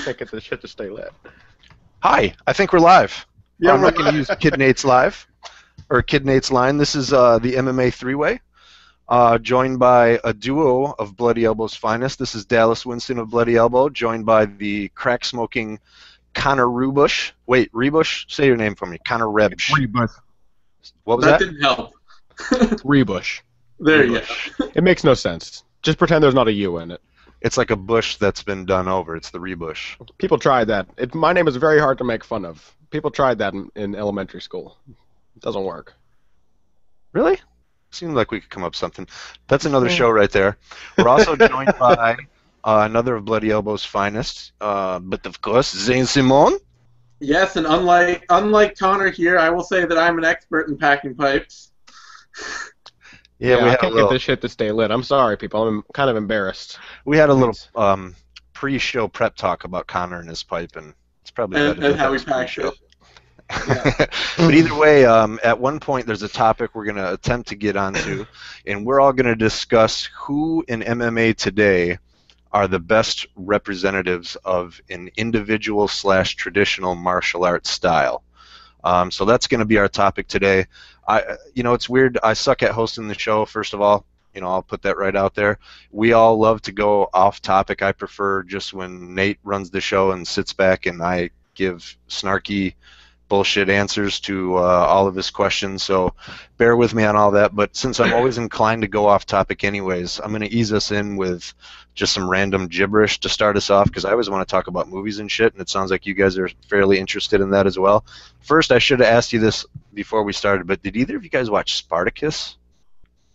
Can't get this shit to stay lit. Hi, I think we're live. Yeah, I'm not going to use Kid Nate's live or Kid Nate's line. This is the MMA three-way, joined by a duo of Bloody Elbow's finest. This is Dallas Winston of Bloody Elbow, joined by the crack-smoking Connor Rubush. Wait, Rebush? Say your name for me. Connor Rebsh. Rebush. What was that? That didn't help. Rebush. There you go. It makes no sense. Just pretend there's not a U in it. It's like a bush that's been done over. It's the Rebush. People tried that. My name is very hard to make fun of. People tried that in elementary school. It doesn't work. Really? Seemed like we could come up with something. That's another show right there. We're also joined by another of Bloody Elbow's finest, but of course, Zane Simon. Yes, and unlike Connor here, I will say that I'm an expert in packing pipes. Yeah, I can't get this shit to stay lit. I'm sorry, people. I'm kind of embarrassed. We had a little pre-show prep talk about Connor and his pipe, and it's probably better and how we packed it. Yeah. But either way, at one point there's a topic we're going to attempt to get onto, and we're all going to discuss who in MMA today are the best representatives of an individual/traditional martial arts style. So that's going to be our topic today. It's weird. I suck at hosting the show, first of all. I'll put that right out there. We all love to go off topic. I prefer just when Nate runs the show and sits back and I give snarky bullshit answers to all of his questions. So bear with me on all that. But since I'm always inclined to go off topic anyways, I'm going to ease us in with just some random gibberish to start us off, because I always want to talk about movies and shit, and it sounds like you guys are fairly interested in that as well. First, I should have asked you this before we started, but did either of you guys watch Spartacus?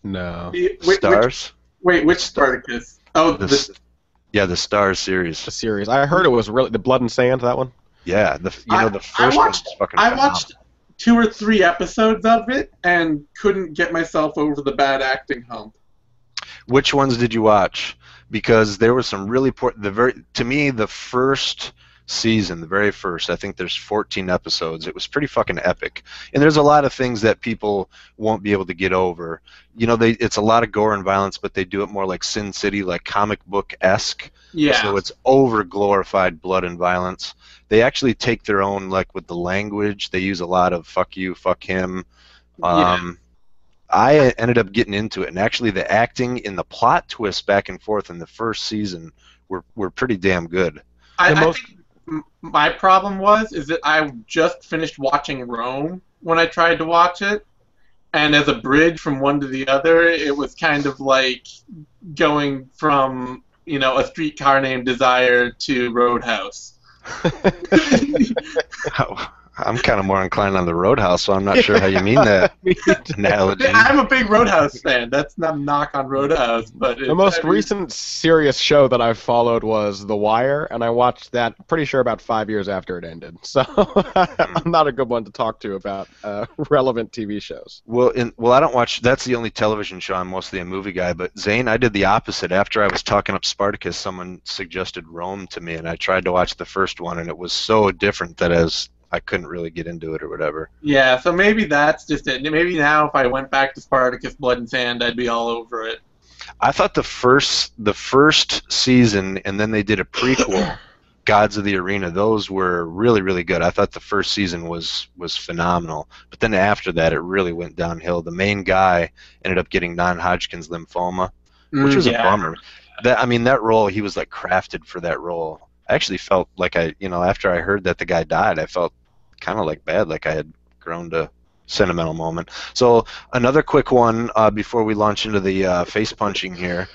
No. Stars? Which Spartacus? Oh, the Stars series. The series. I heard it was really the Blood and Sand, that one. Yeah, the first one was fucking I phenomenal. watched 2 or 3 episodes of it and couldn't get myself over the bad acting hump. Which ones did you watch? Because there was some really poor. To me, the first season, the very first, I think there's 14 episodes. It was pretty fucking epic, and there's a lot of things that people won't be able to get over. It's a lot of gore and violence, but they do it more like Sin City, like comic book-esque. Yeah. So it's over glorified blood and violence. They actually take their own, like with the language. They use a lot of "fuck you," "fuck him." I ended up getting into it, and actually the acting and the plot twists back and forth in the first season were pretty damn good. I think my problem is that I just finished watching Rome when I tried to watch it, and as a bridge from one to the other, it was kind of like going from A Streetcar Named Desire to Roadhouse. I'm kind of more inclined on the Roadhouse, so I'm not sure how you mean that analogy. I'm a big Roadhouse fan. That's not a knock on Roadhouse, but the most recent serious show that I followed was The Wire, and I watched that pretty sure about 5 years after it ended. So I'm not a good one to talk to about relevant TV shows. Well, I don't watch. That's the only television show. I'm mostly a movie guy. But Zane, I did the opposite. After I was talking up Spartacus, someone suggested Rome to me, and I tried to watch the first one, and it was so different that I couldn't really get into it or whatever. Yeah, so maybe that's just it. Maybe now if I went back to Spartacus, Blood and Sand, I'd be all over it. I thought the first season, and then they did a prequel, Gods of the Arena. Those were really, really good. I thought the first season was phenomenal. But then after that, it really went downhill. The main guy ended up getting non-Hodgkin's lymphoma, which was a bummer. That role, he was like crafted for that role. I actually felt like after I heard that the guy died, I felt kind of like bad, like I had grown to sentimental moment. So another quick one before we launch into the face punching here.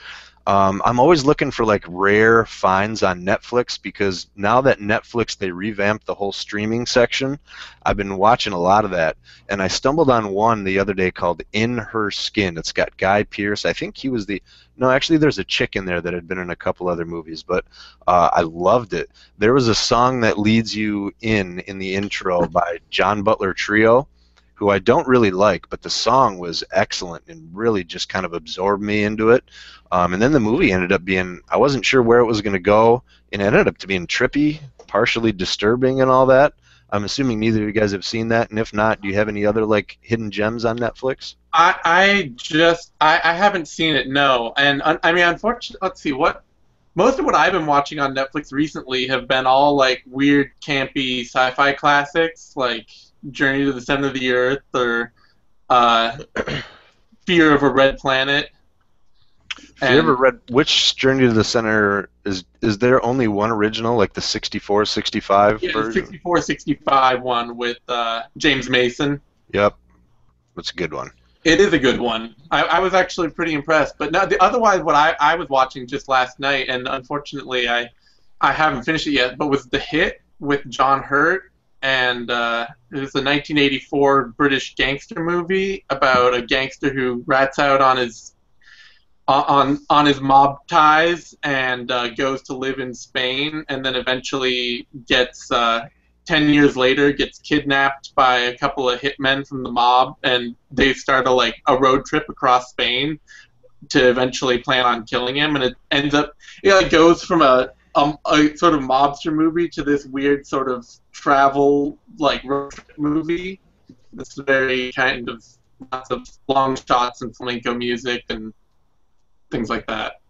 I'm always looking for like rare finds on Netflix, because now that Netflix, they revamped the whole streaming section, I've been watching a lot of that, and I stumbled on one the other day called In Her Skin. It's got Guy Pearce. I think he was actually there's a chick in there that had been in a couple other movies, but I loved it. There was a song that leads you in the intro by John Butler Trio, who I don't really like, but the song was excellent and really just kind of absorbed me into it. And then the movie ended up being, I wasn't sure where it was going to go, and it ended up to being trippy, partially disturbing and all that. I'm assuming neither of you guys have seen that, and if not, do you have any other like hidden gems on Netflix? I haven't seen it, no. And I mean, unfortunately, let's see, what most of what I've been watching on Netflix recently have been all like weird, campy sci-fi classics, like Journey to the Center of the Earth or uh, Fear of a Red Planet. Have you ever read which Journey to the Center is there only one original, like the 64, 65 Yeah, the version? 64, 65 one with James Mason. Yep. That's a good one. It is a good one. I was actually pretty impressed. But no, otherwise, what I was watching just last night, and unfortunately I haven't finished it yet, but was The Hit with John Hurt, and it was a 1984 British gangster movie about a gangster who rats out on his mob ties and goes to live in Spain, and then eventually gets 10 years later gets kidnapped by a couple of hitmen from the mob, and they start a road trip across Spain to eventually plan on killing him, and it ends up it goes from a sort of mobster movie to this weird sort of travel road trip movie. It's very kind of lots of long shots and flamenco music and things like that.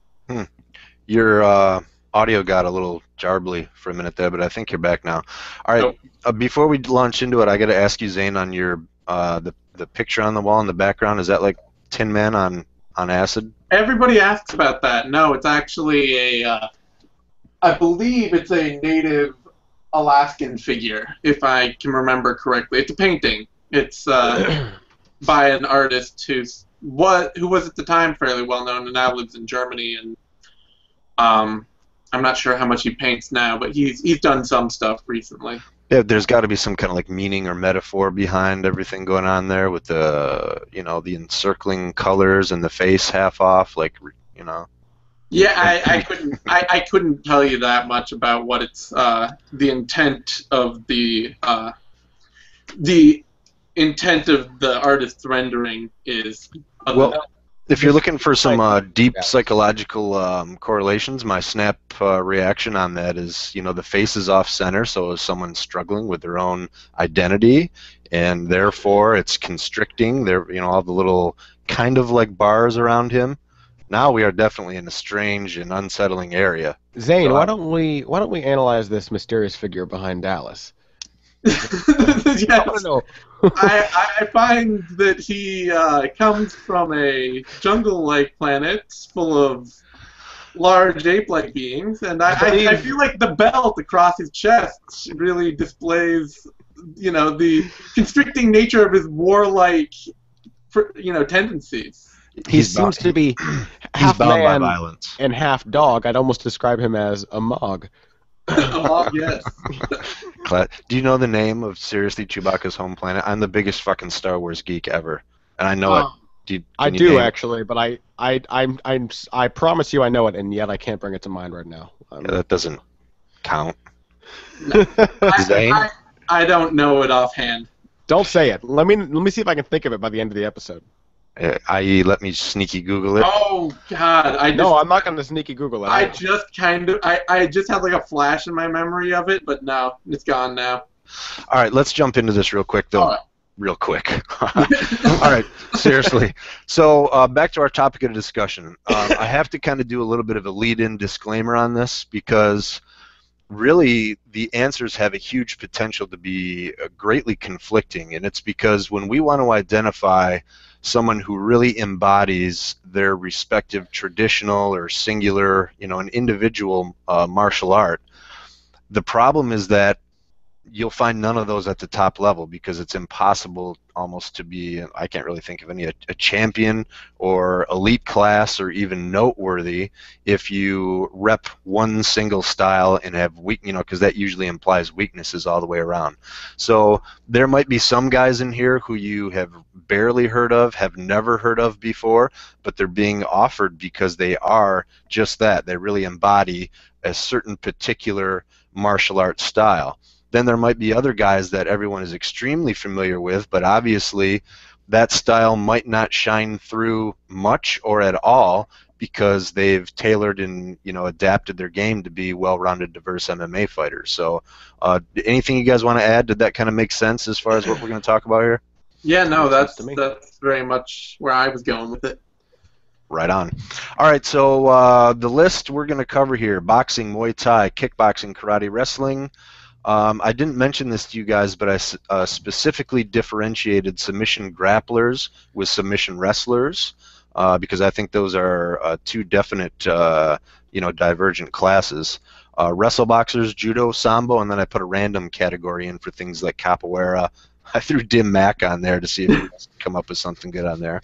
Your audio got a little jarbly for a minute there, but I think you're back now. All right. Before we launch into it, I got to ask you, Zane, on your the picture on the wall in the background. Is that like Tin Man on acid? Everybody asks about that. No, it's actually I believe it's a native Alaskan figure, if I can remember correctly. It's a painting. It's by an artist who was at the time fairly well known and now lives in Germany, and I'm not sure how much he paints now, but he's done some stuff recently. Yeah, there's got to be some kind of meaning or metaphor behind everything going on there with the the encircling colors and the face half off, Yeah, I couldn't tell you that much about what it's the intent of the intent of the artist's rendering is. Well, if you're looking for some deep psychological correlations, my snap reaction on that is, the face is off center, so is someone struggling with their own identity, and therefore it's constricting. There, all the little kind of like bars around him. Now we are definitely in a strange and unsettling area. Zane, why don't we analyze this mysterious figure behind Dallas? Yes. I don't know. I find that he comes from a jungle-like planet full of large ape-like beings, and I feel like the belt across his chest really displays, the constricting nature of his warlike, tendencies. He seems to be half bound by man violence and half dog. I'd almost describe him as a Mog. Yes. Do you know the name of seriously Chewbacca's home planet? I'm the biggest fucking Star Wars geek ever, and I know it. I do actually, but I promise you I know it, and yet I can't bring it to mind right now. Yeah, that doesn't count. Zane? I don't know it offhand. Don't say it. Let me see if I can think of it by the end of the episode. I.e., let me sneaky Google it. Oh God! No, I'm not going to sneaky Google it. I just I just had a flash in my memory of it, but no, it's gone now. All right, let's jump into this real quick, though. Right. Real quick. All right, seriously. So back to our topic of discussion. I have to kind of do a little bit of a lead-in disclaimer on this because really the answers have a huge potential to be greatly conflicting, and it's because when we want to identify someone who really embodies their respective traditional or singular, an individual martial art, the problem is that you'll find none of those at the top level because it's impossible almost to be, I can't really think of any, a champion or elite class or even noteworthy if you rep one single style and have because that usually implies weaknesses all the way around. So there might be some guys in here who you have barely heard of, have never heard of before, but they're being offered because they are just that. They really embody a certain particular martial arts style. Then there might be other guys that everyone is extremely familiar with, but obviously that style might not shine through much or at all because they've tailored and adapted their game to be well-rounded, diverse MMA fighters. So anything you guys want to add? Did that kind of make sense as far as what we're going to talk about here? Yeah, no, that's very much where I was going with it. Right on. All right, so the list we're going to cover here: boxing, Muay Thai, kickboxing, karate, wrestling. I didn't mention this to you guys, but I specifically differentiated submission grapplers with submission wrestlers because I think those are two definite, divergent classes. Wrestle boxers, Judo, Sambo, and then I put a random category in for things like capoeira. I threw Dim Mac on there to see if you guys can come up with something good on there.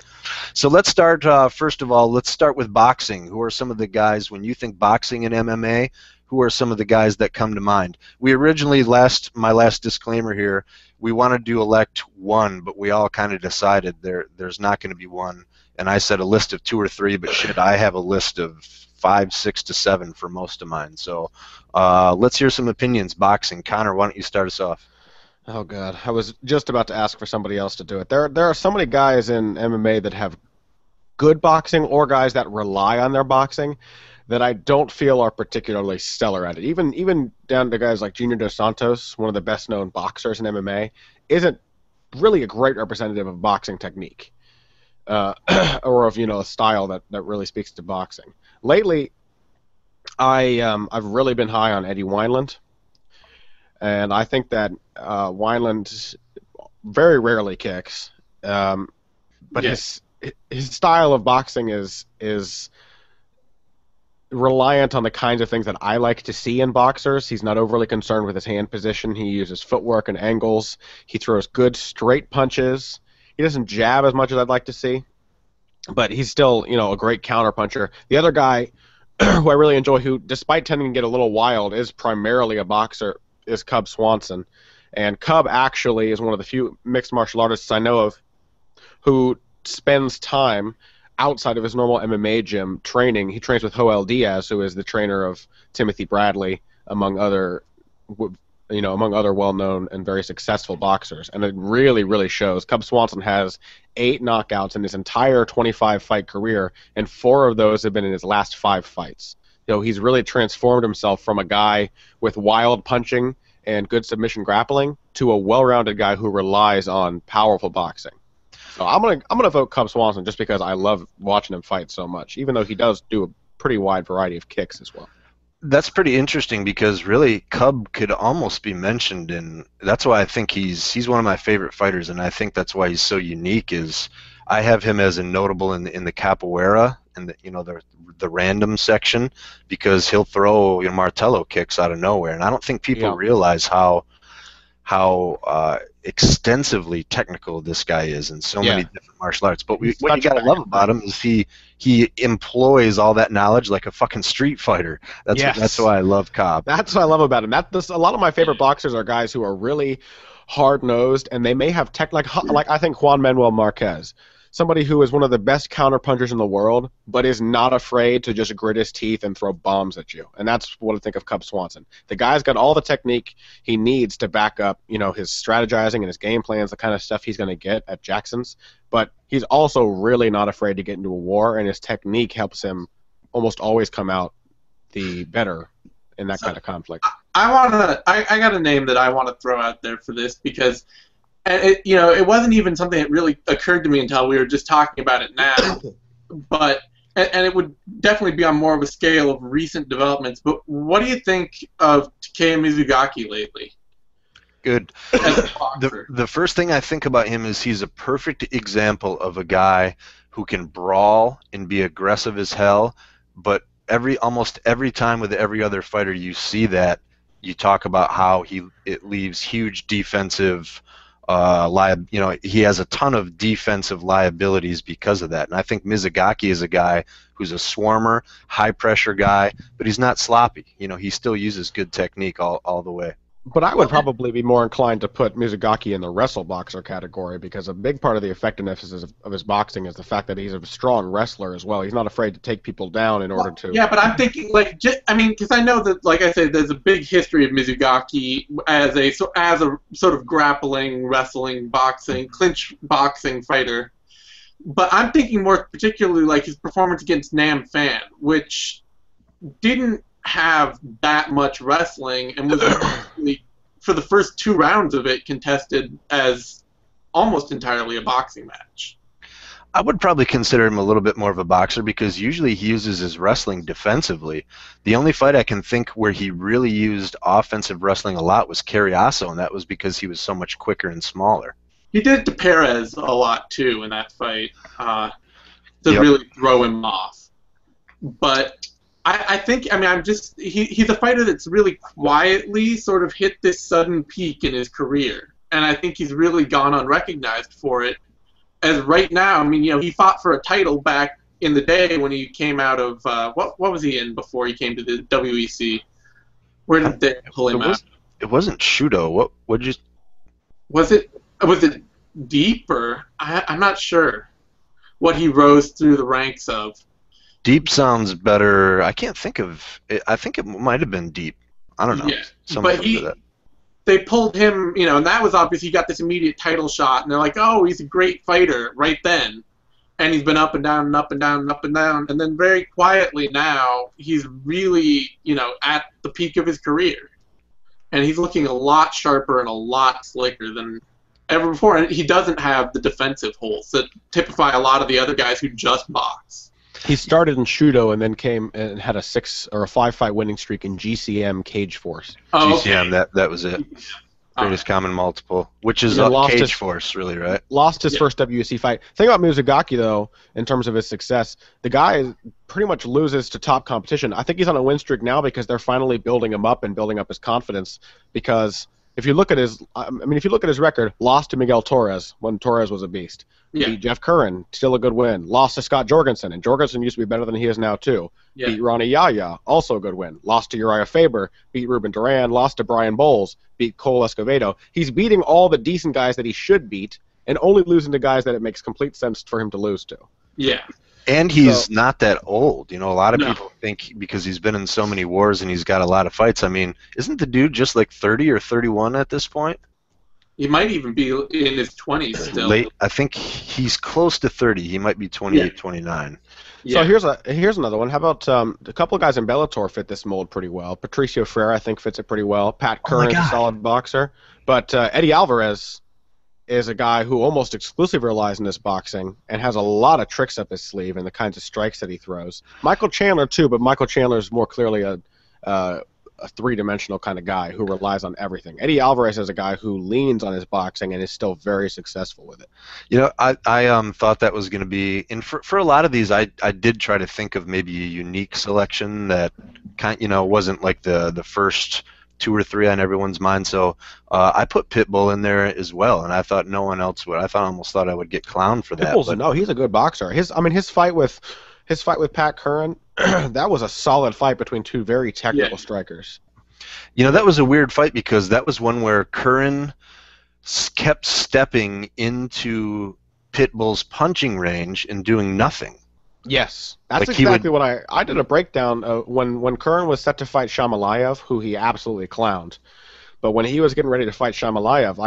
So let's start, first of all, let's start with boxing. Who are some of the guys, when you think boxing and MMA, who are some of the guys that come to mind? We originally, my last disclaimer here, we wanted to elect one, but we all kind of decided there's not going to be one. And I said a list of 2 or 3, but shit, I have a list of 5, 6 to 7 for most of mine. So let's hear some opinions. Boxing. Connor, why don't you start us off? Oh God, I was just about to ask for somebody else to do it. There are so many guys in MMA that have good boxing or guys that rely on their boxing that I don't feel are particularly stellar at it. Even down to guys like Junior Dos Santos, one of the best known boxers in MMA, isn't really a great representative of boxing technique or of a style that really speaks to boxing. Lately, I've really been high on Eddie Wineland. And I think that Wineland very rarely kicks, but his style of boxing is reliant on the kinds of things that I like to see in boxers. He's not overly concerned with his hand position. He uses footwork and angles. He throws good straight punches. He doesn't jab as much as I'd like to see, but he's still a great counter puncher. The other guy who I really enjoy, who despite tending to get a little wild, is primarily a boxer, is Cub Swanson. And Cub actually is one of the few mixed martial artists I know of who spends time outside of his normal MMA gym training. He trains with Joel Diaz, who is the trainer of Timothy Bradley, among other well-known and very successful boxers. And it really, really shows. Cub Swanson has 8 knockouts in his entire 25-fight career, and 4 of those have been in his last 5 fights. He's really transformed himself from a guy with wild punching and good submission grappling to a well-rounded guy who relies on powerful boxing. So I'm gonna vote Cub Swanson just because I love watching him fight so much, even though he does do a pretty wide variety of kicks as well. That's pretty interesting because really Cub could almost be mentioned in. That's why I think he's one of my favorite fighters, and I think that's why he's so unique. Is I have him as a notable in the capoeira and the random section because he'll throw martello kicks out of nowhere, and I don't think people realize how extensively technical this guy is in so many different martial arts. But what you gotta love about him is he employs all that knowledge like a fucking street fighter. That's why I love Cobb. That's what I love about him. A lot of my favorite boxers are guys who are really hard-nosed, and they may have like I think Juan Manuel Marquez. Somebody who is one of the best counterpunchers in the world, but is not afraid to just grit his teeth and throw bombs at you. And that's what I think of Cub Swanson. The guy's got all the technique he needs to back up, his strategizing and his game plans, the kind of stuff he's going to get at Jackson's. But he's also really not afraid to get into a war, and his technique helps him almost always come out the better in that kind of conflict. I got a name that I want to throw out there for this because. And it wasn't even something that really occurred to me until we were just talking about it now. But and it would definitely be on more of a scale of recent developments. But what do you think of Takeya Mizugaki lately? Good. The first thing I think about him is he's a perfect example of a guy who can brawl and be aggressive as hell. But almost every time with every other fighter you see that, you talk about how it leaves huge defensive. He has a ton of defensive liabilities because of that. And I think Mizugaki is a guy who's a swarmer, high-pressure guy, but he's not sloppy. He still uses good technique all the way. But I would probably be more inclined to put Mizugaki in the wrestle boxer category because a big part of the effectiveness of his boxing is the fact that he's a strong wrestler as well. He's not afraid to take people down in order to... Yeah, but I'm thinking, because I know that, like I said, there's a big history of Mizugaki as a sort of grappling, wrestling, boxing, clinch boxing fighter. But I'm thinking more particularly like his performance against Nam Phan, which didn't have that much wrestling and was for the first 2 rounds of it contested as almost entirely a boxing match. I would probably consider him a little bit more of a boxer because usually he uses his wrestling defensively. The only fight I can think where he really used offensive wrestling a lot was Carriazo, and that was because he was so much quicker and smaller. He did it to Perez a lot too in that fight to Yep. really throw him off. But I think, I mean, he's a fighter that's really quietly sort of hit this sudden peak in his career, and I think he's really gone unrecognized for it. As right now, I mean, you know, he fought for a title back in the day when he came out of what was he in before he came to the WEC? Where did they pull him out? It wasn't Shudo. What did you? Was it Deep or I'm not sure what he rose through the ranks of. Deep sounds better. I can't think of it. I think it might have been Deep. I don't know. Yeah, Someone but did that. they pulled him, you know, and that was obvious. He got this immediate title shot, and they're like, oh, he's a great fighter right then. And he's been up and down and up and down and up and down. And then very quietly now, he's really, you know, at the peak of his career. And he's looking a lot sharper and a lot slicker than ever before. And he doesn't have the defensive holes that typify a lot of the other guys who just box. He started in Shudo and then came and had a 6 or a 5-fight winning streak in GCM Cage Force. Oh, GCM, that was it. Greatest common multiple, which is Cage Force, really, right? Lost his first WC fight. Thing about Mizugaki, though, in terms of his success, the guy pretty much loses to top competition. I think he's on a win streak now because they're finally building him up and building up his confidence. Because if you look at his record, lost to Miguel Torres when Torres was a beast. Yeah. Beat Jeff Curran, still a good win. Lost to Scott Jorgensen, and Jorgensen used to be better than he is now too. Yeah. Beat Ronnie Yaya, also a good win. Lost to Uriah Faber, beat Ruben Duran, lost to Brian Bowles, beat Cole Escovedo. He's beating all the decent guys that he should beat, and only losing to guys that it makes complete sense for him to lose to. Yeah. And he's not that old. You know, a lot of people think because he's been in so many wars and he's got a lot of fights. I mean, isn't the dude just like 30 or 31 at this point? He might even be in his 20s still. Late, I think he's close to 30. He might be 28, 29. So here's another one. How about a couple of guys in Bellator fit this mold pretty well. Patricio Freire, I think, fits it pretty well. Pat Curran is a solid boxer. But Eddie Alvarez is a guy who almost exclusively relies on this boxing and has a lot of tricks up his sleeve and the kinds of strikes that he throws. Michael Chandler, too, but Michael Chandler is more clearly a three-dimensional kind of guy who relies on everything. Eddie Alvarez is a guy who leans on his boxing and is still very successful with it. You know, I thought that was going to be, and for a lot of these, I did try to think of maybe a unique selection that wasn't like the first 2 or 3 on everyone's mind. So I put Pitbull in there as well, and I thought no one else would. I almost thought I would get clowned for that. No, he's a good boxer. His fight with Pat Curran, that was a solid fight between two very technical strikers. You know, that was a weird fight because that was one where Curran kept stepping into Pitbull's punching range and doing nothing. Yes, that's exactly what I did a breakdown when Curran was set to fight Shamalayev, who he absolutely clowned. But when he was getting ready to fight Shamalayev,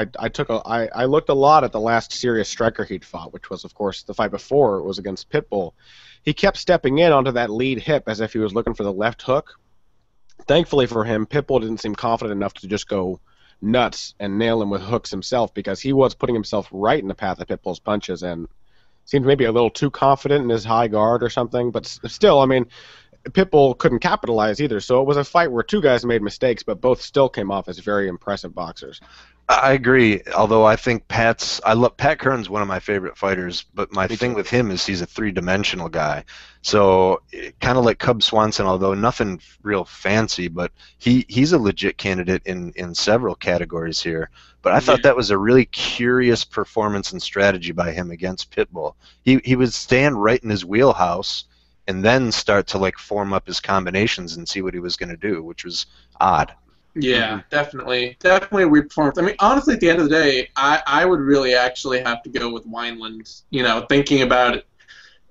I looked a lot at the last serious striker he'd fought, which was, of course, the fight before it was against Pitbull. He kept stepping in onto that lead hip as if he was looking for the left hook. Thankfully for him, Pitbull didn't seem confident enough to just go nuts and nail him with hooks himself because he was putting himself right in the path of Pitbull's punches and seemed maybe a little too confident in his high guard or something. But still, I mean, Pitbull couldn't capitalize either, so it was a fight where two guys made mistakes, but both still came off as very impressive boxers. I agree, although I think Pat Curran's one of my favorite fighters, but my thing with him is he's a three-dimensional guy. So kind of like Cub Swanson, although nothing real fancy, but he's a legit candidate in several categories here. But I thought that was a really curious performance and strategy by him against Pitbull. He would stand right in his wheelhouse and then start to like form up his combinations and see what he was going to do, which was odd. Yeah, definitely a weird performance. I mean, honestly, at the end of the day, I would really actually have to go with Wineland. You know, thinking about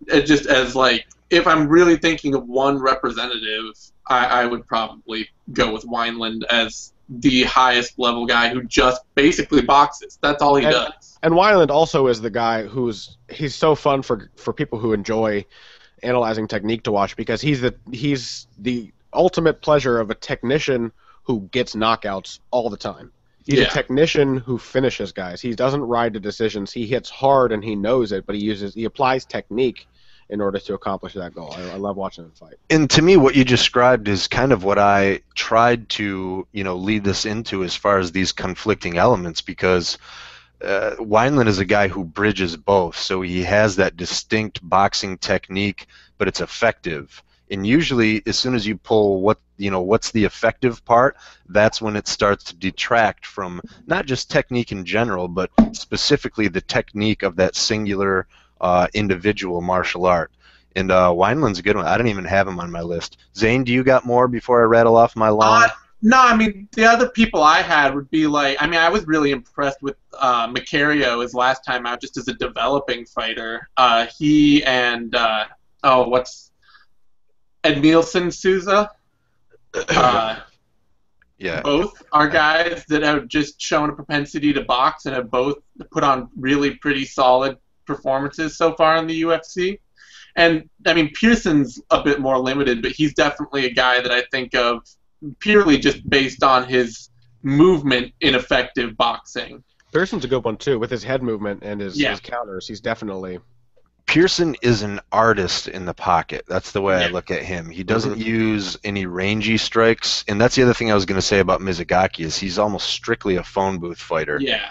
it just as like, if I'm really thinking of one representative, I would probably go with Wineland as the highest level guy who just basically boxes. That's all he does. And Wineland also is the guy he's so fun for people who enjoy analyzing technique to watch because he's the ultimate pleasure of a technician who gets knockouts all the time. He's a technician who finishes guys. He doesn't ride to decisions. He hits hard and he knows it, but he applies technique in order to accomplish that goal. I love watching him fight. And to me, what you described is kind of what I tried to, lead this into as far as these conflicting elements, because Wineland is a guy who bridges both. So he has that distinct boxing technique, but it's effective. And usually, as soon as you pull what's the effective part, that's when it starts to detract from not just technique in general, but specifically the technique of that singular individual martial art. And Wineland's a good one. I don't even have him on my list. Zane, do you got more before I rattle off my long? No, I mean, the other people I had would be like, I mean, I was really impressed with Macario his last time out, just as a developing fighter. He and, Edmilson Souza. Yeah. Both are guys that have just shown a propensity to box and have both put on really pretty solid performances so far in the UFC. And, I mean, Pearson's a bit more limited, but he's definitely a guy that I think of purely just based on his movement in effective boxing. Pearson's a good one, too, with his head movement and his counters. He's definitely... Pearson is an artist in the pocket. That's the way I look at him. He doesn't use any rangy strikes, and that's the other thing I was going to say about Mizugaki is he's almost strictly a phone booth fighter. Yeah.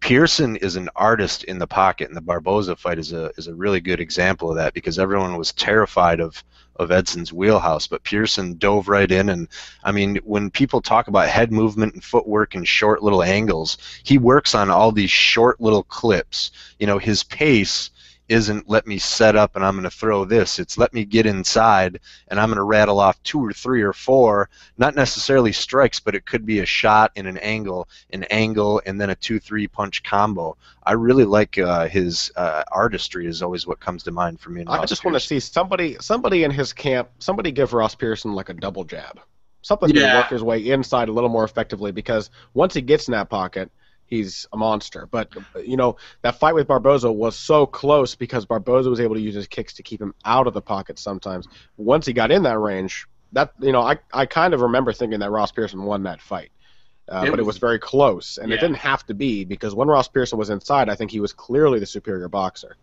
Pearson is an artist in the pocket, and the Barboza fight is a really good example of that, because everyone was terrified of Edson's wheelhouse, but Pearson dove right in. And I mean, when people talk about head movement and footwork and short little angles, he works on all these short little clips. His pace isn't let me set up and I'm going to throw this. It's let me get inside and I'm going to rattle off 2 or 3 or 4, not necessarily strikes, but it could be a shot in an angle, and then a 2-3 punch combo. I really like his artistry is always what comes to mind for me. I just want to see somebody in his camp, somebody give Ross Pearson like a double jab. Something to work his way inside a little more effectively, because once he gets in that pocket, he's a monster. But, that fight with Barboza was so close because Barboza was able to use his kicks to keep him out of the pocket sometimes. Once he got in that range, I kind of remember thinking that Ross Pearson won that fight. But it was very close, and it didn't have to be, because when Ross Pearson was inside, I think he was clearly the superior boxer.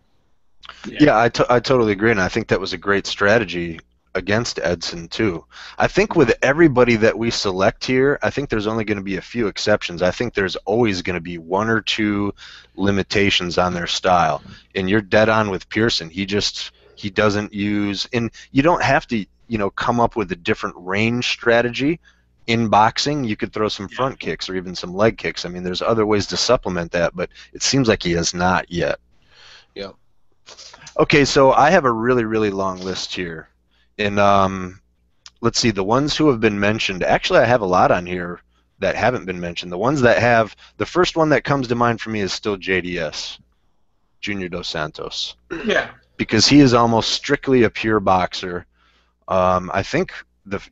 Yeah, I totally agree, and I think that was a great strategy against Edson too. I think with everybody that we select here, I think there's only going to be a few exceptions. I think there's always going to be 1 or 2 limitations on their style, and you're dead on with Pearson. He doesn't use, and you don't have to come up with a different range strategy. In boxing, you could throw some front kicks or even some leg kicks. I mean, there's other ways to supplement that, but it seems like he has not yet. Yeah. Okay, so I have a really, really long list here. And let's see, the ones who have been mentioned, actually I have a lot on here that haven't been mentioned. The ones that have, the first one that comes to mind for me is still JDS, Junior Dos Santos. Yeah. Because he is almost strictly a pure boxer. I think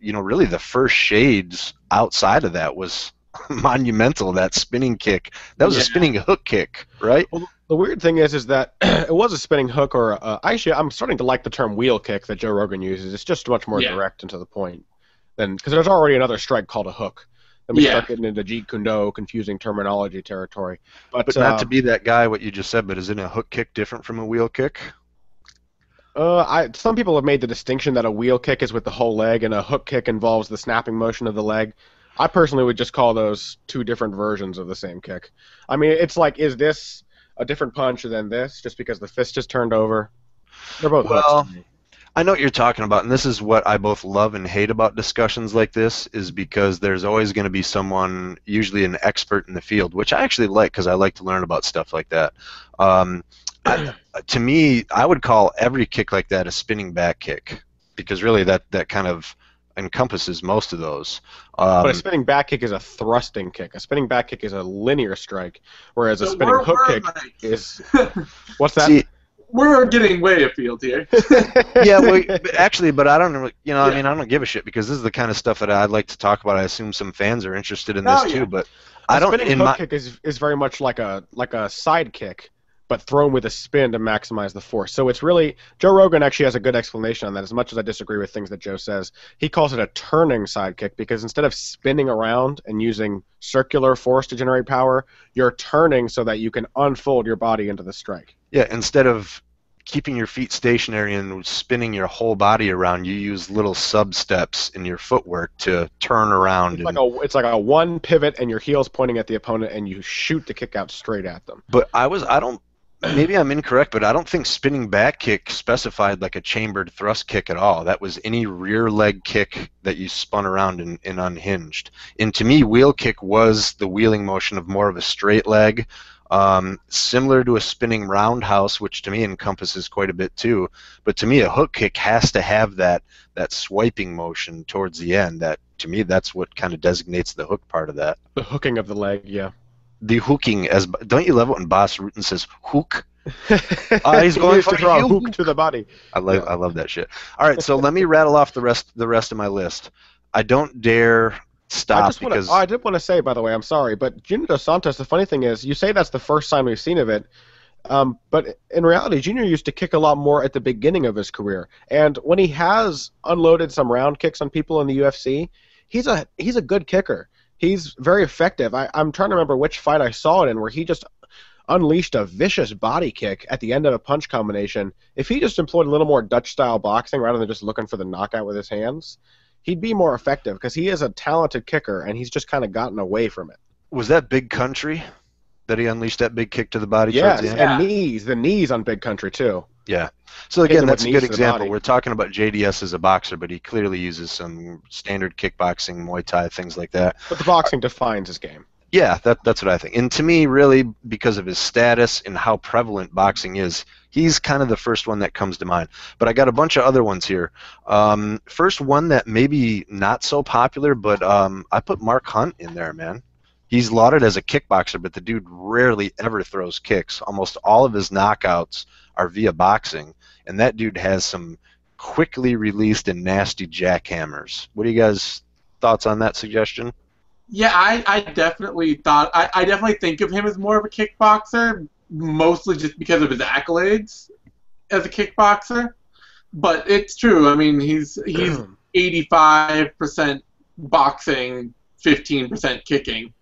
really the first shades outside of that was monumental, that spinning kick. That was a spinning hook kick, right? Well, the weird thing is that it was a spinning hook, or actually, I'm starting to like the term wheel kick that Joe Rogan uses. It's just much more direct and to the point, because there's already another strike called a hook. Then we start getting into Jeet Kune Do, confusing terminology territory. But not to be that guy, what you just said, but isn't a hook kick different from a wheel kick? Some people have made the distinction that a wheel kick is with the whole leg, and a hook kick involves the snapping motion of the leg. I personally would just call those 2 different versions of the same kick. I mean, it's like, is this a different punch than this, just because the fist is turned over? They're both hooks to me. I know what you're talking about, and this is what I both love and hate about discussions like this, is because there's always going to be someone, usually an expert in the field, which I actually like because I like to learn about stuff like that. To me, I would call every kick like that a spinning back kick, because really that kind of encompasses most of those. But a spinning back kick is a thrusting kick. A spinning back kick is a linear strike, whereas a spinning hook kick is... What's that? See, we're getting way afield here. Yeah, well, actually, but I don't, I mean, I don't give a shit, because this is the kind of stuff that I'd like to talk about. I assume some fans are interested in this too, but I don't. A spinning hook kick is very much like a side kick, but thrown with a spin to maximize the force. So it's really, Joe Rogan actually has a good explanation on that, as much as I disagree with things that Joe says. He calls it a turning side kick because instead of spinning around and using circular force to generate power, you're turning so that you can unfold your body into the strike. Yeah, instead of keeping your feet stationary and spinning your whole body around, you use little sub steps in your footwork to turn around. It's like a one pivot and your heel's pointing at the opponent and you shoot the kick out straight at them. But maybe I'm incorrect, but I don't think spinning back kick specified like a chambered thrust kick at all. That was any rear leg kick that you spun around and unhinged. And to me, wheel kick was the wheeling motion of more of a straight leg, similar to a spinning roundhouse, which to me encompasses quite a bit too. But to me, a hook kick has to have that swiping motion towards the end. That, to me, that's what kind of designates the hook part of that. The hooking of the leg, yeah. The hooking, don't you love it when Boss Rutan says hook? He's going for a hook to the body. I love that shit. All right, so let me rattle off the rest of my list. I don't dare stop I did want to say, by the way, I'm sorry, but Junior Dos Santos, the funny thing is, you say that's the first time we've seen of it, but in reality, Junior used to kick a lot more at the beginning of his career, and when he has unloaded some round kicks on people in the UFC, he's a good kicker. He's very effective. I'm trying to remember which fight I saw it in where he just unleashed a vicious body kick at the end of a punch combination. If he just employed a little more Dutch-style boxing rather than just looking for the knockout with his hands, he'd be more effective because he is a talented kicker, and he's just kind of gotten away from it. Was that Big Country that he unleashed that big kick to the body? Yes, and the knees on Big Country, too. Yeah. So, again, that's a good example. We're talking about JDS as a boxer, but he clearly uses some standard kickboxing, Muay Thai, things like that. But the boxing defines his game. Yeah, that's what I think. And to me, really, because of his status and how prevalent boxing is, he's kind of the first one that comes to mind. But I got a bunch of other ones here. First one that maybe not so popular, but I put Mark Hunt in there, man. He's lauded as a kickboxer, but the dude rarely ever throws kicks. Almost all of his knockouts are via boxing, and that dude has some quickly released and nasty jackhammers. What are you guys' thoughts on that suggestion? Yeah, I definitely think of him as more of a kickboxer, mostly just because of his accolades as a kickboxer. But it's true. I mean, he's 85% boxing, 15% kicking.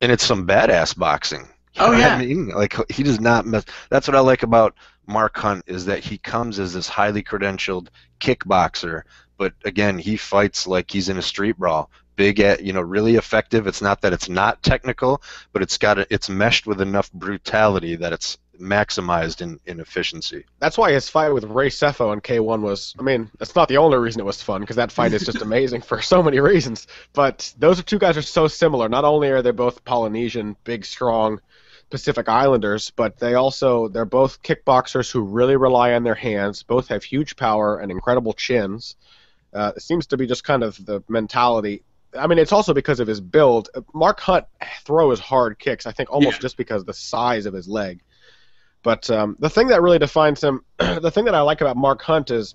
And it's some badass boxing. Oh, yeah. I mean, like, he does not mess. That's what I like about Mark Hunt, is that he comes as this highly credentialed kickboxer, but again, he fights like he's in a street brawl. Big, really effective. It's not that it's not technical, but it's meshed with enough brutality that it's maximized in efficiency. That's why his fight with Ray Sefo in K1 was, I mean, that's not the only reason it was fun, because that fight is just amazing for so many reasons. But those two guys are so similar. Not only are they both Polynesian, big, strong Pacific Islanders, but they're both kickboxers who really rely on their hands, both have huge power and incredible chins. It seems to be just kind of the mentality. I mean, it's also because of his build. Mark Hunt throws hard kicks, I think almost just because of the size of his leg. But the thing that really defines him, the thing that I like about Mark Hunt is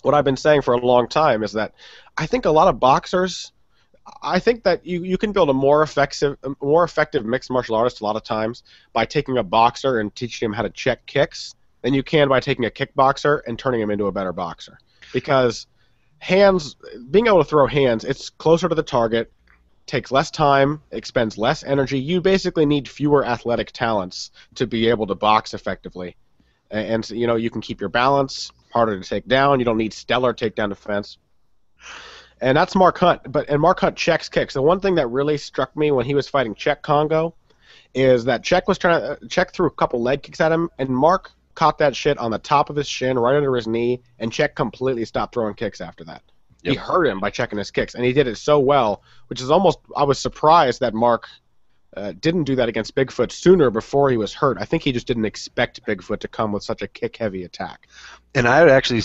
what I've been saying for a long time, is that I think a lot of boxers, I think that you can build a more effective mixed martial artist a lot of times by taking a boxer and teaching him how to check kicks than you can by taking a kickboxer and turning him into a better boxer. Because being able to throw hands, it's closer to the target, takes less time, expends less energy. You basically need fewer athletic talents to be able to box effectively. And you can keep your balance, harder to take down. You don't need stellar takedown defense. And that's Mark Hunt. And Mark Hunt checks kicks. The one thing that really struck me when he was fighting Czech Congo is that Czech was trying to Czech threw a couple leg kicks at him, and Mark caught that shit on the top of his shin, right under his knee, and Czech completely stopped throwing kicks after that. Yep. He hurt him by checking his kicks, and he did it so well, which is almost, I was surprised that Mark didn't do that against Bigfoot sooner before he was hurt. I think he just didn't expect Bigfoot to come with such a kick-heavy attack. And I would actually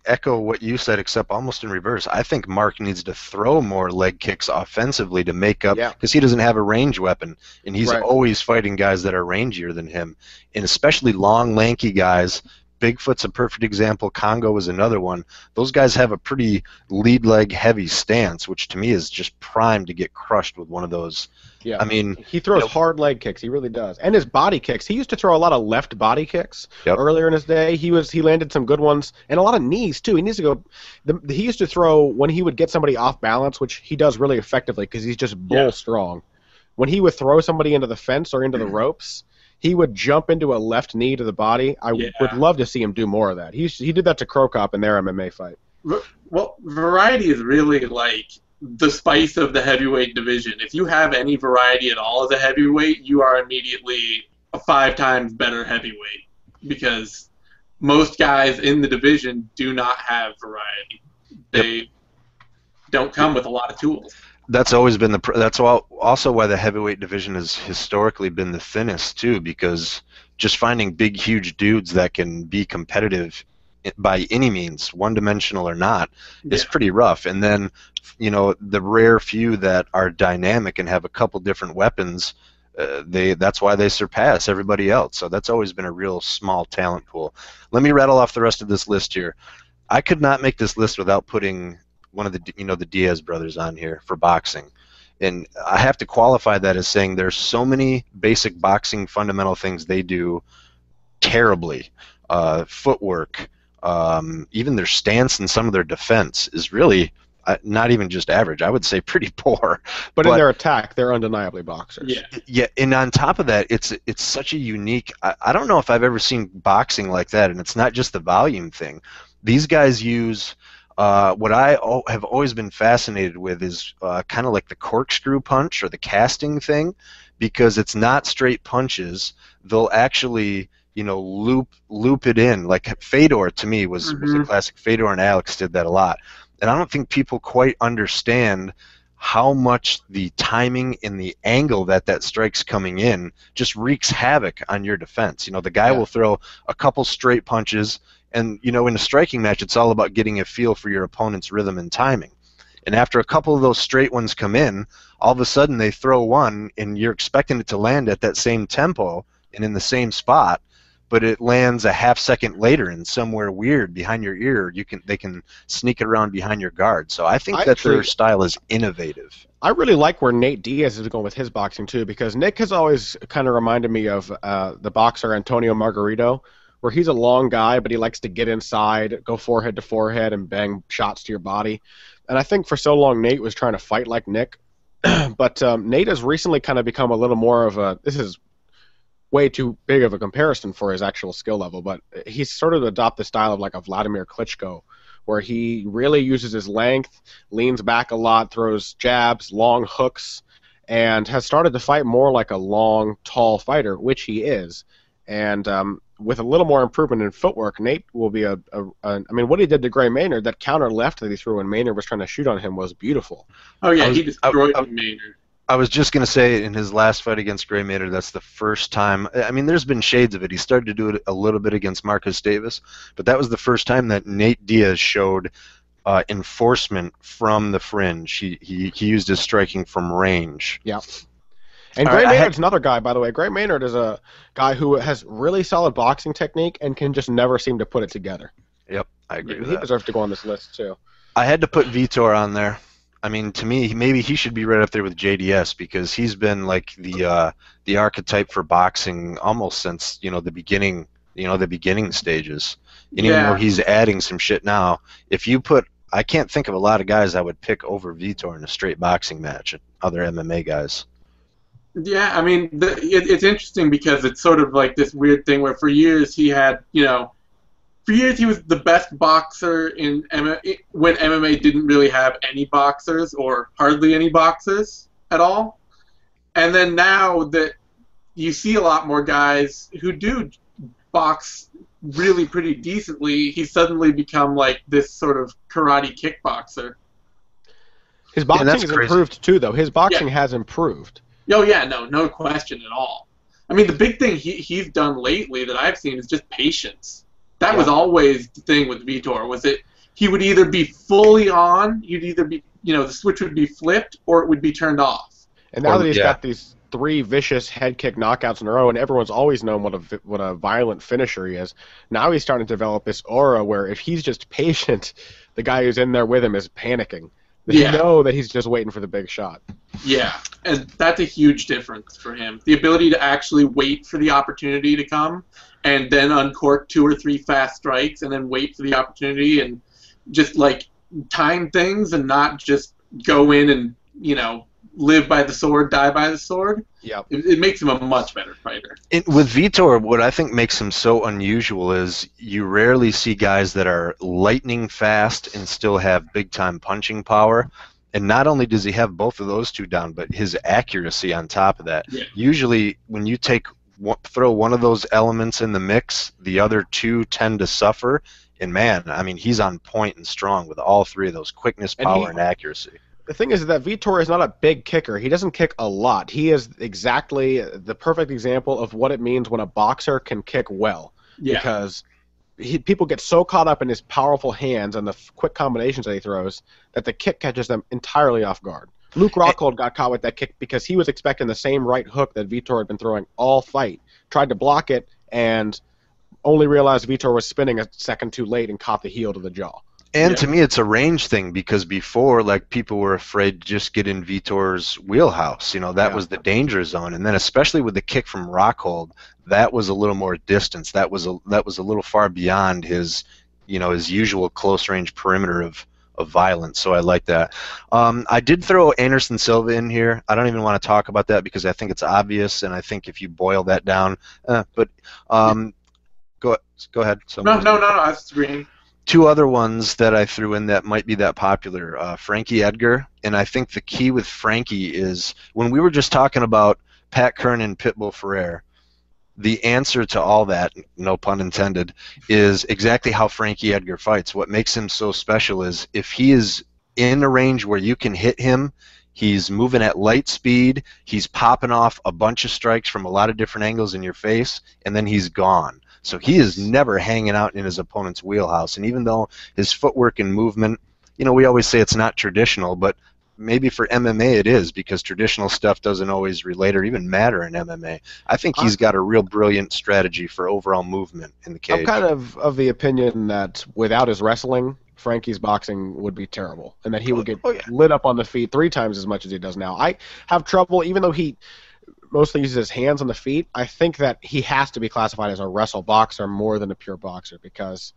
echo what you said, except almost in reverse. I think Mark needs to throw more leg kicks offensively to make up, because he doesn't have a range weapon, and he's always fighting guys that are rangier than him, and especially long, lanky guys Bigfoot's a perfect example. Congo is another one. Those guys have a pretty lead leg heavy stance, which to me is just primed to get crushed with one of those. Yeah, I mean, he throws hard leg kicks. He really does, and his body kicks. He used to throw a lot of left body kicks earlier in his day. He landed some good ones, and a lot of knees too. He needs to go. He used to throw when he would get somebody off balance, which he does really effectively because he's just bull strong. When he would throw somebody into the fence or into the ropes, he would jump into a left knee to the body. I would love to see him do more of that. He did that to Crow Cop in their MMA fight. Well, variety is really like the spice of the heavyweight division. If you have any variety at all as a heavyweight, you are immediately a 5 times better heavyweight because most guys in the division do not have variety. They don't come with a lot of tools. That's always been that's also why the heavyweight division has historically been the thinnest too, because just finding big, huge dudes that can be competitive by any means, one-dimensional or not, is pretty rough. And then, the rare few that are dynamic and have a couple different weapons, that's why they surpass everybody else. So that's always been a real small talent pool. Let me rattle off the rest of this list here. I could not make this list without putting one of the the Diaz brothers on here for boxing. And I have to qualify that as saying there's so many basic boxing fundamental things they do terribly. Footwork, even their stance and some of their defense is really not even just average. I would say pretty poor. But in their attack, they're undeniably boxers. Yeah, and on top of that, it's such a unique. I don't know if I've ever seen boxing like that, and it's not just the volume thing. These guys use what I have always been fascinated with is kind of like the corkscrew punch or the casting thing, because it's not straight punches. They'll actually loop it in. Like Fedor to me was a classic. Fedor and Alex did that a lot. And I don't think people quite understand how much the timing and the angle that strike's coming in just wreaks havoc on your defense. The guy will throw a couple straight punches, and in a striking match, it's all about getting a feel for your opponent's rhythm and timing. And after a couple of those straight ones come in, all of a sudden they throw one, and you're expecting it to land at that same tempo and in the same spot, but it lands a half second later and somewhere weird behind your ear. They can sneak it around behind your guard. So I think that their style is innovative. I really like where Nate Diaz is going with his boxing too, because Nick has always kind of reminded me of the boxer Antonio Margarito, where he's a long guy, but he likes to get inside, go forehead to forehead, and bang shots to your body. And I think for so long Nate was trying to fight like Nick, but Nate has recently kind of become a little more of a. This is way too big of a comparison for his actual skill level, but he's sort of adopted the style of like a Vladimir Klitschko, where he really uses his length, leans back a lot, throws jabs, long hooks, and has started to fight more like a long, tall fighter, which he is. And with a little more improvement in footwork, Nate will be I mean, what he did to Gray Maynard, that counter left that he threw when Maynard was trying to shoot on him was beautiful. Oh, yeah, he destroyed Maynard. I was just going to say, in his last fight against Gray Maynard, that's the first time. I mean, there's been shades of it. He started to do it a little bit against Marcus Davis, but that was the first time that Nate Diaz showed enforcement from the fringe. He used his striking from range. Yeah. And Gray Maynard's another guy, by the way. Gray Maynard is a guy who has really solid boxing technique and can just never seem to put it together. Yep, I agree with that. He deserves to go on this list, too. I had to put Vitor on there. I mean, to me, maybe he should be right up there with JDS, because he's been like the archetype for boxing almost since the beginning stages. And even though he's adding some shit now, I can't think of a lot of guys I would pick over Vitor in a straight boxing match. Other MMA guys. Yeah, I mean, it's interesting because it's sort of like this weird thing where for years he had, for years he was the best boxer in MMA when MMA didn't really have any boxers or hardly any boxers at all. And then now that you see a lot more guys who do box really pretty decently, he's suddenly become like this sort of karate kickboxer. His boxing has improved too, though. His boxing has improved. Oh, yeah, no question at all. I mean, the big thing he's done lately that I've seen is just patience. That was always the thing with Vitor, was that he would either be fully on, the switch would be flipped, or it would be turned off. And now that he's got these 3 vicious head kick knockouts in a row, and everyone's always known what a violent finisher he is. Now he's starting to develop this aura where if he's just patient, the guy who's in there with him is panicking. They know that he's just waiting for the big shot. Yeah, and that's a huge difference for him. The ability to actually wait for the opportunity to come and then uncork 2 or 3 fast strikes and then wait for the opportunity and just, like, time things and not just go in and, you know, live by the sword, die by the sword. Yep. It makes him a much better fighter. With Vitor, what I think makes him so unusual is you rarely see guys that are lightning fast and still have big-time punching power. And not only does he have both of those two down, but his accuracy on top of that. Yeah. Usually when you throw one of those elements in the mix, the other 2 tend to suffer. And, man, I mean, he's on point and strong with all 3 of those: quickness, power, and accuracy. The thing is that Vitor is not a big kicker. He doesn't kick a lot. He is exactly the perfect example of what it means when a boxer can kick well. Yeah. Because people get so caught up in his powerful hands and the quick combinations that he throws that the kick catches them entirely off guard. Luke Rockhold got caught with that kick because he was expecting the same right hook that Vitor had been throwing all fight. Tried to block it and only realized Vitor was spinning a second too late and caught the heel to the jaw. And to me, it's a range thing because before, like, people were afraid to just get in Vitor's wheelhouse. You know, that was the danger zone. And then, especially with the kick from Rockhold, that was a little more distance. That was a little far beyond his, you know, his usual close range perimeter of violence. So I like that. I did throw Anderson Silva in here. I don't even want to talk about that because I think it's obvious, and I think if you boil that down, go ahead. No, I was agreeing. 2 other ones that I threw in that might be that popular, Frankie Edgar, and I think the key with Frankie is when we were just talking about Pat Kern and Pitbull Ferrer, the answer to all that, no pun intended, is exactly how Frankie Edgar fights. What makes him so special is if he is in a range where you can hit him, he's moving at light speed, he's popping off a bunch of strikes from a lot of different angles in your face, and then he's gone. So he is never hanging out in his opponent's wheelhouse. And even though his footwork and movement, you know, we always say it's not traditional, but maybe for MMA it is because traditional stuff doesn't always relate or even matter in MMA. I think he's got a real brilliant strategy for overall movement in the cage. I'm kind of the opinion that without his wrestling, Frankie's boxing would be terrible, and that he would get lit up on the feet 3 times as much as he does now. I have trouble, even though he mostly uses his hands on the feet, I think that he has to be classified as a wrestle boxer more than a pure boxer because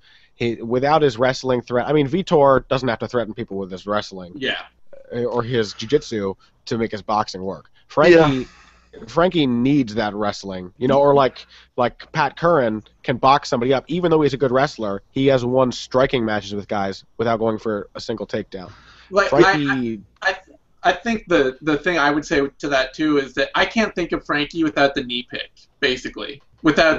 without his wrestling threat, I mean, Vitor doesn't have to threaten people with his wrestling or his jiu-jitsu to make his boxing work. Frankie needs that wrestling, you know, or like Pat Curran can box somebody up. Even though he's a good wrestler, he has won striking matches with guys without going for a single takedown. Frankie... I think the thing I would say to that too is that I can't think of Frankie without the knee pick, basically. Without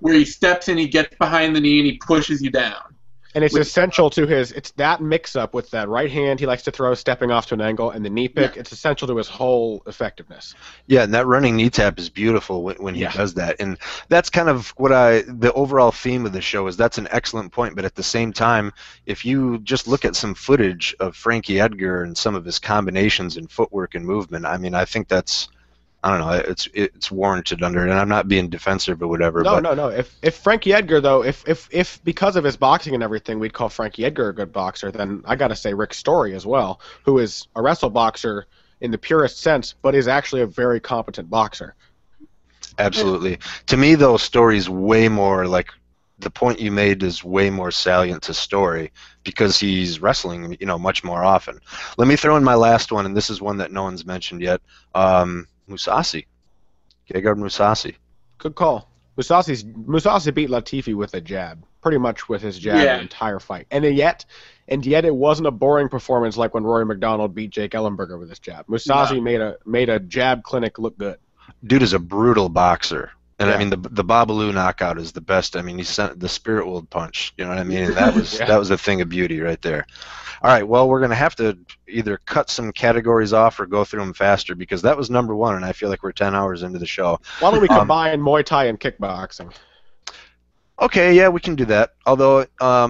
where he steps in, he gets behind the knee, and he pushes you down. And it's essential to it's that mix-up with that right hand he likes to throw stepping off to an angle and the knee pick. It's essential to his whole effectiveness. Yeah, and that running knee tap is beautiful when he does that. And that's kind of what the overall theme of the show is. That's an excellent point, but at the same time, if you just look at some footage of Frankie Edgar and some of his combinations in footwork and movement, I mean, I think that's, I don't know, it's warranted under it, and I'm not being defensive or whatever. No. If Frankie Edgar, though, if because of his boxing and everything, we'd call Frankie Edgar a good boxer, then I got to say Rick Story as well, who is a wrestle boxer in the purest sense, but is actually a very competent boxer. Absolutely. To me, though, Story's way more, like, the point you made is way more salient to Story because he's wrestling, you know, much more often. Let me throw in my last one, and this is one that no one's mentioned yet. Mousasi. Gegard Mousasi. Good call. Mousasi beat Latifi with a jab, pretty much with his jab the entire fight. And yet it wasn't a boring performance like when Rory McDonald beat Jake Ellenberger with his jab. Mousasi made a jab clinic look good. Dude is a brutal boxer. And I mean the Babalu knockout is the best. I mean, he sent the Spirit World punch. You know what I mean? And that was a thing of beauty right there. All right, well, we're gonna have to either cut some categories off or go through them faster because that was number 1, and I feel like we're 10 hours into the show. Why don't we combine Muay Thai and kickboxing? Okay, yeah, we can do that. Although, all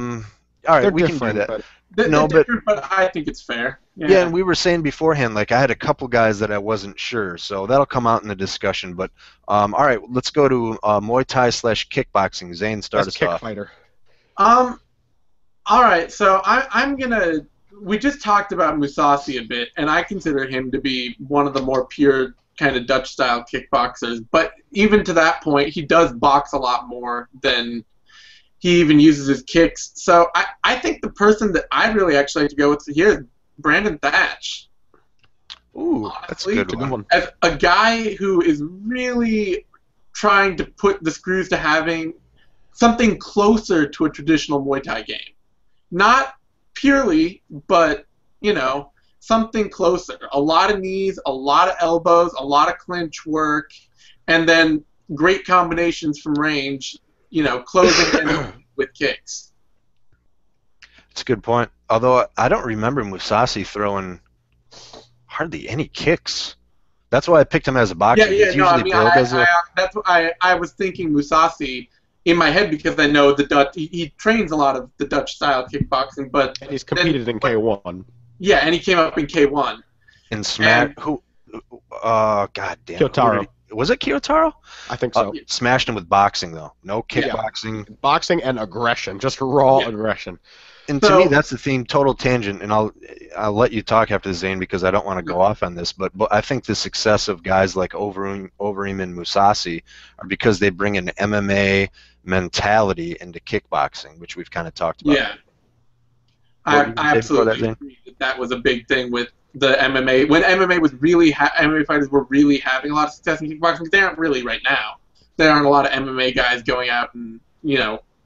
right, we can do that. They're different, but I think it's fair. Yeah, and we were saying beforehand, like I had a couple guys that I wasn't sure, so that'll come out in the discussion. But all right, let's go to Muay Thai / kickboxing. Zane, start Best us kick off. fighter. All right, so I'm gonna. We just talked about Musasi a bit, and I consider him to be one of the more pure kind of Dutch style kickboxers. But even to that point, he does box a lot more than he even uses his kicks. So I think the person that I'd really actually like to go with here is Brandon Thatch. Ooh, that's a good one. As a guy who is really trying to put the screws to having something closer to a traditional Muay Thai game. Not purely, but, something closer. A lot of knees, a lot of elbows, a lot of clinch work, and then great combinations from range, closing in with kicks. That's a good point. Although I don't remember Musasi throwing hardly any kicks. That's why I picked him as a boxer. I was thinking Musasi in my head because I know the Dutch. He trains a lot of the Dutch style kickboxing, but and he's competed in K1. Yeah, and he came up in K1. And smacked who? God damn. Kyotaro. Was it Kyotaro? I think so. Smashed him with boxing though. No kickboxing. Yeah. Boxing and aggression, just raw aggression. And to me, that's the theme. Total tangent, and I'll let you talk after Zane because I don't want to go off on this. But I think the success of guys like Overeem and Musasi are because they bring an MMA mentality into kickboxing, which we've kind of talked about. Yeah, I absolutely agree that was a big thing with the MMA. When MMA was really MMA fighters were really having a lot of success in kickboxing. They aren't really right now. There aren't a lot of MMA guys going out and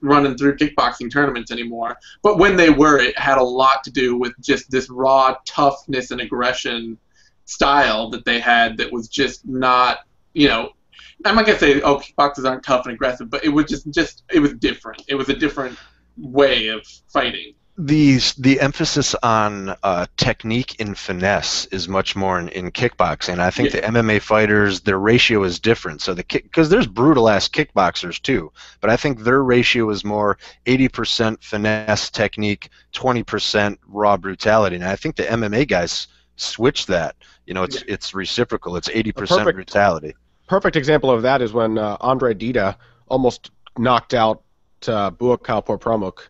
running through kickboxing tournaments anymore. But when they were, it had a lot to do with just this raw toughness and aggression style that they had that was just not, I'm not going to say, kickboxers aren't tough and aggressive, but it was just it was different. It was a different way of fighting. The emphasis on technique and finesse is much more in kickboxing. I think the MMA fighters, their ratio is different. So because there's brutal ass kickboxers too, but I think their ratio is more 80% finesse technique, 20% raw brutality. And I think the MMA guys switch that. It's reciprocal. It's 80% brutality. Perfect example of that is when Andre Dida almost knocked out Buakaw Porpramuk.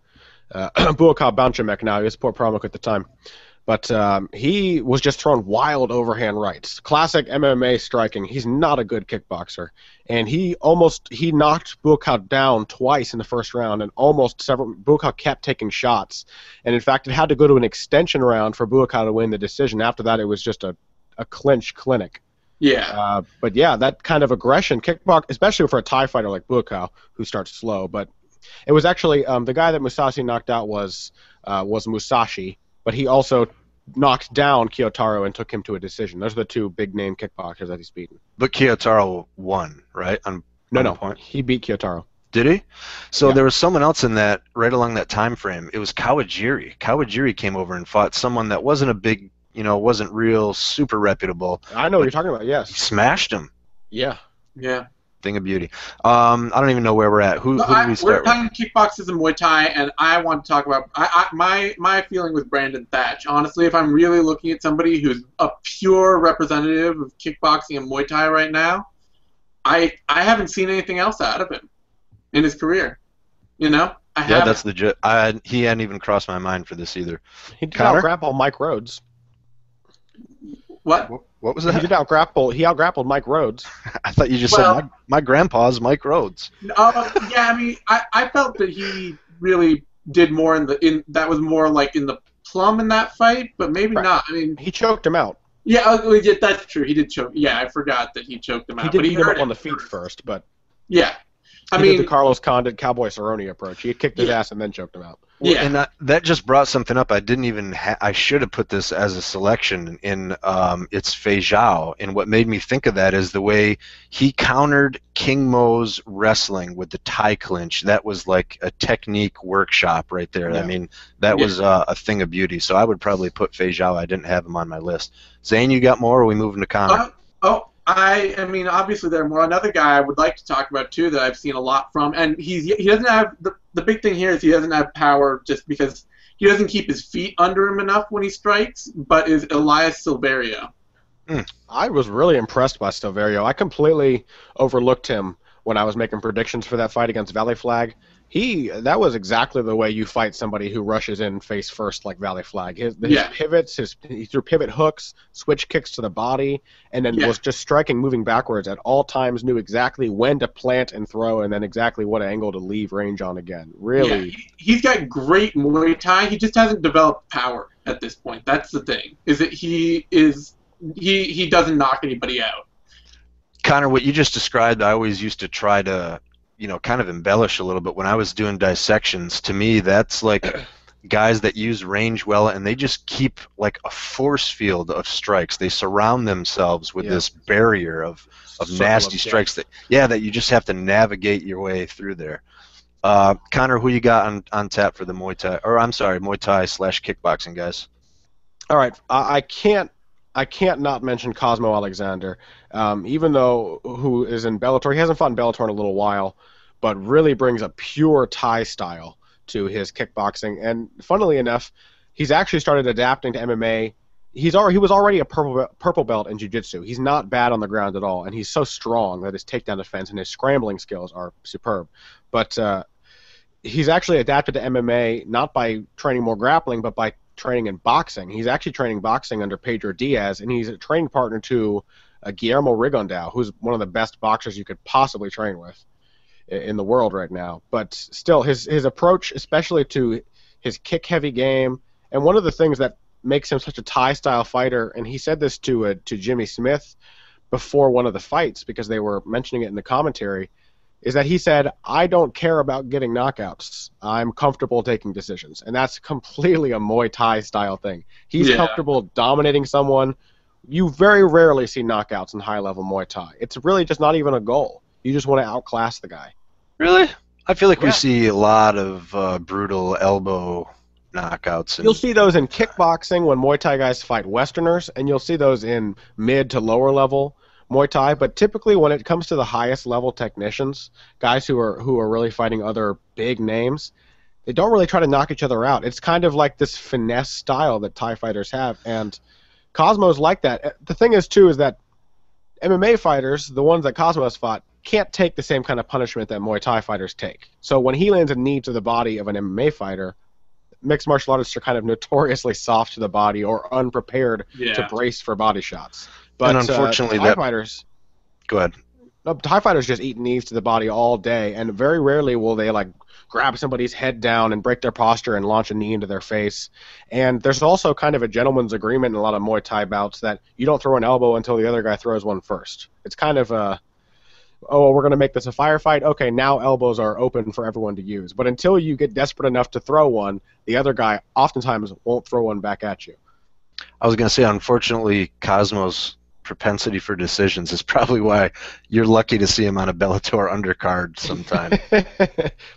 Buakaw Banchamek now, he was Port Pramuk at the time. But he was just throwing wild overhand rights. Classic MMA striking. He's not a good kickboxer. And he knocked Buakaw down twice in the first round, and Buakaw kept taking shots. And in fact, it had to go to an extension round for Buakaw to win the decision. After that, it was just a clinch clinic. Yeah. But yeah, that kind of aggression, especially for a Thai fighter like Buakaw, who starts slow, but it was actually the guy that Musasi knocked out was Musashi, but he also knocked down Kyotaro and took him to a decision. Those are the two big-name kickboxers that he's beaten. But Kyotaro won, right? No, point. He beat Kyotaro. Did he? So there was someone else in that right along that time frame. It was Kawajiri. Kawajiri came over and fought someone that wasn't a big, wasn't real super reputable. I know what you're talking about. Yes. He smashed him. Yeah. Yeah. Thing of beauty. I don't even know where we're at. Who do we start with? We're talking kickboxers and Muay Thai, and I want to talk about my feeling with Brandon Thatch. Honestly, if I'm really looking at somebody who's a pure representative of kickboxing and Muay Thai right now, I haven't seen anything else out of him in his career. That's legit. He hadn't even crossed my mind for this either. He did out-grapple Mike Rhodes. What? What was that? He out-grappled Mike Rhodes. I thought you just said my grandpa's Mike Rhodes. I felt that he really did more that was more like in the plum in that fight, but maybe not. I mean, he choked him out. Yeah, that's true. He did choke. Yeah, I forgot that he choked him out. He did beat him up on the feet first, but yeah. He did the Carlos Condit Cowboy Cerrone approach. He had kicked his ass and then choked him out. Well, yeah, and that just brought something up. I didn't even. I should have put this as a selection in. It's Fei Zhao, and what made me think of that is the way he countered King Mo's wrestling with the Thai clinch. That was like a technique workshop right there. Yeah. I mean, that was a thing of beauty. So I would probably put Fei Zhao. I didn't have him on my list. Zane, you got more? Or are we moving to Connor? I mean, obviously there are more. Another guy I would like to talk about too that I've seen a lot from, and he doesn't have the big thing here is he doesn't have power just because he doesn't keep his feet under him enough when he strikes, but is Elias Silverio. I was really impressed by Silverio. I completely overlooked him when I was making predictions for that fight against Valley Flag. That was exactly the way you fight somebody who rushes in face first like Valley Flag. His pivots, he threw pivot hooks, switch kicks to the body, and then was just striking, moving backwards at all times, knew exactly when to plant and throw, and then exactly what angle to leave range on again. Really. Yeah, he's got great Muay Thai. He just hasn't developed power at this point. That's the thing, is that he doesn't knock anybody out. Connor, what you just described, I always used to try to, kind of embellish a little bit when I was doing dissections. To me, that's like guys that use range well, and they just keep like a force field of strikes. They surround themselves with this barrier of nasty strikes that you just have to navigate your way through there. Connor, who you got on tap for the Muay Thai, Muay Thai / kickboxing guys? All right, I can't not mention Cosmo Alexander, even though who is in Bellator. He hasn't fought in Bellator in a little while, but really brings a pure Thai style to his kickboxing. And funnily enough, he's actually started adapting to MMA. He was already a purple belt in jiu-jitsu. He's not bad on the ground at all, and he's so strong that his takedown defense and his scrambling skills are superb. But he's actually adapted to MMA not by training more grappling, but by training in boxing. He's actually training boxing under Pedro Diaz, and he's a training partner to Guillermo Rigondeaux, who's one of the best boxers you could possibly train with in the world right now. But still, his approach, especially to his kick-heavy game, and one of the things that makes him such a Thai-style fighter, and he said this to Jimmy Smith before one of the fights because they were mentioning it in the commentary, is that he said, I don't care about getting knockouts. I'm comfortable taking decisions. And that's completely a Muay Thai style thing. He's comfortable dominating someone. You very rarely see knockouts in high-level Muay Thai. It's really just not even a goal. You just want to outclass the guy. Really? I feel like we see a lot of brutal elbow knockouts. You'll see those in kickboxing when Muay Thai guys fight Westerners, and you'll see those in mid to lower level Muay Thai, but typically when it comes to the highest level technicians, guys who are really fighting other big names, they don't really try to knock each other out. It's kind of like this finesse style that Thai fighters have, and Cosmo's like that. The thing is, too, is that MMA fighters, the ones that Cosmo's fought, can't take the same kind of punishment that Muay Thai fighters take. So when he lands a knee to the body of an MMA fighter, mixed martial artists are kind of notoriously soft to the body or unprepared to brace for body shots. But and unfortunately, Thai fighters. Go ahead. No, Thai fighters just eat knees to the body all day, and very rarely will they grab somebody's head down and break their posture and launch a knee into their face. And there's also kind of a gentleman's agreement in a lot of Muay Thai bouts that you don't throw an elbow until the other guy throws one first. It's kind of we're going to make this a firefight. Okay, now elbows are open for everyone to use. But until you get desperate enough to throw one, the other guy oftentimes won't throw one back at you. I was going to say, unfortunately, Cosmo's propensity for decisions is probably why you're lucky to see him on a Bellator undercard sometime.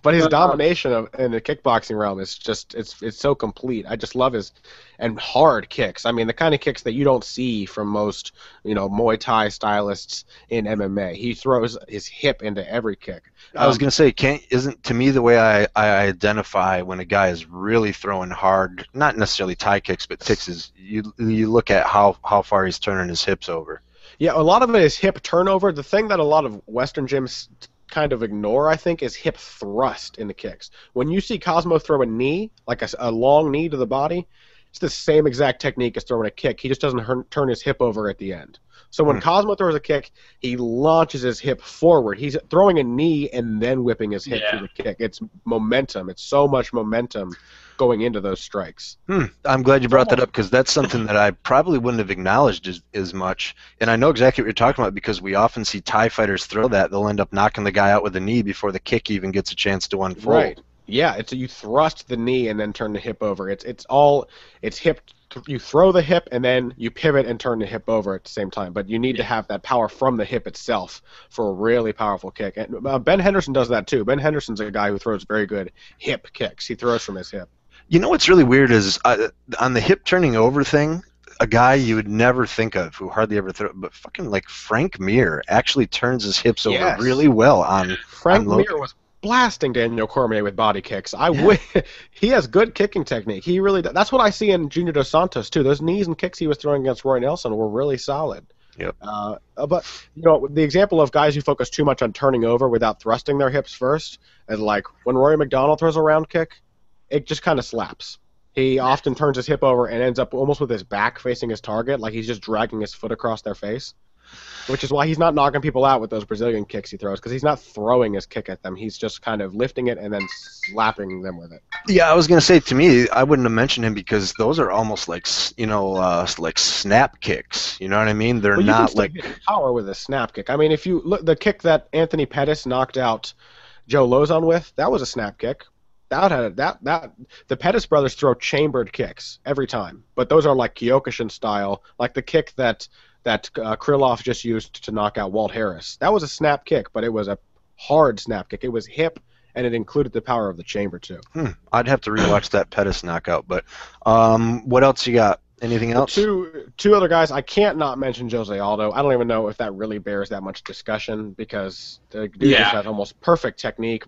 But his domination in the kickboxing realm is just it's so complete. I just love his and hard kicks. I mean, the kind of kicks that you don't see from most Muay Thai stylists in MMA. He throws his hip into every kick. I was going to say, isn't to me the way I identify when a guy is really throwing hard, not necessarily Thai kicks, but kicks, is you look at how far he's turning his hips over. Yeah, a lot of it is hip turnover. The thing that a lot of Western gyms kind of ignore, I think, is hip thrust in the kicks. When you see Cosmo throw a knee, like a long knee to the body, it's the same exact technique as throwing a kick. He just doesn't turn his hip over at the end. So when Cosmo throws a kick, he launches his hip forward. He's throwing a knee and then whipping his hip through the kick. It's momentum. It's so much momentum going into those strikes. I'm glad you brought that up because that's something that I probably wouldn't have acknowledged as much. And I know exactly what you're talking about because we often see Thai fighters throw that. They'll end up knocking the guy out with a knee before the kick even gets a chance to unfold. Right. Yeah, you thrust the knee and then turn the hip over. It's hip. You throw the hip and then you pivot and turn the hip over at the same time. But you need to have that power from the hip itself for a really powerful kick. And Ben Henderson does that too. Ben Henderson's a guy who throws very good hip kicks. He throws from his hip. You know what's really weird is on the hip turning over thing, a guy you would never think of who hardly ever throw, but fucking like Frank Mir actually turns his hips over really well on. Frank Mir was blasting Daniel Cormier with body kicks. He has good kicking technique. He really that's what I see in Junior Dos Santos too. Those knees and kicks he was throwing against Roy Nelson were really solid. Yep. But the example of guys who focus too much on turning over without thrusting their hips first, is like when Rory McDonald throws a round kick, it just kind of slaps. He often turns his hip over and ends up almost with his back facing his target, like he's just dragging his foot across their face. Which is why he's not knocking people out with those Brazilian kicks he throws, because he's not throwing his kick at them. He's just kind of lifting it and then slapping them with it. Yeah, I was gonna say, to me, I wouldn't have mentioned him because those are almost like like snap kicks. You know what I mean? They're Well, not you like can still hit power with a snap kick. I mean, if you look, the kick that Anthony Pettis knocked out Joe Lozon with, that was a snap kick. The Pettis brothers throw chambered kicks every time, but those are like Kyokushin style, like the kick that Krylov just used to knock out Walt Harris. That was a snap kick, but it was a hard snap kick. It was hip, and it included the power of the chamber, too. I'd have to rewatch that Pettis knockout, but what else you got? Anything else? Two other guys. I can't not mention Jose Aldo. I don't even know if that really bears that much discussion, because the dude just has almost perfect technique,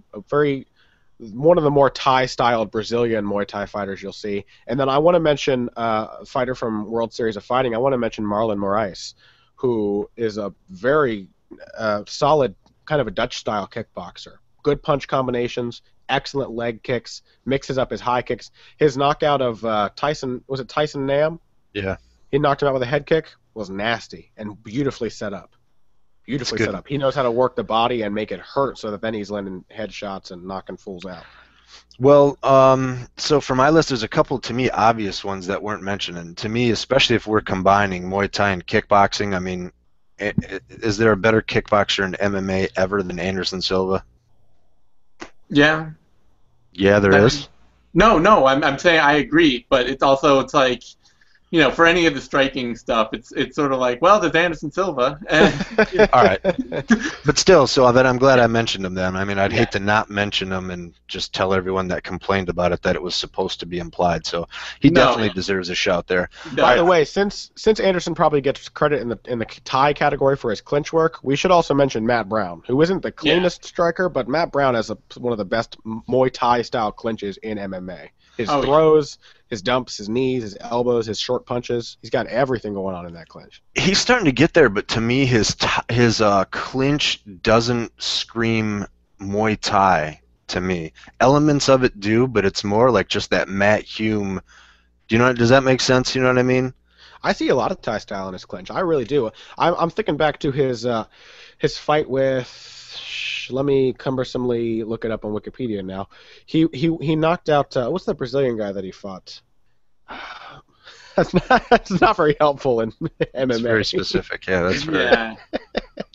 one of the more Thai-styled Brazilian Muay Thai fighters you'll see. And then I want to mention a fighter from World Series of Fighting. I want to mention Marlon Moraes, who is a very solid kind of a Dutch-style kickboxer. Good punch combinations, excellent leg kicks, mixes up his high kicks. His knockout of Tyson Nam? Yeah. He knocked him out with a head kick. Was nasty and beautifully set up. Beautifully set up. He knows how to work the body and make it hurt so that then he's landing headshots and knocking fools out. Well, so for my list, there's a couple, to me, obvious ones that weren't mentioned. And to me, especially if we're combining Muay Thai and kickboxing, I mean, is there a better kickboxer in MMA ever than Anderson Silva? Yeah. Yeah, there is? No, I'm saying I agree, but it's like, for any of the striking stuff, it's sort of like, well, there's Anderson Silva. And, all right. But still, so then I'm glad I mentioned him then. I mean, I'd hate to not mention him and just tell everyone that complained about it that it was supposed to be implied. So he definitely deserves a shout there. By the way, since Anderson probably gets credit in the Thai category for his clinch work, we should also mention Matt Brown, who isn't the cleanest striker, but Matt Brown has one of the best Muay Thai style clinches in MMA. His throws, his dumps, his knees, his elbows, his short punches. He's got everything going on in that clinch. He's starting to get there, but to me, his clinch doesn't scream Muay Thai to me. Elements of it do, but it's more like just that Matt Hume. Does that make sense? You know what I mean? I see a lot of Thai style in his clinch. I really do. I'm thinking back to his fight with. Let me cumbersomely look it up on Wikipedia now. He knocked out what's the Brazilian guy that he fought? That's not very helpful in MMA. It's very specific. Yeah, that's very. Yeah.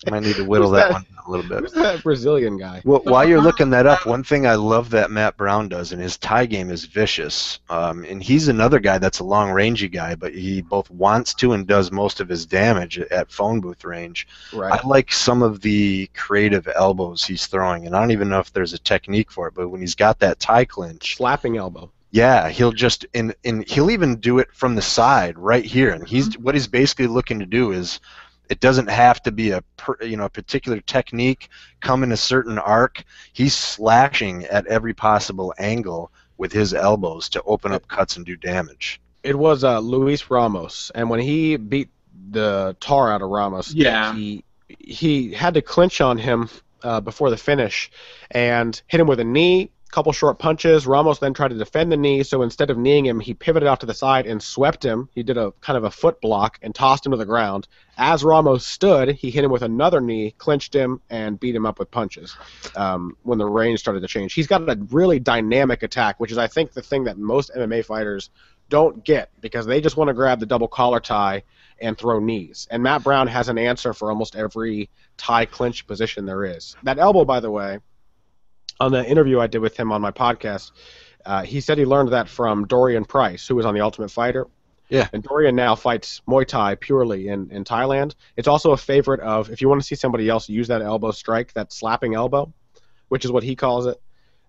I might need to whittle that one down a little bit. Who's that Brazilian guy? Well, while you're looking that up, one thing I love that Matt Brown does, and his Thai game is vicious. And he's another guy that's a long-rangey guy, but he both wants to and does most of his damage at phone booth range. Right. I like some of the creative elbows he's throwing, and I don't even know if there's a technique for it, but when he's got that Thai clinch. Slapping elbow. Yeah, he'll just and he'll even do it from the side right here. And what he's basically looking to do is, it doesn't have to be a particular technique, come in a certain arc. He's slashing at every possible angle with his elbows to open up cuts and do damage. It was Luis Ramos, and when he beat the tar out of Ramos, he had to clinch on him before the finish and hit him with a knee. Couple short punches. Ramos then tried to defend the knee, so instead of kneeing him, he pivoted out to the side and swept him. He did a kind of a foot block and tossed him to the ground. As Ramos stood, he hit him with another knee, clinched him, and beat him up with punches when the range started to change. He's got a really dynamic attack, which is, I think, the thing that most MMA fighters don't get, because they just want to grab the double collar tie and throw knees. And Matt Brown has an answer for almost every tie clinch position there is. That elbow, by the way, on the interview I did with him on my podcast, he said he learned that from Dorian Price, who was on The Ultimate Fighter. Yeah. And Dorian now fights Muay Thai purely in Thailand. It's also a favorite of, if you want to see somebody else use that elbow strike, that slapping elbow, which is what he calls it,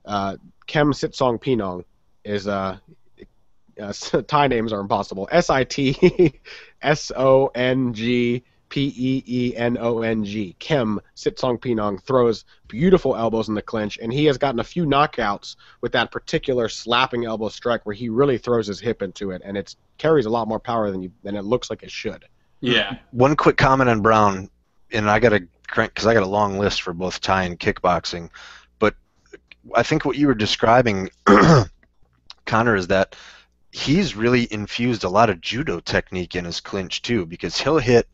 Kem Sitsong Pinong is, Thai names are impossible. Sitsongpinong. P-E-E-N-O-N-G. Kim Sitsong Pinong throws beautiful elbows in the clinch, and he has gotten a few knockouts with that particular slapping elbow strike where he really throws his hip into it, and it carries a lot more power than it looks like it should. Yeah. One quick comment on Brown, and I got to crank because I got a long list for both Thai and kickboxing, but I think what you were describing, Connor, is that he's really infused a lot of judo technique in his clinch too, because he'll hit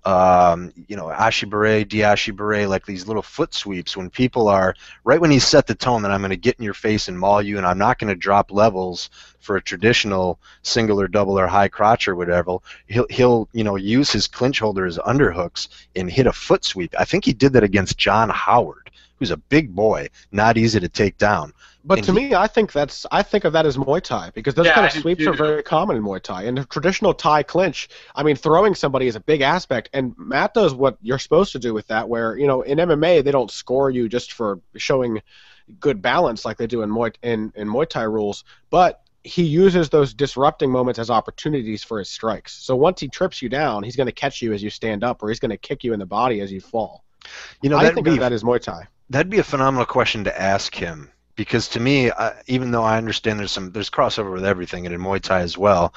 ashibare, diashibare, like these little foot sweeps when people are, right when he's set the tone that I'm going to get in your face and maul you and I'm not going to drop levels for a traditional single or double or high crotch or whatever, he'll use his clinch holder as underhooks and hit a foot sweep. I think he did that against John Howard, who's a big boy, not easy to take down. But to me, I think of that as Muay Thai, because those kind of sweeps are very common in Muay Thai. In a traditional Thai clinch, I mean, throwing somebody is a big aspect, and Matt does what you're supposed to do with that, where, in MMA, they don't score you just for showing good balance like they do in Muay Thai rules, but he uses those disrupting moments as opportunities for his strikes. So once he trips you down, he's going to catch you as you stand up, or he's going to kick you in the body as you fall. I think of that as Muay Thai. That'd be a phenomenal question to ask him. Because to me, even though I understand there's crossover with everything and in Muay Thai as well,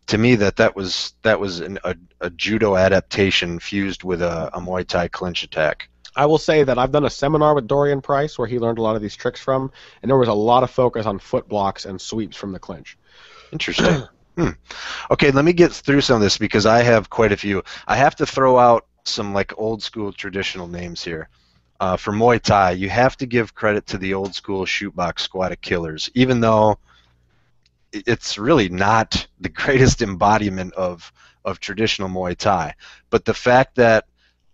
to me that was a judo adaptation fused with a Muay Thai clinch attack. I will say that I've done a seminar with Dorian Price where he learned a lot of these tricks from, and there was a lot of focus on foot blocks and sweeps from the clinch. Interesting. Okay, let me get through some of this because I have quite a few. I have to throw out some like old school traditional names here. For Muay Thai, you have to give credit to the old school shootbox squad of killers, even though it's really not the greatest embodiment of traditional Muay Thai. But the fact that,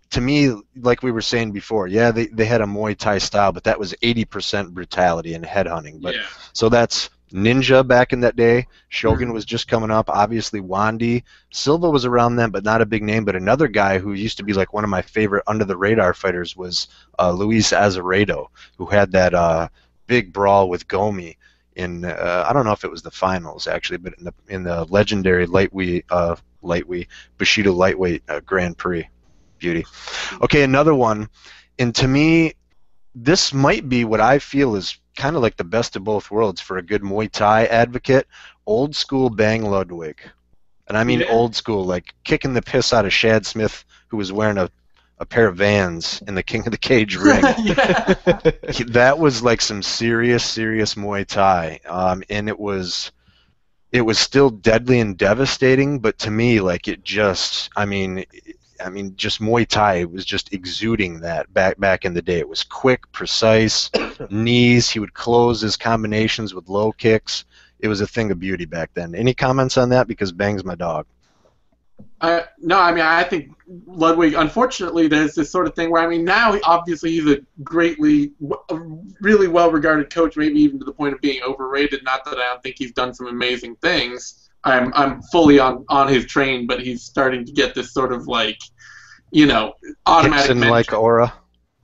to me, like we were saying before, yeah, they had a Muay Thai style, but that was 80% brutality and headhunting. But so that's Ninja back in that day. Shogun was just coming up. Obviously, Wandi. Silva was around then, but not a big name. But another guy who used to be like one of my favorite under-the-radar fighters was Luis Azeredo, who had that big brawl with Gomi in, I don't know if it was the finals, actually, but in the legendary Bushido lightweight Grand Prix. Beauty. Okay, another one. And to me, this might be what I feel is kind of like the best of both worlds for a good Muay Thai advocate, old school Bang Ludwig. And I mean old school, like kicking the piss out of Shad Smith, who was wearing a pair of Vans in the King of the Cage ring. That was like some serious Muay Thai. And it was still deadly and devastating, but to me, like it just, just Muay Thai was just exuding that back in the day. It was quick, precise, knees. He would close his combinations with low kicks. It was a thing of beauty back then. Any comments on that? Because Bang's my dog. No, I think Ludwig, unfortunately, there's this sort of thing where, now obviously he's a really well-regarded coach, maybe even to the point of being overrated. Not that I don't think he's done some amazing things. I'm fully on his train, but he's starting to get this sort of like, automatic like aura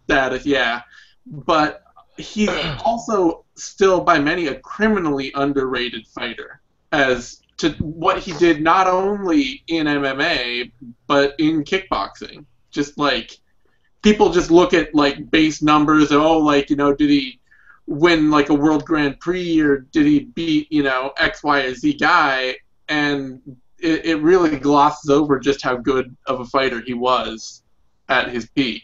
status. Yeah, but he's also still by many a criminally underrated fighter as to what he did not only in MMA but in kickboxing. Just like people just look at like base numbers. Did he win like a World Grand Prix or did he beat X, Y, or Z guy? And it really glosses over just how good of a fighter he was at his peak.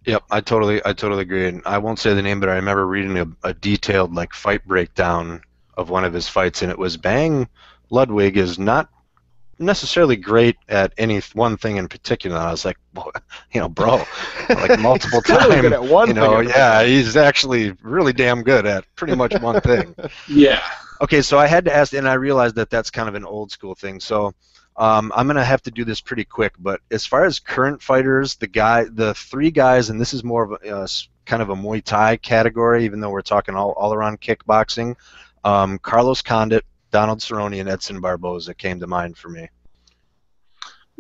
Yep, I totally agree. And I won't say the name, but I remember reading a detailed like fight breakdown of one of his fights, and it was Bang Ludwig is not necessarily great at any one thing in particular. And I was like, bro, like multiple times. Really good at one thing. He's actually really damn good at pretty much one thing. Yeah. Okay, so I had to ask, and I realized that that's kind of an old school thing. So I'm going to have to do this pretty quick. But as far as current fighters, the three guys, and this is more of a kind of a Muay Thai category, even though we're talking all around kickboxing. Carlos Condit, Donald Cerrone, and Edson Barboza came to mind for me.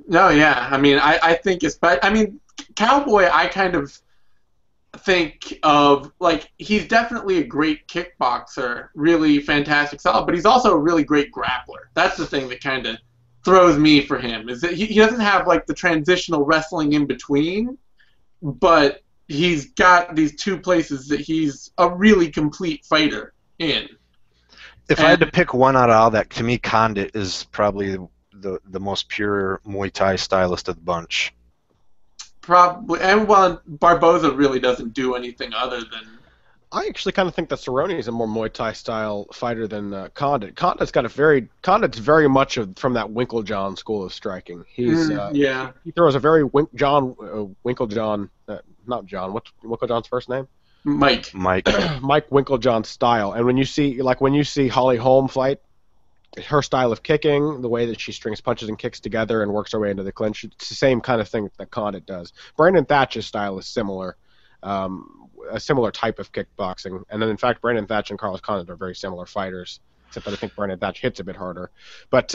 No, yeah. I think Cowboy, I kind of think of, like, he's definitely a great kickboxer, really fantastic solid, but he's also a really great grappler. That's the thing that kind of throws me for him is that he doesn't have like the transitional wrestling in between, but he's got these two places that he's a really complete fighter in. If I had to pick one out of all that, to me, Condit is probably the most pure Muay Thai stylist of the bunch. Probably, and well, Barboza really doesn't do anything other than. I actually kind of think that Cerrone is a more Muay Thai style fighter than Condit. Condit's very much from that Winklejohn school of striking. He's he throws a very Winklejohn, not John. What's Winklejohn's first name? Mike Mike Winklejohn style. And when you see Holly Holm fight, her style of kicking, the way that she strings punches and kicks together and works her way into the clinch, it's the same kind of thing that Condit does. Brandon Thatch's style is similar. A similar type of kickboxing, and then in fact Brandon Thatch and Carlos Condit are very similar fighters, except that I think Brandon Thatch hits a bit harder. But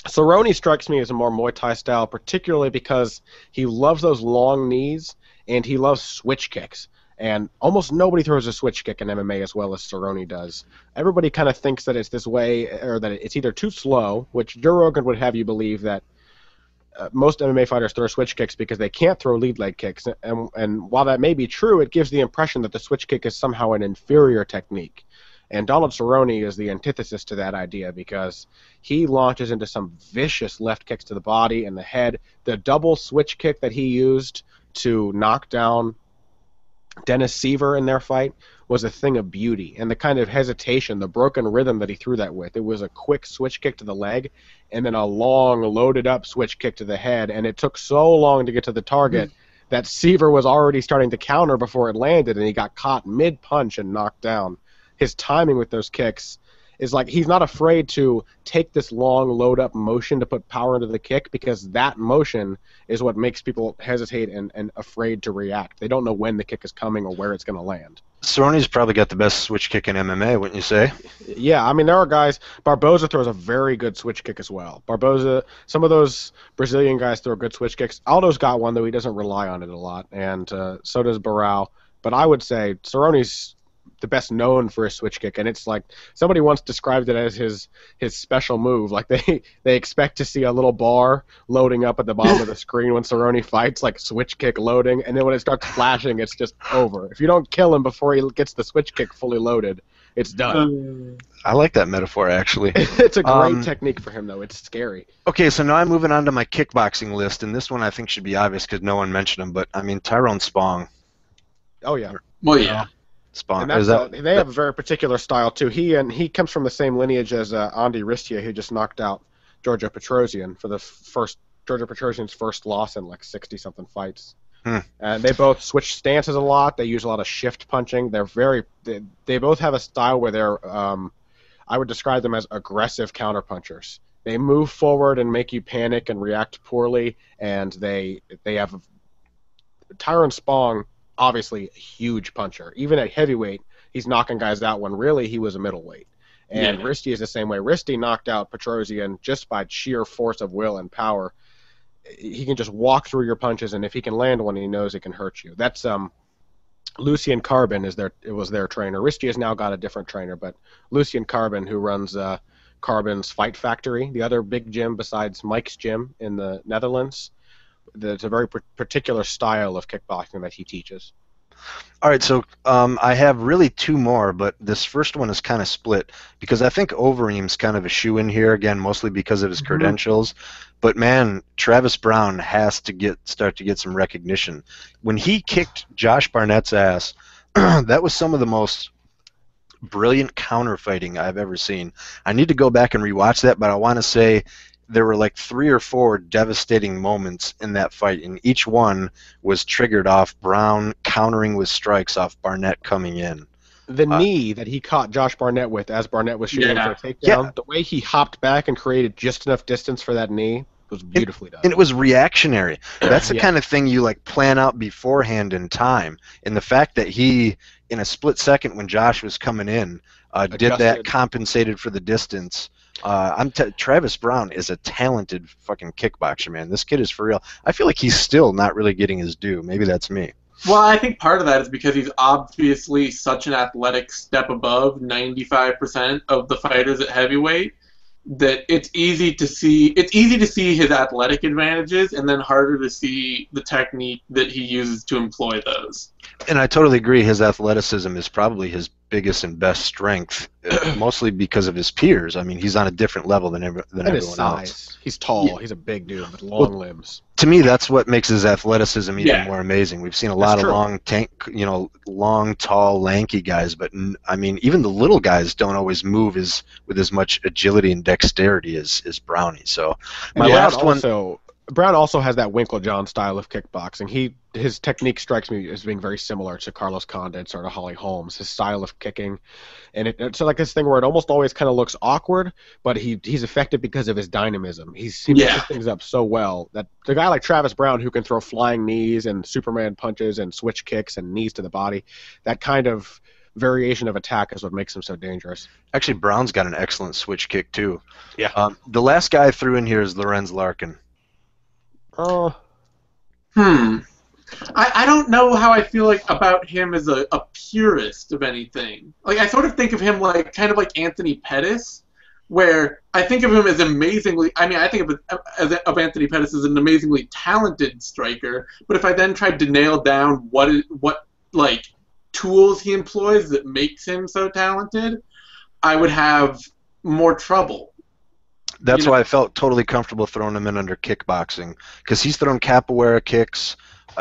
Cerrone strikes me as a more Muay Thai style, particularly because he loves those long knees and he loves switch kicks. And almost nobody throws a switch kick in MMA as well as Cerrone does. Everybody kind of thinks that it's this way, or that it's either too slow, which Joe Rogan would have you believe that most MMA fighters throw switch kicks because they can't throw lead leg kicks, and while that may be true, it gives the impression that the switch kick is somehow an inferior technique. And Donald Cerrone is the antithesis to that idea because he launches into some vicious left kicks to the body and the head. The double switch kick that he used to knock down Dennis Seaver in their fight was a thing of beauty, and the kind of hesitation, the broken rhythm that he threw that with. It was a quick switch kick to the leg, and then a long, loaded-up switch kick to the head, and it took so long to get to the target that Seaver was already starting to counter before it landed, and he got caught mid-punch and knocked down. His timing with those kicks is like he's not afraid to take this long load-up motion to put power into the kick, because that motion is what makes people hesitate and afraid to react. They don't know when the kick is coming or where it's going to land. Cerrone's probably got the best switch kick in MMA, wouldn't you say? Yeah, I mean, there are guys. Barboza throws a very good switch kick as well. Barboza, some of those Brazilian guys throw good switch kicks. Aldo's got one, though he doesn't rely on it a lot, and so does Barao. But I would say Cerrone's the best known for his switch kick, and it's like somebody once described it as his special move. Like they expect to see a little bar loading up at the bottom of the screen when Cerrone fights, like switch kick loading, and then when it starts flashing, it's just over. If you don't kill him before he gets the switch kick fully loaded, it's done. I like that metaphor, actually. It's a great technique for him, though. It's scary. Okay, so now I'm moving on to my kickboxing list, and this one I think should be obvious because no one mentioned him, but I mean Tyrone Spong. Oh yeah. Well, yeah. Spong. And they have a very particular style too. He comes from the same lineage as Andy Ristia, who just knocked out Giorgio Petrosian for Giorgio Petrosian's first loss in like 60-something fights. And they both switch stances a lot. They use a lot of shift punching. They both have a style where they're I would describe them as aggressive counterpunchers. They move forward and make you panic and react poorly, and they have Tyrone Spong. Obviously a huge puncher. Even at heavyweight, he's knocking guys out when really he was a middleweight. And Risty is the same way. Risty knocked out Petrosian just by sheer force of will and power. He can just walk through your punches, and if he can land one, he knows it can hurt you. That's Lucien Carbon was their trainer. Risty has now got a different trainer, but Lucien Carbon, who runs Carbon's Fight Factory, the other big gym besides Mike's gym in the Netherlands. It's a very particular style of kickboxing that he teaches. All right, so I have really two more, but this first one is kind of split because I think Overeem's kind of a shoe-in here, again, mostly because of his credentials. But, man, Travis Brown has to start to get some recognition. When he kicked Josh Barnett's ass, that was some of the most brilliant counter-fighting I've ever seen. I need to go back and rewatch that, but I want to say there were like 3 or 4 devastating moments in that fight, and each one was triggered off Brown countering with strikes off Barnett coming in. The knee that he caught Josh Barnett with as Barnett was shooting for a takedown, the way he hopped back and created just enough distance for that knee was beautifully done. And it was reactionary. That's the kind of thing you like plan out beforehand in time. And the fact that he, in a split second when Josh was coming in, did that, compensated for the distance. Travis Brown is a talented fucking kickboxer, man. This kid is for real. I feel like he's still not really getting his due. Maybe that's me. Well, I think part of that is because he's obviously such an athletic step above 95% of the fighters at heavyweight that it's easy to see his athletic advantages, and then harder to see the technique that he uses to employ those. And I totally agree. His athleticism is probably his biggest and best strength, mostly because of his peers. I mean, he's on a different level than And his everyone size. else. He's tall. Yeah. He's a big dude with long limbs. To me, that's what makes his athleticism even more amazing. We've seen a lot of long, tall, lanky guys, but I mean, even the little guys don't always move with as much agility and dexterity as Brownie. So, Brown also has that Winklejohn style of kickboxing. His technique strikes me as being very similar to Carlos Condit or to Holly Holmes. His style of kicking, and it's like this thing where it almost always kind of looks awkward, but he's effective because of his dynamism. He mixes things up so well that the guy like Travis Brown, who can throw flying knees and Superman punches and switch kicks and knees to the body, that kind of variation of attack is what makes him so dangerous. Actually, Brown's got an excellent switch kick too. Yeah. The last guy I threw in here is Lorenz Larkin. I don't know how I feel like about him as a purist of anything. Like, I sort of think of him like kind of like Anthony Pettis, where I think of him as amazingly. I mean, I think of Anthony Pettis as an amazingly talented striker. But if I then tried to nail down what like tools he employs that makes him so talented, I would have more trouble. That's why I felt totally comfortable throwing him in under kickboxing, because he's thrown capoeira kicks.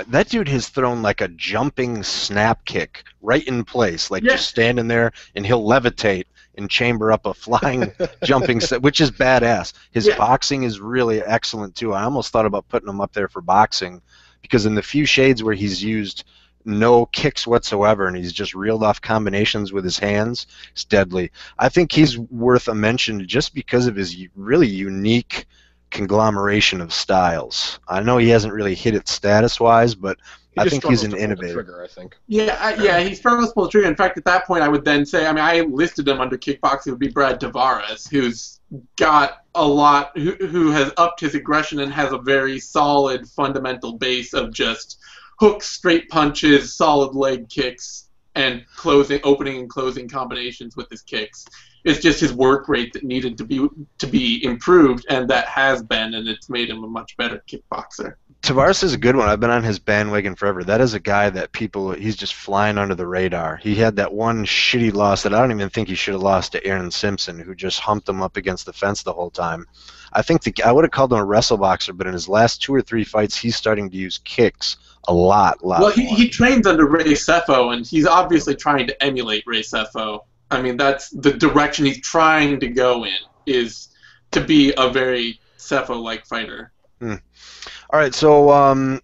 That dude has thrown like a jumping snap kick right in place, like just standing there, and he'll levitate and chamber up a flying jumping set, which is badass. His boxing is really excellent too. I almost thought about putting him up there for boxing, because in the few shades where he's used no kicks whatsoever and he's just reeled off combinations with his hands, it's deadly. I think he's worth a mention just because of his really unique conglomeration of styles. I know he hasn't really hit it status-wise, but I think he's an innovator. Trigger, I think. He struggles to pull the trigger. In fact, at that point, I would then say, I mean, I listed him under kickboxing. It would be Brad Tavares, who's got a lot, who has upped his aggression and has a very solid fundamental base of just hooks, straight punches, solid leg kicks, and opening and closing combinations with his kicks. It's just his work rate that needed to be improved, and that has been, and it's made him a much better kickboxer. Tavares is a good one. I've been on his bandwagon forever. That is a guy that he's just flying under the radar. He had that one shitty loss that I don't even think he should have lost to Aaron Simpson, who just humped him up against the fence the whole time. I think I would have called him a wrestle boxer, but in his last 2 or 3 fights, he's starting to use kicks a lot Well, he trains under Ray Sefo, and he's obviously trying to emulate Ray Sefo. I mean, that's the direction he's trying to go in, is to be a very Sefo-like fighter. All right, so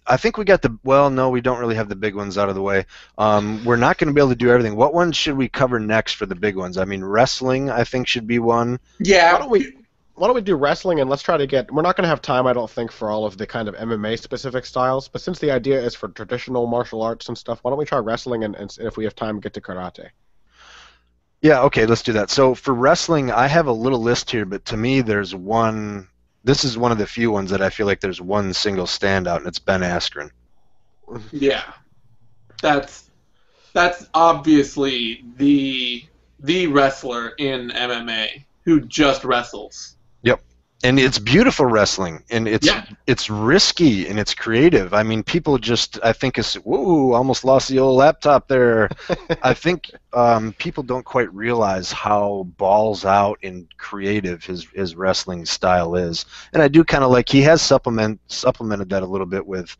I think we got no, we don't really have the big ones out of the way. We're not going to be able to do everything. What ones should we cover next for the big ones? I mean, wrestling, I think, should be one. Yeah. Why don't we do wrestling, and let's try to we're not going to have time, I don't think, for all of the kind of MMA-specific styles, but since the idea is for traditional martial arts and stuff, why don't we try wrestling, and if we have time, get to karate. Yeah, okay, let's do that. So for wrestling, I have a little list here, but to me there's one. This is one of the few ones that I feel like there's one single standout, and it's Ben Askren. Yeah. That's obviously the wrestler in MMA who just wrestles. Yep. And it's beautiful wrestling, and it's risky, and it's creative. I mean, people just, I think, whoa, almost lost the old laptop there. I think people don't quite realize how balls out and creative his wrestling style is. And I do kind of like, he has supplemented that a little bit with,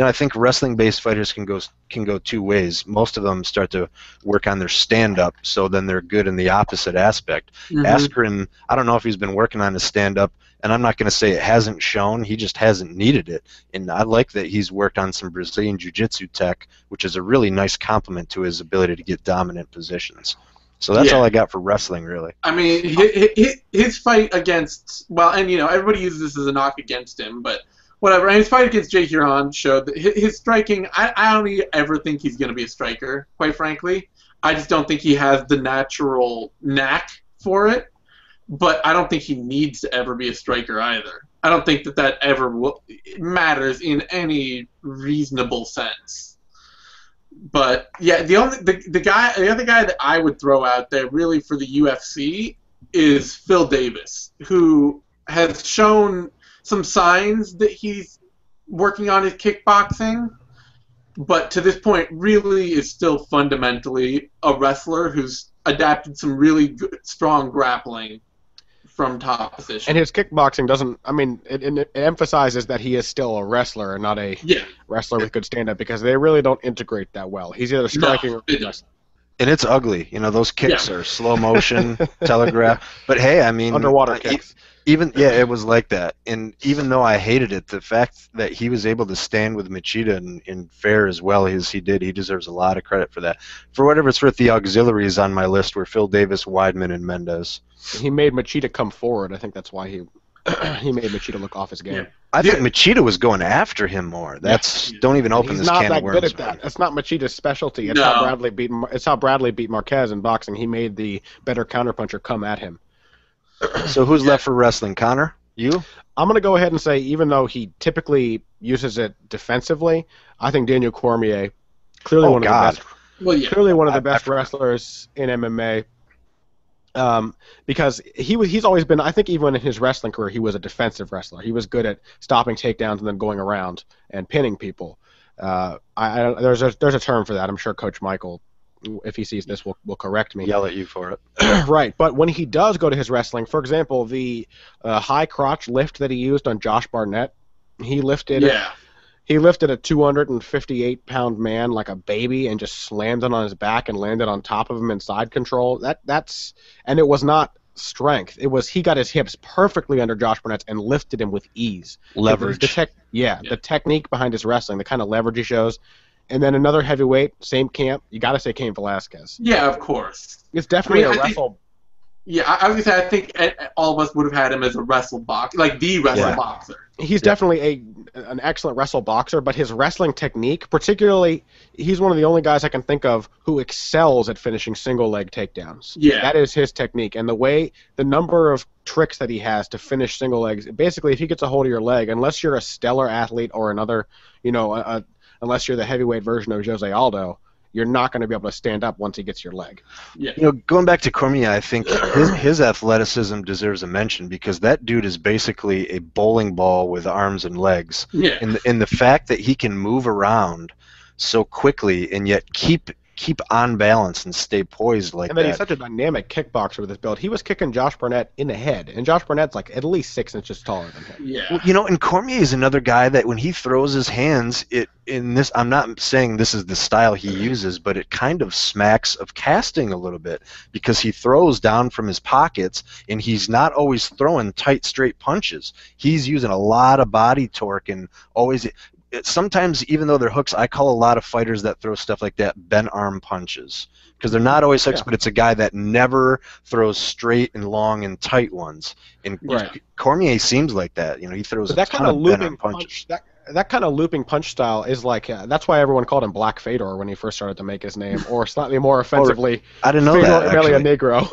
I think wrestling-based fighters can go 2 ways. Most of them start to work on their stand-up, so then they're good in the opposite aspect. Mm-hmm. Askren, I don't know if he's been working on his stand-up, and I'm not going to say it hasn't shown. He just hasn't needed it. And I like that he's worked on some Brazilian Jiu-Jitsu tech, which is a really nice complement to his ability to get dominant positions. So that's all I got for wrestling, really. I mean, his fight against, well, and everybody uses this as a knock against him, but whatever. And his fight against Jay Huron showed that his striking, I don't ever think he's going to be a striker, quite frankly. I just don't think he has the natural knack for it. But I don't think he needs to ever be a striker either. I don't think that ever matters in any reasonable sense. But yeah, the other guy that I would throw out there really for the UFC is Phil Davis, who has shown some signs that he's working on his kickboxing, but to this point really is still fundamentally a wrestler who's adapted some really good, strong grappling from top position. And his kickboxing doesn't, I mean, it emphasizes that he is still a wrestler and not a wrestler with good stand-up, because they really don't integrate that well. He's either striking or wrestling. And it's ugly. You know, those kicks are slow motion, telegraph. But hey, I mean, underwater kicks. It was like that. And even though I hated it, the fact that he was able to stand with Machida and fare as well as he did, he deserves a lot of credit for that. For whatever it's worth, the auxiliaries on my list were Phil Davis, Weidman, and Mendez. He made Machida come forward. I think that's why he made Machida look off his game. Yeah. I think Machida was going after him more. Don't even open this can of worms. He's not that good at that. That's not Machida's specialty. It's No. how Bradley beat Marquez in boxing. He made the better counterpuncher come at him. So who's left for wrestling? Connor? You? I'm going to go ahead and say, even though he typically uses it defensively, I think Daniel Cormier, clearly one of the best wrestlers in MMA. Because he's always been, I think even in his wrestling career, he was a defensive wrestler. He was good at stopping takedowns and then going around and pinning people. There's a term for that. I'm sure Coach Michael, if he sees this, will correct me. Yell at you for it. Right, but when he does go to his wrestling, for example, the high crotch lift that he used on Josh Barnett, he lifted a 258-pound man like a baby and just slammed it on his back and landed on top of him in side control. And it was not strength. It was he got his hips perfectly under Josh Barnett's and lifted him with ease. Leverage. The technique behind his wrestling, the kind of leverage he shows. And then another heavyweight, same camp. You got to say Cain Velasquez. Yeah, of course. It's definitely a wrestle. I was going to say, I think all of us would have had him as a wrestle boxer, like the wrestle boxer. He's definitely an excellent wrestle boxer, but his wrestling technique, particularly, he's one of the only guys I can think of who excels at finishing single leg takedowns. Yeah. That is his technique. And the number of tricks that he has to finish single legs, basically, if he gets a hold of your leg, unless you're a stellar athlete or another, unless you're the heavyweight version of Jose Aldo, you're not going to be able to stand up once he gets your leg. Yeah. Going back to Cormier, I think his athleticism deserves a mention, because that dude is basically a bowling ball with arms and legs. Yeah. And the fact that he can move around so quickly and yet keep on balance and stay poised like that. And then he's such a dynamic kickboxer with his build. He was kicking Josh Barnett in the head, and Josh Barnett's like at least 6 inches taller than him. Yeah. Well, and Cormier is another guy that when he throws his hands, I'm not saying this is the style he uses, but it kind of smacks of casting a little bit, because he throws down from his pockets, and he's not always throwing tight, straight punches. He's using a lot of body torque and always. Sometimes, even though they're hooks, I call a lot of fighters that throw stuff like that bent arm punches, because they're not always hooks, but it's a guy that never throws straight and long and tight ones. And Cormier seems like that. He throws a ton of bent arm punches. That kind of looping punch style is like that's why everyone called him Black Fedor when he first started to make his name, or slightly more offensively, I didn't know Fedor that, Emilio actually. Negro.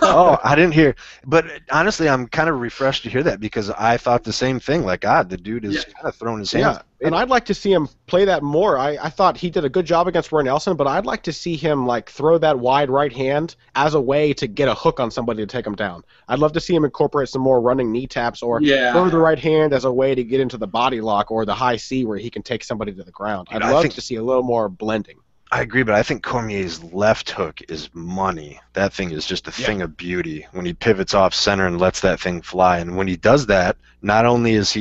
Oh, I didn't hear. But honestly, I'm kind of refreshed to hear that, because I thought the same thing. Like, the dude is kind of throwing his hands. Yeah, and I'd like to see him play that more. I thought he did a good job against Roy Nelson, but I'd like to see him like throw that wide right hand as a way to get a hook on somebody to take him down. I'd love to see him incorporate some more running knee taps, or throw the right hand as a way to get into the body lock or the high C where he can take somebody to the ground. I'd love to see a little more blending. I agree, but I think Cormier's left hook is money. That thing is just a thing of beauty when he pivots off center and lets that thing fly. And when he does that, not only is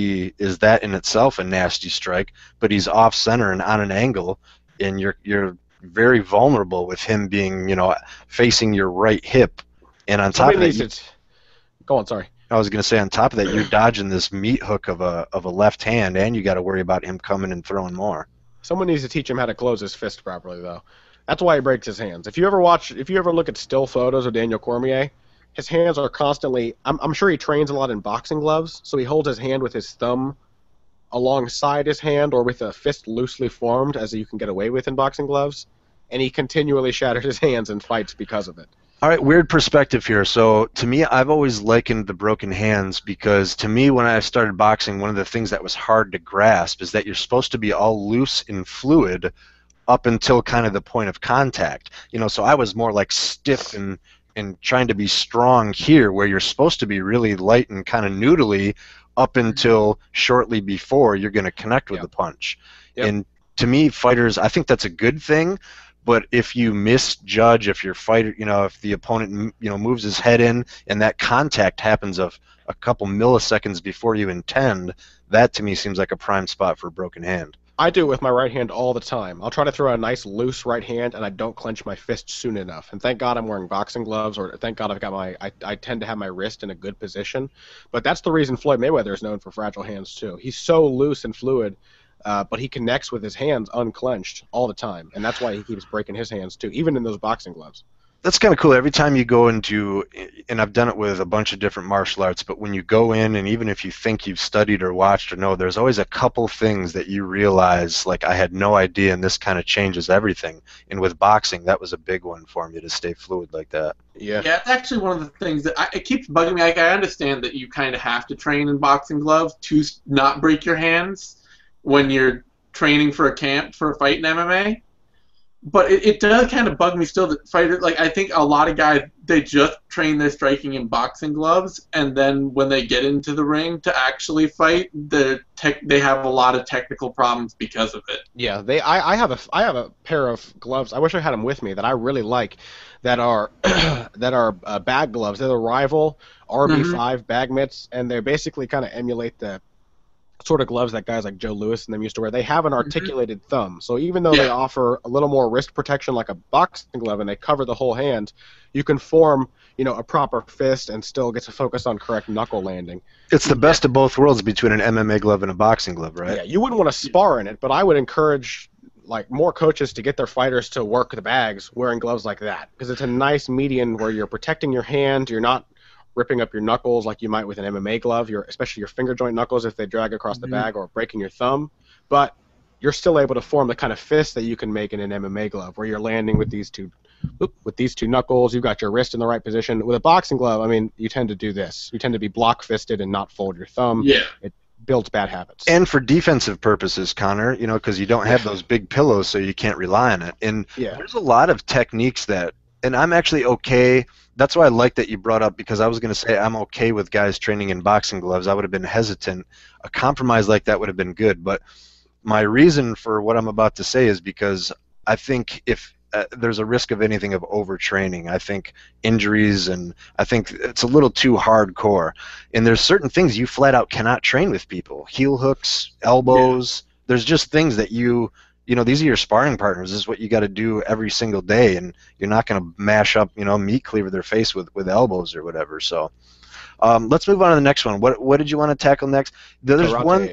that in itself a nasty strike, but he's off center and on an angle, and you're very vulnerable with him being, facing your right hip. And on top of that, go on, sorry. I was going to say, on top of that, you're dodging this meat hook of a left hand, and you got to worry about him coming and throwing more. Someone needs to teach him how to close his fist properly, though. That's why he breaks his hands. If you ever look at still photos of Daniel Cormier, his hands are constantly. I'm sure he trains a lot in boxing gloves, so he holds his hand with his thumb alongside his hand, or with a fist loosely formed, as you can get away with in boxing gloves, and he continually shatters his hands in fights because of it. All right, weird perspective here. So to me, I've always likened the broken hands, because to me, when I started boxing, one of the things that was hard to grasp is that you're supposed to be all loose and fluid up until kind of the point of contact. So I was more like stiff and and trying to be strong here where you're supposed to be really light and kind of noodly up until shortly before you're going to connect with the punch. And to me, fighters, I think that's a good thing. But if you misjudge, if your fighter, if the opponent, moves his head in and that contact happens a couple milliseconds before you intend, that to me seems like a prime spot for a broken hand. I do it with my right hand all the time. I'll try to throw a nice loose right hand, and I don't clench my fist soon enough. And thank God I'm wearing boxing gloves, or thank God I've got I tend to have my wrist in a good position. But that's the reason Floyd Mayweather is known for fragile hands too. He's so loose and fluid, but he connects with his hands unclenched all the time, and that's why he keeps breaking his hands too, even in those boxing gloves. That's kind of cool. Every time you go into, and I've done it with a bunch of different martial arts, but when you go in, and even if you think you've studied or watched or know, there's always a couple things that you realize, like, I had no idea, and this kind of changes everything. And with boxing, that was a big one for me, to stay fluid like that. Yeah, it's actually one of the things that it keeps bugging me. Like, I understand that you kind of have to train in boxing gloves to not break your hands when you're training for a camp for a fight in MMA. But it does kind of bug me still that fighters, like, I think a lot of guys, they just train their striking in boxing gloves, and then when they get into the ring to actually fight, they have a lot of technical problems because of it. Yeah, I have a pair of gloves. I wish I had them with me that I really like, that are bag gloves. They're the Rival RB5 bag mitts, and they basically kind of emulate the sort of gloves that guys like Joe Louis and them used to wear. They have an articulated thumb, so even though they offer a little more wrist protection like a boxing glove, and they cover the whole hand, you can form a proper fist and still get to focus on correct knuckle landing. It's the best of both worlds between an MMA glove and a boxing glove, right? Yeah, you wouldn't want to spar in it, but I would encourage more coaches to get their fighters to work the bags wearing gloves like that, because it's a nice median where you're protecting your hand, you're not ripping up your knuckles like you might with an MMA glove, especially your finger joint knuckles if they drag across the bag, or breaking your thumb. But you're still able to form the kind of fist that you can make in an MMA glove, where you're landing with these two knuckles. You've got your wrist in the right position. With a boxing glove, I mean, you tend to do this. You tend to be block-fisted and not fold your thumb. Yeah. It builds bad habits. And for defensive purposes, Connor, because you don't have those big pillows, so you can't rely on it. And there's a lot of techniques that, and I'm actually okay. That's why I like that you brought up, because I was going to say I'm okay with guys training in boxing gloves. I would have been hesitant. A compromise like that would have been good. But my reason for what I'm about to say is because I think if there's a risk of anything of overtraining. I think injuries, and I think it's a little too hardcore. And there's certain things you flat out cannot train with people. Heel hooks, elbows. There's just things that these are your sparring partners. This is what you got to do every single day, and you're not going to mash up, meat cleaver their face with elbows or whatever. So, let's move on to the next one. What did you want to tackle next? There's Karate. one.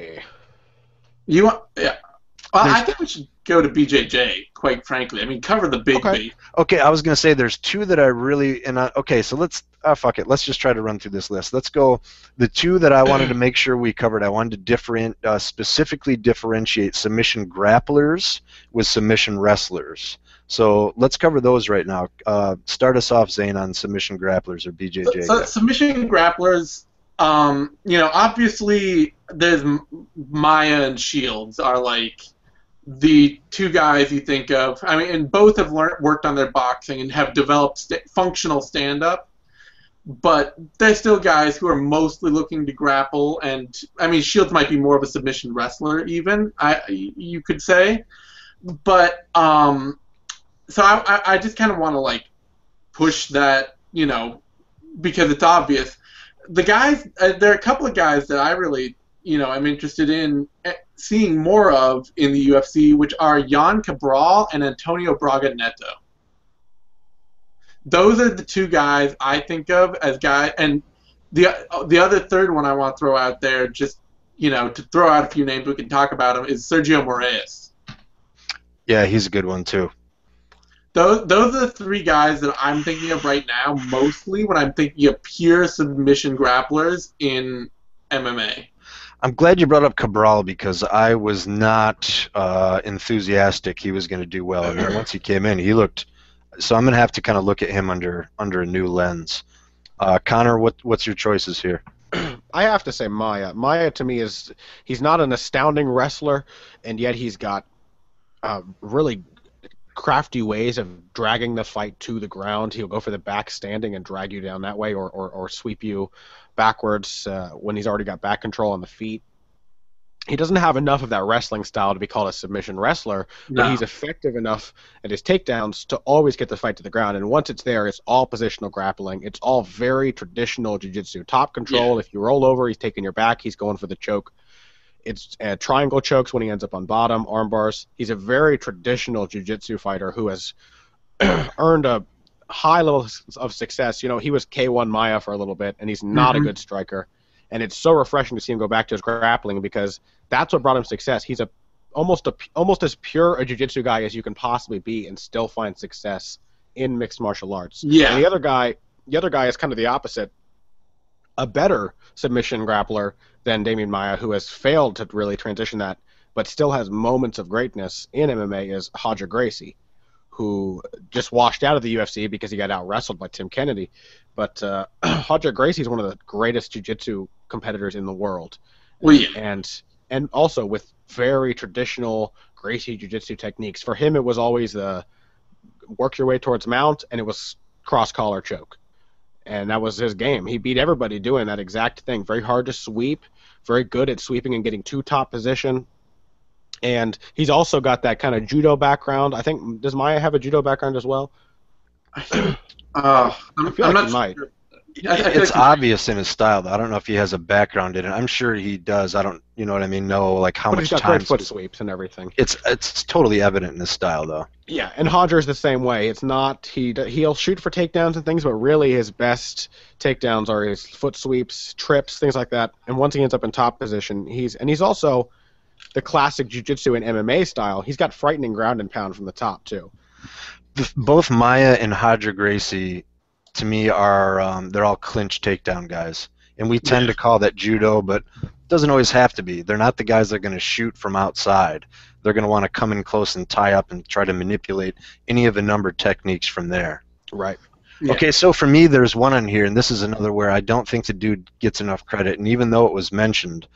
You want? Yeah. I think we should go to BJJ. Quite frankly, I mean, cover the big beat. Okay, I was going to say there's two that I really so let's fuck it. Let's just try to run through this list. Let's go. The two that I wanted to make sure we covered. I wanted to specifically differentiate submission grapplers with submission wrestlers. So let's cover those right now. Start us off, Zane, on submission grapplers or BJJ. So submission grapplers. Obviously, there's Maya and Shields are like the two guys you think of. I mean, and both have worked on their boxing and have developed functional stand-up, but they're still guys who are mostly looking to grapple. And I mean, Shields might be more of a submission wrestler, even you could say. But so I just kind of want to push that, because it's obvious. The guys, there are a couple of guys that I really, I'm interested in seeing more of in the UFC, which are Jan Cabral and Antonio Braga Neto. Those are the two guys I think of as guys, and the other third one I want to throw out there, just to throw out a few names we can talk about him, is Sergio Moraes. Yeah, he's a good one too. Those are the three guys that I'm thinking of right now, mostly when I'm thinking of pure submission grapplers in MMA. I'm glad you brought up Cabral, because I was not enthusiastic he was going to do well. And then once he came in, he looked. So I'm going to have to kind of look at him under a new lens. Connor, what's your choices here? I have to say Maya. Maya to me he's not an astounding wrestler, and yet he's got really crafty ways of dragging the fight to the ground. He'll go for the back standing and drag you down that way, or sweep you backwards when he's already got back control on the feet. He doesn't have enough of that wrestling style to be called a submission wrestler, but he's effective enough at his takedowns to always get the fight to the ground. And once it's there, it's all positional grappling. It's all very traditional jiu-jitsu. Top control. If you roll over, he's taking your back. He's going for the choke. It's triangle chokes when he ends up on bottom, arm bars. He's a very traditional jiu-jitsu fighter who has earned a high level of success. You know, he was K1 Maya for a little bit, and he's not a good striker. And it's so refreshing to see him go back to his grappling because that's what brought him success. He's almost as pure a jiu-jitsu guy as you can possibly be and still find success in mixed martial arts. Yeah. And the other guy is kind of the opposite. A better submission grappler than Damian Maia, who has failed to really transition that, but still has moments of greatness in MMA, is Roger Gracie, who just washed out of the UFC because he got out-wrestled by Tim Kennedy. But Roger Gracie is one of the greatest jiu-jitsu competitors in the world. Well, yeah. And also with very traditional Gracie jiu-jitsu techniques. For him, it was always the work your way towards mount, and it was cross-collar choke. And that was his game. He beat everybody doing that exact thing. Very hard to sweep, very good at sweeping and getting to top position. And he's also got that kind of judo background. I think, does Maya have a judo background as well? I feel like he might. It's obvious in his style, though. I don't know if he has a background in it. I'm sure he does. I don't, you know what I mean? Know like how much he's got time. Great foot sweeps and everything. It's totally evident in his style, though. Yeah, and Hodger's the same way. It's not he'll shoot for takedowns and things, but really his best takedowns are his foot sweeps, trips, things like that. And once he ends up in top position, he's also the classic jiu-jitsu and MMA style. He's got frightening ground and pound from the top too. Both Maya and Roger Gracie, to me, are they're all clinch takedown guys, and we tend to call that judo, but it doesn't always have to be. They're not the guys that are going to shoot from outside. They're going to want to come in close and tie up and try to manipulate any of the numbered techniques from there. Right. Yeah. Okay, so for me, there's one on here, and this is another where I don't think the dude gets enough credit, and even though it was mentioned,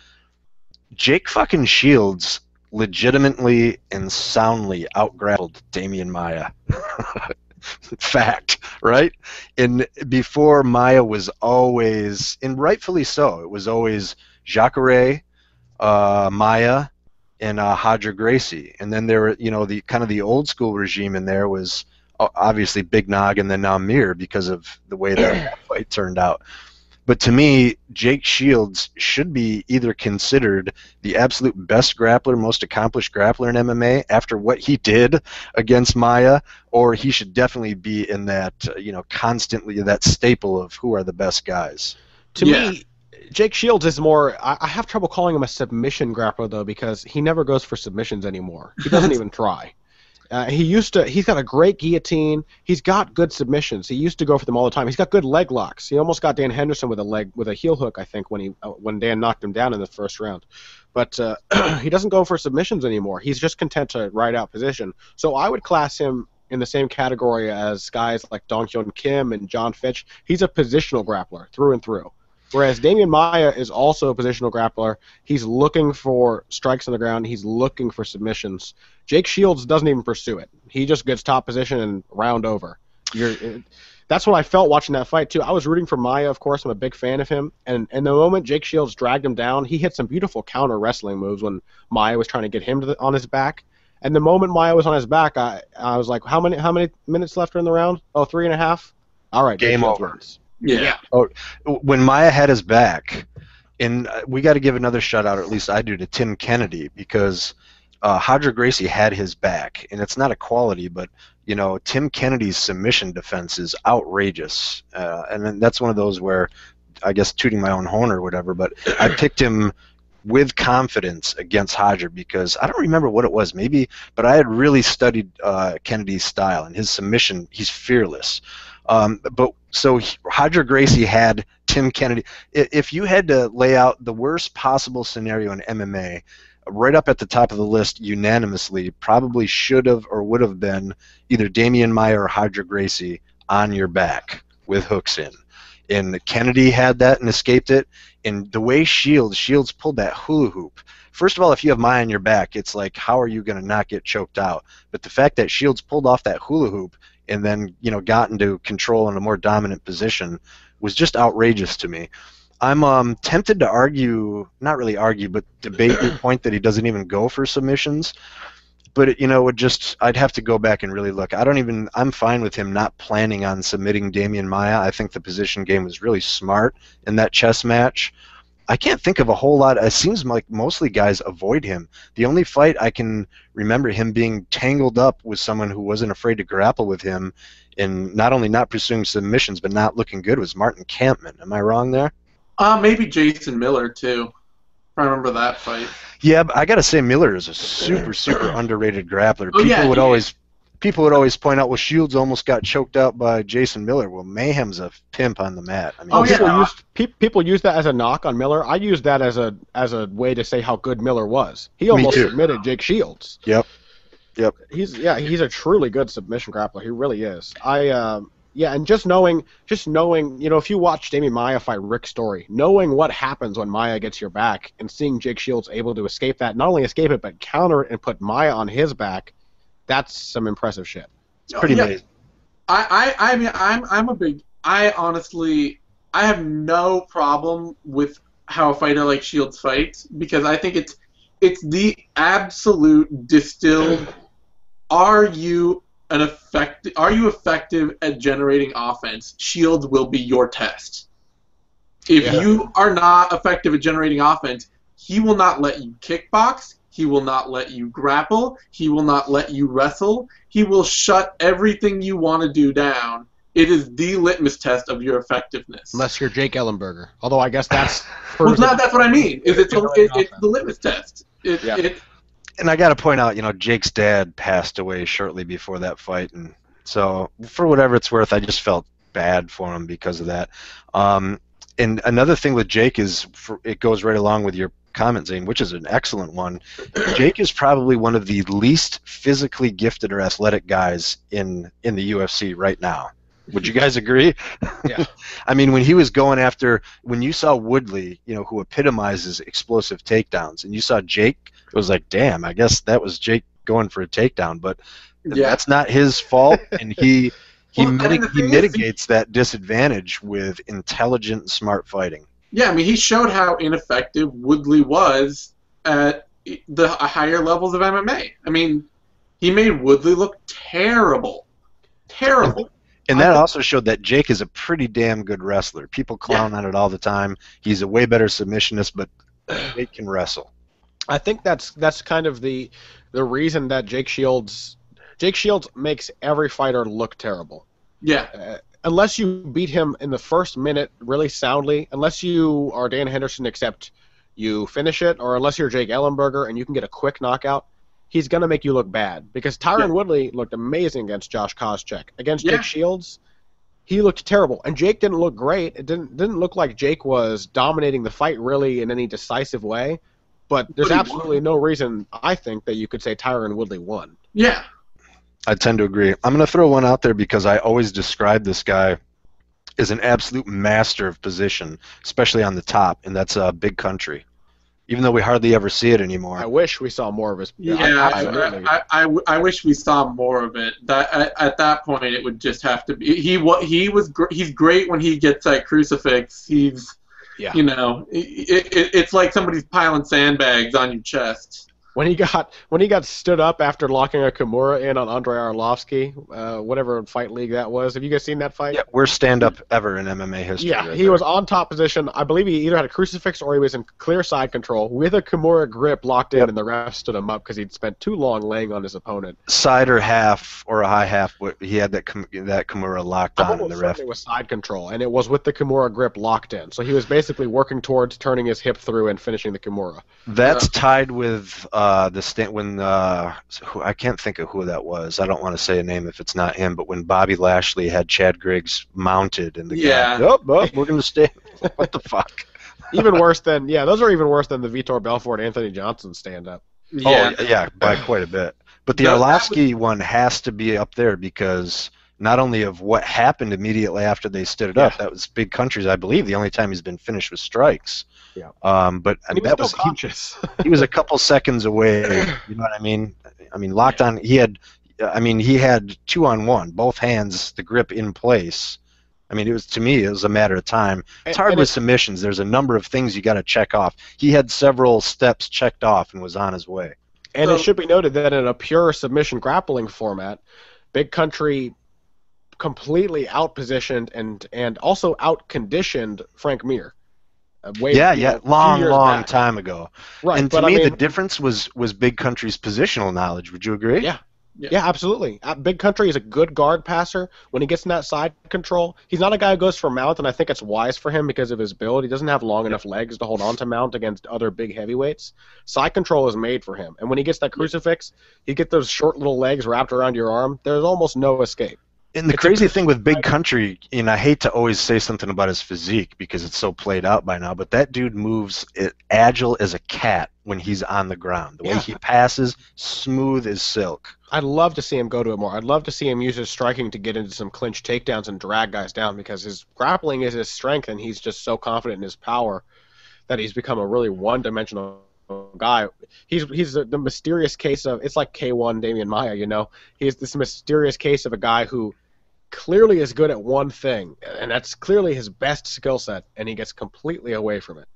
Jake fucking Shields legitimately and soundly outgrappled Damian Maia. Fact, right? And before, Maia was always, and rightfully so, it was always Jacare, Maia, and Roger Gracie. And then there were, you know, the kind of the old school regime in there was obviously Big Nog and then now Mir because of the way that fight turned out. But to me, Jake Shields should be either considered the absolute best grappler, most accomplished grappler in MMA after what he did against Maia, or he should definitely be in that, constantly that staple of who are the best guys. To me, Jake Shields is more, I have trouble calling him a submission grappler, though, because he never goes for submissions anymore. He doesn't even try. He's got a great guillotine. He's got good submissions. He used to go for them all the time. He's got good leg locks. He almost got Dan Henderson with a heel hook, I think, when Dan knocked him down in the first round. But he doesn't go for submissions anymore. He's just content to ride out position. So I would class him in the same category as guys like Dong Hyun Kim and John Fitch. He's a positional grappler through and through. Whereas Damian Maia is also a positional grappler. He's looking for strikes on the ground. He's looking for submissions. Jake Shields doesn't even pursue it. He just gets top position and round over. That's what I felt watching that fight, too. I was rooting for Maia, of course. I'm a big fan of him. And the moment Jake Shields dragged him down, he hit some beautiful counter wrestling moves when Maia was trying to get him on his back. And the moment Maia was on his back, I was like, how many minutes left are in the round? Oh, 3.5? All right. Game over. Wins. Yeah. Oh, when Maia had his back, and we got to give another shout out, or at least I do, to Tim Kennedy, because Roger Gracie had his back, and it's not a quality, but Tim Kennedy's submission defense is outrageous, and then that's one of those where, I guess, tooting my own horn or whatever, but I picked him with confidence against Roger because I don't remember what it was, maybe, but I had really studied Kennedy's style and his submission. He's fearless. So Roger Gracie had Tim Kennedy. If you had to lay out the worst possible scenario in MMA, right up at the top of the list unanimously probably should have or would have been either Damian Maia or Roger Gracie on your back with hooks in. And Kennedy had that and escaped it. And the way Shields pulled that hula hoop. First of all, if you have Maia on your back, it's like, how are you going to not get choked out? But the fact that Shields pulled off that hula hoop and then, got into control in a more dominant position was just outrageous to me. I'm tempted to argue, not really argue, but debate your point that he doesn't even go for submissions. But I'd have to go back and really look. I'm fine with him not planning on submitting Damian Maia. I think the position game was really smart in that chess match. I can't think of a whole lot. It seems like mostly guys avoid him. The only fight I can remember him being tangled up with someone who wasn't afraid to grapple with him and not only not pursuing submissions but not looking good was Martin Kampmann. Am I wrong there? Maybe Jason Miller, too. I remember that fight. Yeah, but I got to say Miller is a super, super underrated grappler. Oh, People would always point out, well, Shields almost got choked out by Jason Miller. Well, Mayhem's a pimp on the mat. I mean, people use that as a knock on Miller. I use that as a way to say how good Miller was. He almost submitted Jake Shields. Yep. He's a truly good submission grappler. He really is. And just knowing, if you watch Damian Maia fight Rick Story, knowing what happens when Maia gets your back and seeing Jake Shields able to escape that, not only escape it but counter it and put Maia on his back. That's some impressive shit. It's pretty amazing. I honestly have no problem with how a fighter like Shields fights because I think it's the absolute distilled. Are you effective at generating offense? Shields will be your test. If you are not effective at generating offense, he will not let you kickbox. He will not let you grapple. He will not let you wrestle. He will shut everything you want to do down. It is the litmus test of your effectiveness. Unless you're Jake Ellenberger. Although I guess that's... that's what I mean. It's the litmus test. And I got to point out, Jake's dad passed away shortly before that fight. And so for whatever it's worth, I just felt bad for him because of that. And another thing with Jake is, it goes right along with your comment, Zane, which is an excellent one. Jake is probably one of the least physically gifted or athletic guys in the UFC right now. Would you guys agree? Yeah. I mean, when he was going after, when you saw Woodley, who epitomizes explosive takedowns, and you saw Jake, it was like, damn, I guess that was Jake going for a takedown, but that's not his fault, and he mitigates that disadvantage with intelligent and smart fighting. Yeah, I mean, he showed how ineffective Woodley was at the higher levels of MMA. I mean, he made Woodley look terrible. Terrible. And that also showed that Jake is a pretty damn good wrestler. People clown on it all the time. He's a way better submissionist, but Jake can wrestle. I think that's kind of the reason that Jake Shields makes every fighter look terrible. Yeah. Unless you beat him in the first minute really soundly, unless you are Dan Henderson except you finish it, or unless you're Jake Ellenberger and you can get a quick knockout, he's going to make you look bad. Because Tyron Woodley looked amazing against Josh Koscheck. Against Jake Shields, he looked terrible. And Jake didn't look great. It didn't look like Jake was dominating the fight really in any decisive way. But there's absolutely no reason, I think, that you could say Tyron Woodley won. Yeah. I tend to agree. I'm going to throw one out there because I always describe this guy as an absolute master of position, especially on the top, and that's Big Country. Even though we hardly ever see it anymore. I wish we saw more of his. I wish we saw more of it. At that point, it would just have to be. He's great when he gets that crucifix. It's like somebody's piling sandbags on your chest. When he got stood up after locking a Kimura in on Andrei Arlovsky, whatever fight league that was. Have you guys seen that fight? Yeah, worst stand-up ever in MMA history. Yeah, he was on top position. I believe he either had a crucifix or he was in clear side control with a Kimura grip locked in, and the ref stood him up because he'd spent too long laying on his opponent. Side or half or a high half, but he had that Kimura locked on, and the ref. It was side control, and it was with the Kimura grip locked in. So he was basically working towards turning his hip through and finishing the Kimura. That's tied with the stand when I can't think of who that was. I don't want to say a name if it's not him, but when Bobby Lashley had Chad Griggs mounted and the guy, we're going to stay. What the fuck? Even worse than those are even worse than the Vitor Belfort Anthony Johnson stand up. Yeah. Oh yeah, by quite a bit. But the Arlovsky one has to be up there because not only of what happened immediately after they stood it up. That was Big Country's, I believe, the only time he's been finished with strikes. Yeah. But and he was that still was conscious. he was a couple seconds away. You know what I mean? Locked on. He had 2-on-1, both hands, the grip in place. To me, it was a matter of time. It's hard with submissions. There's a number of things you got to check off. He had several steps checked off and was on his way. And it should be noted that in a pure submission grappling format, Big Country completely outpositioned and also outconditioned Frank Mir. Long time ago. Right, and to me, the difference was Big Country's positional knowledge. Would you agree? Yeah, absolutely. Big Country is a good guard passer. When he gets in that side control, he's not a guy who goes for mount, and I think it's wise for him because of his build. He doesn't have long enough legs to hold on to mount against other big heavyweights. Side control is made for him. And when he gets that crucifix, you get those short little legs wrapped around your arm. There's almost no escape. And the crazy thing with Big Country, and I hate to always say something about his physique because it's so played out by now, but that dude moves agile as a cat when he's on the ground. The way he passes, smooth as silk. I'd love to see him go to it more. I'd love to see him use his striking to get into some clinch takedowns and drag guys down because his grappling is his strength, and he's just so confident in his power that he's become a really one-dimensional guy. He's the mysterious case of, it's like K1 Damian Maia, you know? He's this mysterious case of a guy who clearly is good at one thing, and that's clearly his best skill set, and he gets completely away from it.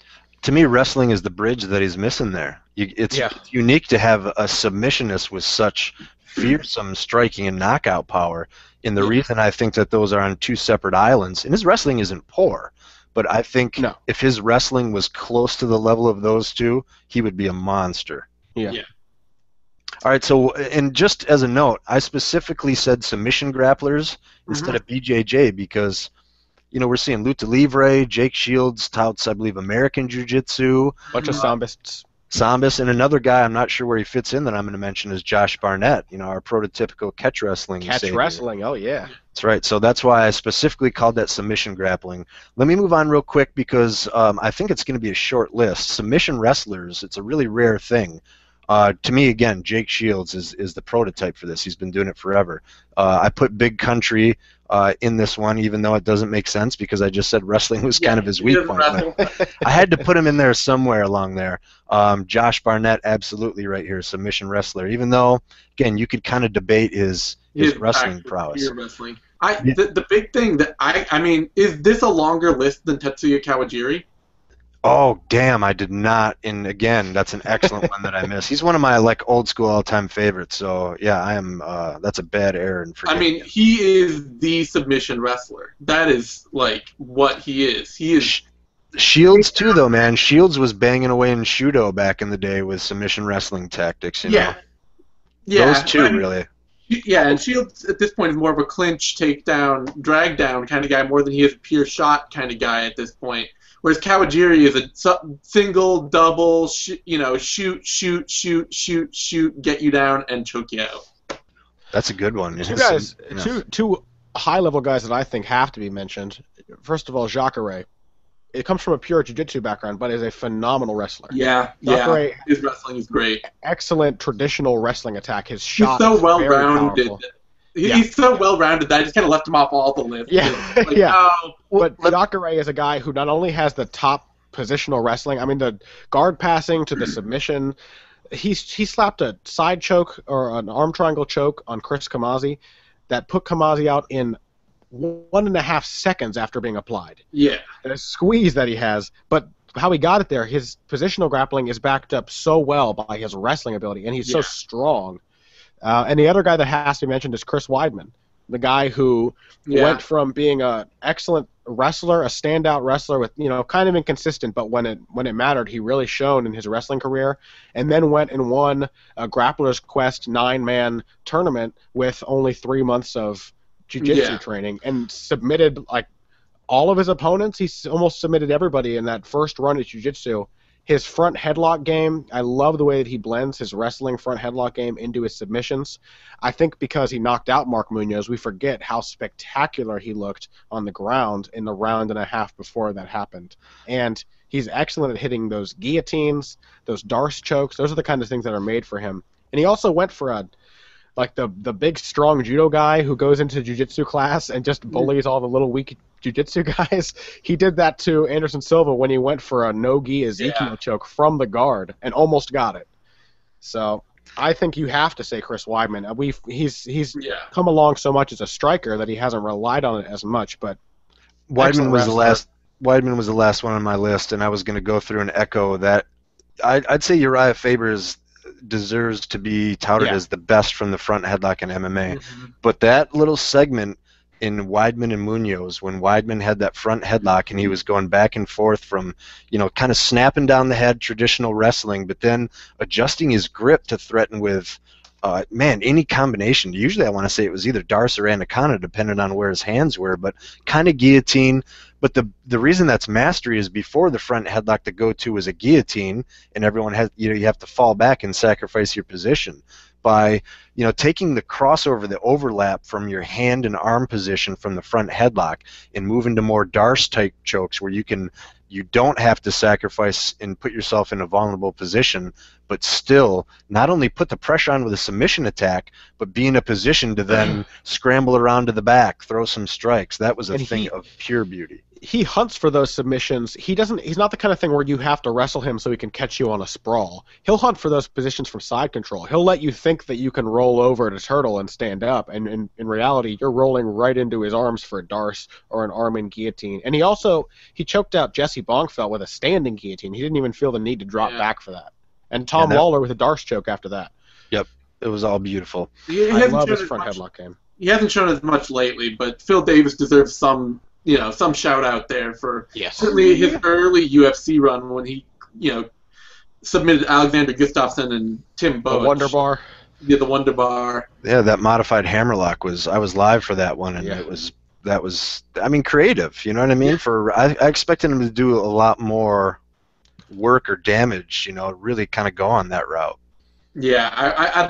To me, wrestling is the bridge that he's missing there. It's unique to have a submissionist with such fearsome striking and knockout power. And the reason I think that those are on two separate islands, and his wrestling isn't poor, but I think if his wrestling was close to the level of those two, he would be a monster. Yeah. All right, so, and just as a note, I specifically said submission grapplers instead of BJJ because, you know, we're seeing Luta Livre, Jake Shields touts, I believe, American Jiu-Jitsu. Bunch of Sambists. Sambis, and another guy I'm not sure where he fits in that I'm going to mention is Josh Barnett, you know, our prototypical catch wrestling savior. Wrestling, oh yeah. That's right. So that's why I specifically called that submission grappling. Let me move on real quick because I think it's going to be a short list. Submission wrestlers, it's a really rare thing. To me, again, Jake Shields is the prototype for this. He's been doing it forever. I put Big Country in this one, even though it doesn't make sense because I just said wrestling was kind of his weak point. I had to put him in there somewhere along there. Josh Barnett, absolutely right here, submission wrestler. Even though, again, you could kind of debate his wrestling prowess. Wrestling. The big thing that I mean, is this a longer list than Tetsuya Kawajiri? Oh, damn, I did not. And again, that's an excellent one that I missed. He's one of my old school all-time favorites. So, yeah, I am that's a bad error. I mean, he is the submission wrestler. That is what he is. He is Shields too, though, man. Shields was banging away in Judo back in the day with submission wrestling tactics, you know. Yeah. Those two, really. Yeah, and Shields at this point is more of a clinch, takedown, drag down kind of guy more than he is a pure shot kind of guy at this point. Whereas Kawajiri is a single, double, shoot, get you down and choke you out. That's a good one. Two high-level guys that I think have to be mentioned. First of all, Jacare. It comes from a pure jiu-jitsu background, but is a phenomenal wrestler. Jacare, his wrestling is great. Excellent traditional wrestling attack. His shot is so is well-rounded. He's so well-rounded that I just kind of left him off all the lists. But Jacare is a guy who not only has the top positional wrestling, I mean, the guard passing to the submission, he slapped a side choke or an arm triangle choke on Chris Kamazi that put Kamazi out in 1.5 seconds after being applied. Yeah. And a squeeze that he has, but how he got it there, his positional grappling is backed up so well by his wrestling ability, and he's so strong. And the other guy that has to be mentioned is Chris Weidman, the guy who went from being an excellent wrestler, a standout wrestler with, kind of inconsistent, but when it mattered, he really shone in his wrestling career, and then went and won a Grappler's Quest 9-man tournament with only 3 months of jiu-jitsu training and submitted all of his opponents. He almost submitted everybody in that first run at jiu-jitsu. His front headlock game, I love the way that he blends his wrestling front headlock game into his submissions. I think because he knocked out Mark Munoz, we forget how spectacular he looked on the ground in the round and a half before that happened. And he's excellent at hitting those guillotines, those Darce chokes. Those are the kind of things that are made for him. And he also went for like the big strong judo guy who goes into jiu-jitsu class and just bullies all the little weak jiu-jitsu guys. He did that to Anderson Silva when he went for a no-gi Ezekiel choke from the guard and almost got it. So I think you have to say Chris Weidman. He's come along so much as a striker that he hasn't relied on it as much, but Weidman was the last one on my list, and I was going to go through and echo that. I'd say Uriah Faber deserves to be touted as the best from the front headlock in MMA. But that little segment in Weidman and Munoz, when Weidman had that front headlock and he was going back and forth from, kind of snapping down the head, traditional wrestling, but then adjusting his grip to threaten with, any combination. Usually I want to say it was either Darce or Anaconda, depending on where his hands were, but kind of guillotine. But the reason that's mastery is before the front headlock to go to was a guillotine, and everyone has, you have to fall back and sacrifice your position. By, taking the crossover, the overlap from your hand and arm position from the front headlock and moving to more Darce-type chokes where you don't have to sacrifice and put yourself in a vulnerable position, but still not only put the pressure on with a submission attack, but be in a position to then scramble around to the back, throw some strikes. That was a thing of pure beauty. He hunts for those submissions. He's not the kind of thing where you have to wrestle him so he can catch you on a sprawl. He'll hunt for those positions from side control. He'll let you think that you can roll over to turtle and stand up, and in reality, you're rolling right into his arms for a Darce or an arm in guillotine. And he choked out Jesse Bonkfeld with a standing guillotine. He didn't even feel the need to drop back for that. And Tom Lawler with a Darce choke after that. Yep, it was all beautiful. I love his front headlock game. He hasn't shown as much lately, but Phil Davis deserves some shout out there for certainly his early UFC run when he, submitted Alexander Gustafsson and Tim Boach. The Wonder Bar. Yeah, the Wonder Bar. Yeah, that modified hammerlock I was live for that one, and that was creative. You know what I mean? I expected him to do a lot more work or damage. Really kind of go on that route. Yeah,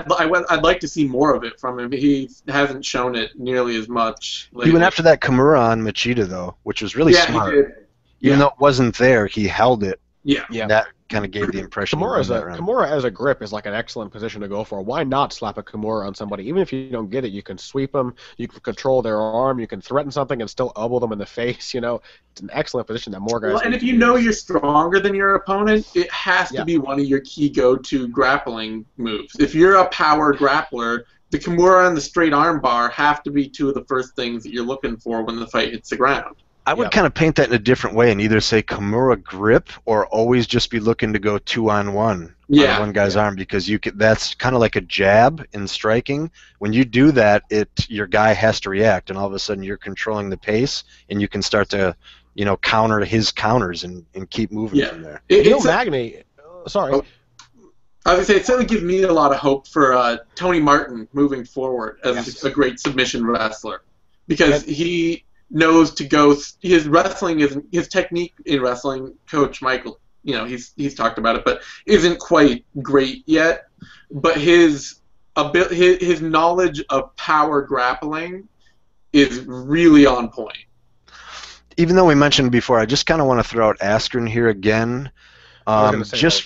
I'd like to see more of it from him. He hasn't shown it nearly as much lately. He went after that Kimura on Machida, though, which was really smart. He did. Even though it wasn't there, he held it. Yeah. That kind of gave the impression. Kimura as a grip is like an excellent position to go for. Why not slap a Kimura on somebody? Even if you don't get it, you can sweep them, you can control their arm, you can threaten something and still elbow them in the face. It's an excellent position that more guys. Well, and if you know you're stronger than your opponent, it has to be one of your key go-to grappling moves. If you're a power grappler, the Kimura and the straight arm bar have to be two of the first things that you're looking for when the fight hits the ground. I would kind of paint that in a different way and either say Kimura grip or always just be looking to go 2-on-1 on one guy's arm, because that's kind of like a jab in striking. When you do that, your guy has to react, and all of a sudden you're controlling the pace, and you can start to counter his counters and keep moving from there. Sorry. I was going to say, it certainly gives me a lot of hope for Tony Martin moving forward as a great submission wrestler, because he knows to go. His technique in wrestling, Coach Michael, he's talked about it, but isn't quite great yet. But his knowledge of power grappling is really on point. Even though we mentioned before, I just kind of want to throw out Askren here again. Just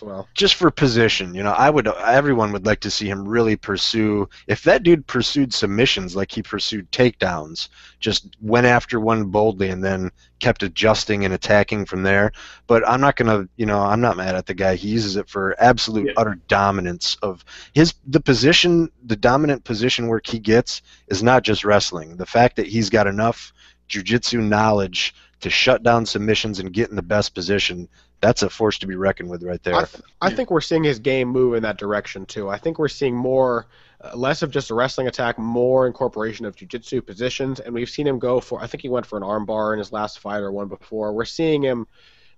for position, everyone would like to see him really pursue. If that dude pursued submissions like he pursued takedowns, just went after one boldly and then kept adjusting and attacking from there. But I'm not gonna, I'm not mad at the guy. He uses it for absolute utter dominance of the position. The dominant position work he gets is not just wrestling. The fact that he's got enough jiu-jitsu knowledge to shut down submissions and get in the best position, that's a force to be reckoned with right there. I think we're seeing his game move in that direction too. I think we're seeing more, less of just a wrestling attack, more incorporation of jiu-jitsu positions, and we've seen him go for, I think he went for an arm bar in his last fight or one before. We're seeing him,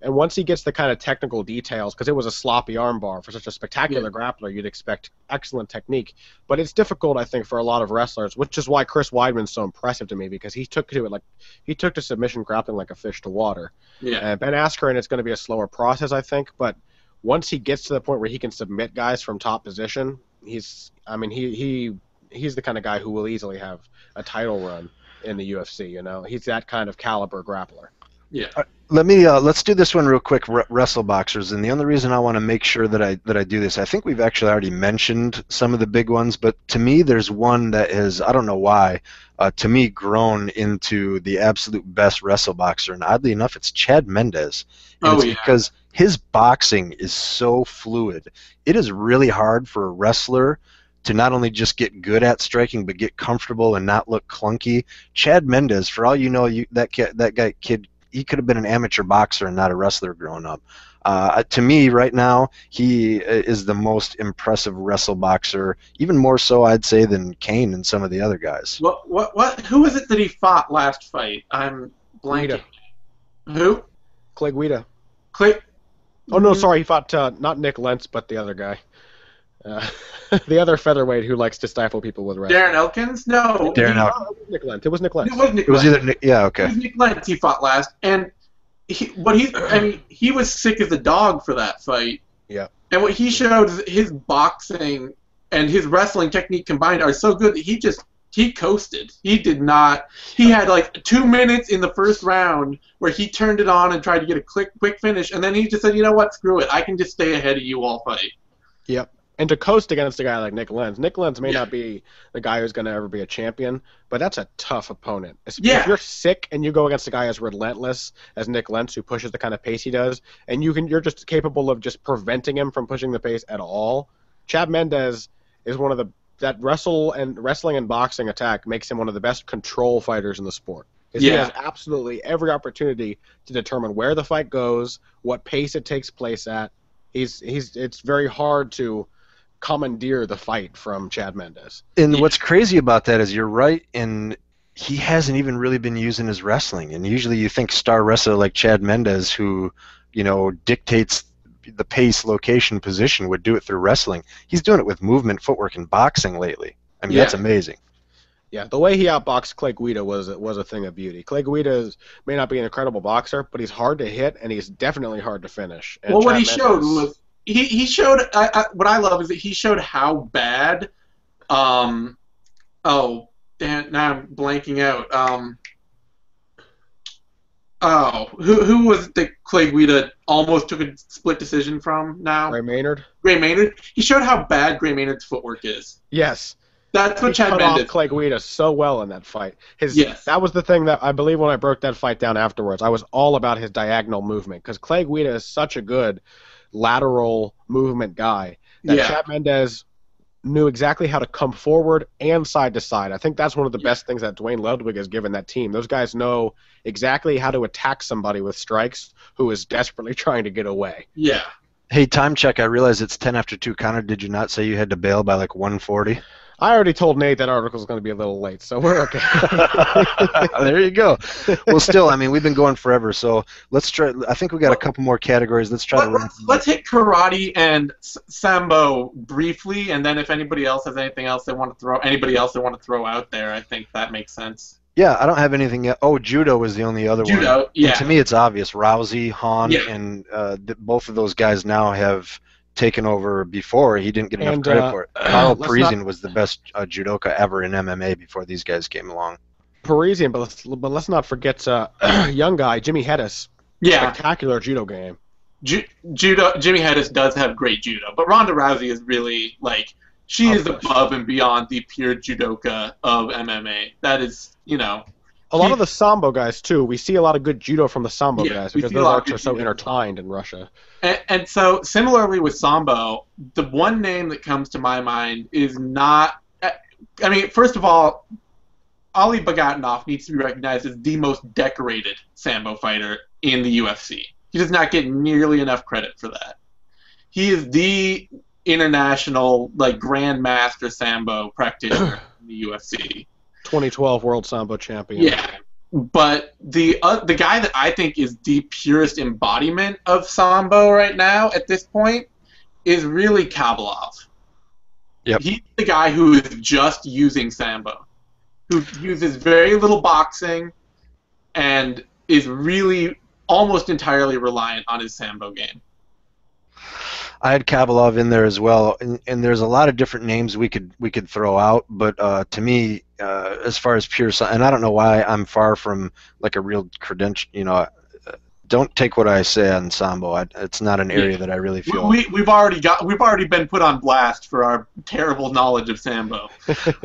and once he gets the kind of technical details, because it was a sloppy arm bar for such a spectacular grappler, you'd expect excellent technique. But it's difficult, I think, for a lot of wrestlers, which is why Chris Weidman's so impressive to me, because he took to submission grappling like a fish to water. Yeah. And Ben Askren, it's going to be a slower process, I think, but once he gets to the point where he can submit guys from top position, he's the kind of guy who will easily have a title run in the UFC. He's that kind of caliber grappler. Yeah. Let's do this one real quick. Wrestle boxers, and the only reason I want to make sure that I do this, I think we've actually already mentioned some of the big ones, but to me, there's one that has, I don't know why, to me, grown into the absolute best wrestle boxer, and oddly enough, it's Chad Mendez, and it's because his boxing is so fluid. It is really hard for a wrestler to not only just get good at striking, but get comfortable and not look clunky. Chad Mendez, for all you know, that kid, he could have been an amateur boxer and not a wrestler growing up. To me, right now, he is the most impressive wrestle boxer, even more so, I'd say, than Kane and some of the other guys. What? Who was it that he fought last fight? I'm blanking. Who? Clay Guida. Clay. Oh no, sorry, he fought not Nick Lentz, but the other guy. The other featherweight who likes to stifle people with wrestling. Darren Elkins? No. Darren Elkins. Nick Lentz. It was Nick Lentz. It was Nick It was Lentz. either Nick, yeah, okay. It was Nick Lentz he fought last, and he was sick as a dog for that fight. Yeah. And what he showed is his boxing and his wrestling technique combined are so good that he coasted. He did not. He had like 2 minutes in the first round where he turned it on and tried to get a quick finish, and then he just said, you know what, screw it. I can just stay ahead of you all fight. Yep. And to coast against a guy like Nick Lentz. Nick Lentz may not be the guy who's going to ever be a champion, but that's a tough opponent. If you're sick and you go against a guy as relentless as Nick Lentz, who pushes the kind of pace he does, and you're just capable of just preventing him from pushing the pace at all. Chad Mendez is one of that wrestling and boxing attack makes him one of the best control fighters in the sport. He has absolutely every opportunity to determine where the fight goes, what pace it takes place at. It's very hard to commandeer the fight from Chad Mendez. And what's crazy about that is you're right, and he hasn't even really been using his wrestling. And usually you think star wrestler like Chad Mendez, who, dictates the pace, location, position, would do it through wrestling. He's doing it with movement, footwork, and boxing lately. I mean, that's amazing. Yeah, the way he outboxed Clay Guida was a thing of beauty. Clay Guida may not be an incredible boxer, but he's hard to hit, and he's definitely hard to finish. And what he showed was he showed. What I love is that he showed how bad. Oh, damn! Now I'm blanking out. Who was it that Clay Guida almost took a split decision from now? Gray Maynard. Gray Maynard. He showed how bad Gray Maynard's footwork is. Yes. That's what Chad cut Mendez. off Clay Guida so well in that fight. That was the thing that I believe when I broke that fight down afterwards, I was all about his diagonal movement because Clay Guida is such a good lateral movement guy that Chad Mendez knew exactly how to come forward and side to side. I think that's one of the best things that Dwayne Ludwig has given that team. Those guys know exactly how to attack somebody with strikes who is desperately trying to get away. Yeah. Hey, time check. I realize it's 10 after 2. Connor, did you not say you had to bail by like 1:40? I already told Nate that article's going to be a little late, so we're okay. There you go. Well, still, I mean, we've been going forever, so let's try. I think we got a couple more categories. Let's try to. Let's hit karate and sambo briefly, and then if anybody else has anything else they want to throw out there, I think that makes sense. Yeah, I don't have anything yet. Oh, judo was the only other one. Judo, yeah. And to me, it's obvious. Rousey, Hahn, and both of those guys now have taken over before. He didn't get enough credit for it. Carl Parisian was the best judoka ever in MMA before these guys came along. Parisian, but let's not forget young guy, Jimmy Hedis. Yeah. Spectacular judo game. Judo. Jimmy Hedis does have great judo, but Ronda Rousey is really, she is above and beyond the pure judoka of MMA. That is, A lot of the Sambo guys, too. We see a lot of good judo from the Sambo guys because those arts are so intertwined in Russia. And so, similarly with Sambo, the one name that comes to my mind is not... I mean, first of all, Ali Bagatinov needs to be recognized as the most decorated Sambo fighter in the UFC. He does not get nearly enough credit for that. He is the international, grandmaster Sambo practitioner in the UFC. 2012 World Sambo Champion. Yeah, but the guy that I think is the purest embodiment of Sambo right now at this point is really Kabalov. Yep. He's the guy who is just using Sambo, who uses very little boxing and is really almost entirely reliant on his Sambo game. I had Kabalov in there as well, and there's a lot of different names we could throw out, but to me, as far as pure, and I don't know why I'm far from a real credential, don't take what I say on Sambo. It's not an area that I really feel. We've already been put on blast for our terrible knowledge of Sambo.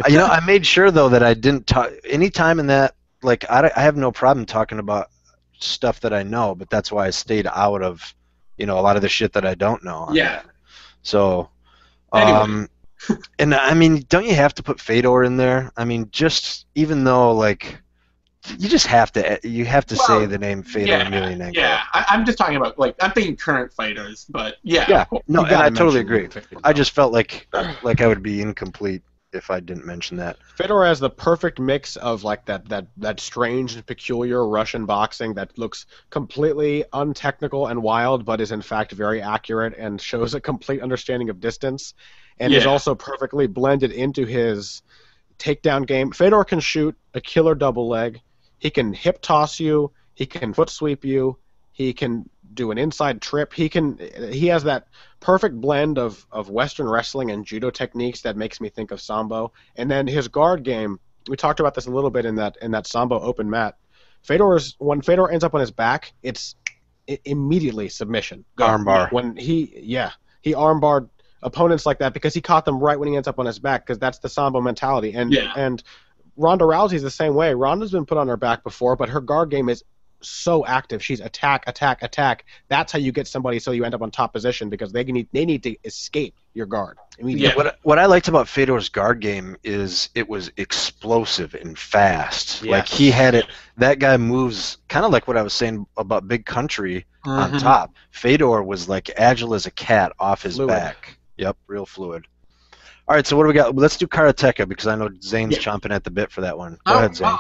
I made sure though that I didn't talk any time in that. Like I have no problem talking about stuff that I know, but that's why I stayed out of, a lot of the shit that I don't know. Yeah. So, Anyway. And I mean, don't you have to put Fedor in there? I mean, just even though like. You just have to say the name Fedor Emelianenko. Yeah, I'm just talking about, like, I'm thinking current fighters, but yeah. Yeah, no, and I totally agree. I just felt like I would be incomplete if I didn't mention that. Fedor has the perfect mix of like that strange and peculiar Russian boxing that looks completely untechnical and wild, but is in fact very accurate and shows a complete understanding of distance, and is also perfectly blended into his takedown game. Fedor can shoot a killer double leg. He can hip toss you. He can foot sweep you. He can do an inside trip. He has that perfect blend of Western wrestling and judo techniques that makes me think of Sambo. And then his guard game. We talked about this a little bit in that Sambo open mat. When Fedor ends up on his back, it's immediately submission. Armbar. When he armbarred opponents like that because he caught them right when he ends up on his back, because that's the Sambo mentality. And Ronda Rousey's the same way. Ronda's been put on her back before, but her guard game is so active. She's attack, attack, attack. That's how you get somebody so you end up on top position, because they need to escape your guard immediately. Yeah. What I liked about Fedor's guard game is it was explosive and fast. Yes. Like he had it. That guy moves kind of like what I was saying about Big Country on top. Fedor was like agile as a cat off his back. Yep, real fluid. All right, so what do we got? Let's do Karateka, because I know Zane's chomping at the bit for that one. Go ahead, Zane.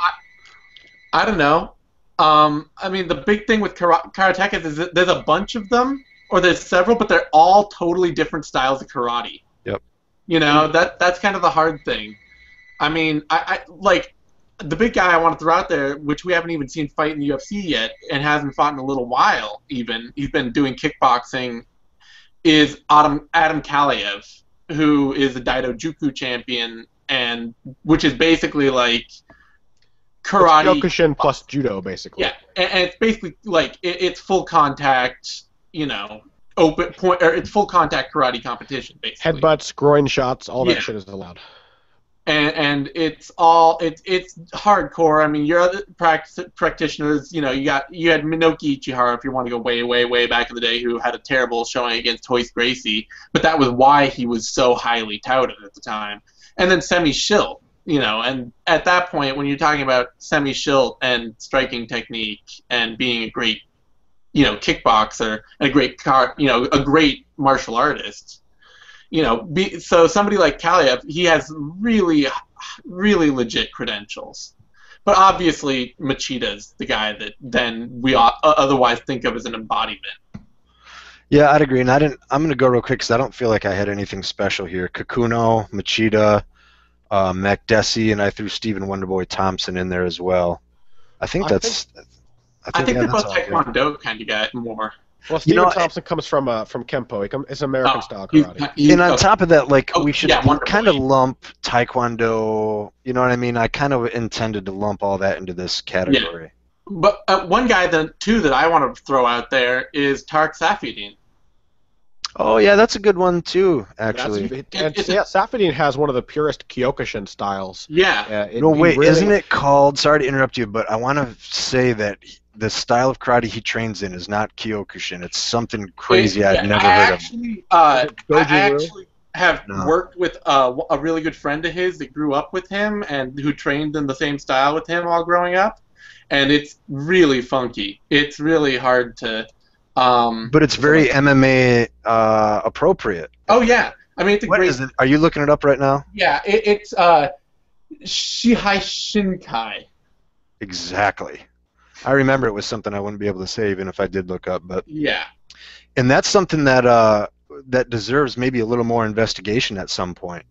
I don't know. I mean, the big thing with Karateka is that there's a bunch of them, or there's several, but they're all totally different styles of karate. Yep. That's kind of the hard thing. I mean, I like the big guy I want to throw out there, which we haven't even seen fight in the UFC yet, and hasn't fought in a little while. Even he's been doing kickboxing. Is Adam Kalayev, who is the Daido Juku champion, and which is basically like karate. It's Kyokushin plus judo, basically. Yeah, and it's basically like it's full contact, open point, or it's full contact karate competition, basically. Headbutts, groin shots, all that shit is allowed. And it's hardcore. I mean, your other practitioners, you had Minoki Ichihara, if you want to go way, way, way back in the day, who had a terrible showing against Hoist Gracie, but that was why he was so highly touted at the time. And then Semi Schilt, and at that point, when you're talking about Semi Schilt and striking technique and being a great, kickboxer and a great martial artist. So somebody like Kalayev, he has really, really legit credentials. But obviously, Machida's the guy that then we otherwise think of as an embodiment. Yeah, I'd agree. And I'm going to go real quick because I don't feel like I had anything special here. Kakuno, Machida, Macdessi, and I threw Stephen Wonderboy Thompson in there as well. I think they're both Taekwondo kind of guy more. Well, Stephen Thompson comes from Kempo. It's American style karate. And on top of that, we should kind of lump Taekwondo. You know what I mean? I kind of intended to lump all that into this category. Yeah. But one guy, too, that I want to throw out there is Tarek Safieddine. Oh, yeah, that's a good one, too, actually. Safieddine has one of the purest Kyokushin styles. Yeah. Isn't it called, sorry to interrupt you, but I want to say that the style of karate he trains in is not Kyokushin. It's something crazy I've never heard of. I actually have worked with a really good friend of his that grew up with him and who trained in the same style with him all growing up. And it's really funky. It's really hard to... but it's very MMA appropriate. Oh, yeah. I mean, it's a what great... is it? Are you looking it up right now? Yeah, it's Shihai Shinkai. Exactly. I remember it was something I wouldn't be able to say even if I did look up, but yeah. And that's something that that deserves maybe a little more investigation at some point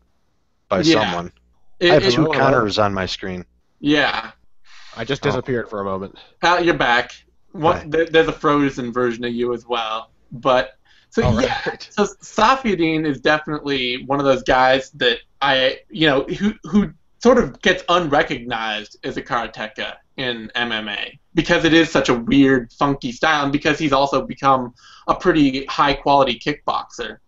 by someone. I have two counters on my screen. Yeah. I just disappeared for a moment. You're back. There's a frozen version of you as well, but so Safieddine is definitely one of those guys that who sort of gets unrecognized as a karateka in MMA because it is such a weird, funky style, and because he's also become a pretty high-quality kickboxer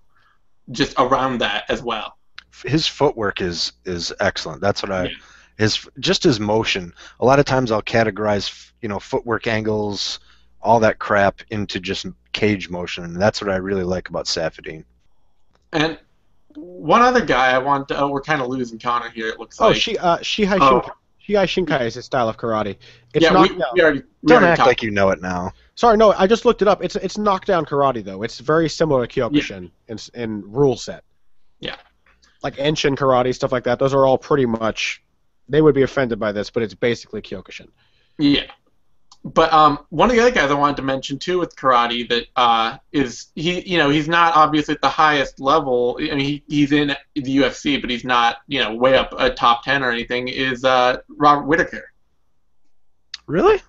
just around that as well. His footwork is excellent. That's what his motion. A lot of times I'll categorize, footwork angles, all that crap into just cage motion, and that's what I really like about Safadine. And one other guy I want to... we're kind of losing Connor here, it looks like. Shihai Shinkai is his style of karate. It's we already Don't act talked. like you know it now. Sorry, no, I just looked it up. It's knockdown karate, though. It's very similar to Kyokushin in rule set. Yeah. Like Enshin karate, stuff like that. Those are all pretty much... They would be offended by this, but it's basically Kyokushin. Yeah. But one of the other guys I wanted to mention too with karate that is he's not obviously at the highest level. I mean, he's in the UFC, but he's not way up a top 10 or anything. Is Robert Whittaker? Really?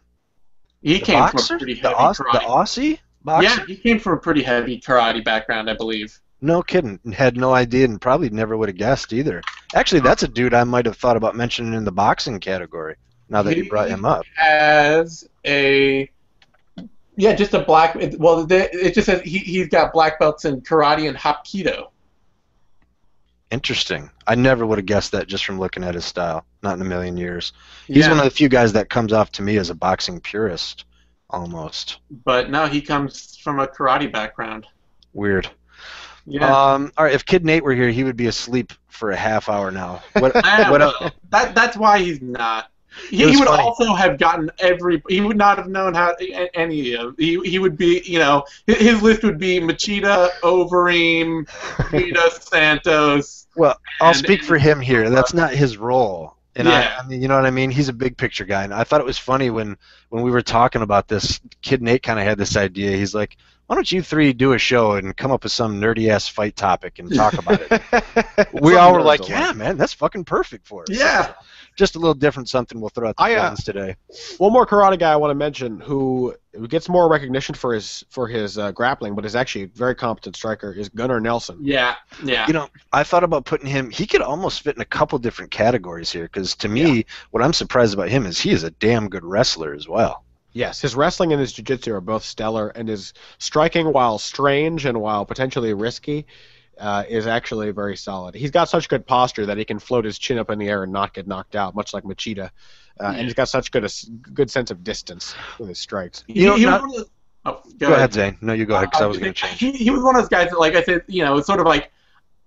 He The came boxer? from a pretty The heavy Aus- karate. the Aussie boxer? Yeah, he came from a pretty heavy karate background, I believe. No kidding. Had no idea and probably never would have guessed either. Actually, that's a dude I might have thought about mentioning in the boxing category now that you brought him up. As just a black. Well, it just says he's got black belts in karate and hapkido. Interesting. I never would have guessed that just from looking at his style. Not in a million years. He's one of the few guys that comes off to me as a boxing purist, almost. But no, he comes from a karate background. Weird. Yeah. All right. If Kid Nate were here, he would be asleep for a half hour now. That's why he's not. He It was would funny. also have gotten He would not have known how any of. He would be. His list would be Machida, Overeem, Vita, Santos. Well, I'll And- speak for him here. That's not his role. And Yeah. I mean, you know what I mean? He's a big picture guy. And I thought it was funny when we were talking about this, Kid Nate kind of had this idea. He's like, why don't you three do a show and come up with some nerdy-ass fight topic and talk about it? We all were like, yeah, man, that's fucking perfect for us. Yeah. Just a little different something we'll throw at the fans today. One more karate guy I want to mention who gets more recognition for his grappling, but is actually a very competent striker, is Gunnar Nelson. Yeah. I thought about putting him, he could almost fit in a couple different categories here, because to me, what I'm surprised about him is he is a damn good wrestler as well. Yes, his wrestling and his jiu-jitsu are both stellar, and his striking, while strange and while potentially risky, is actually very solid. He's got such good posture that he can float his chin up in the air and not get knocked out, much like Machida. And he's got such good sense of distance with his strikes. Go ahead, Zane. No, you go ahead, because I was going to change. He was one of those guys that, like I said, it's sort of like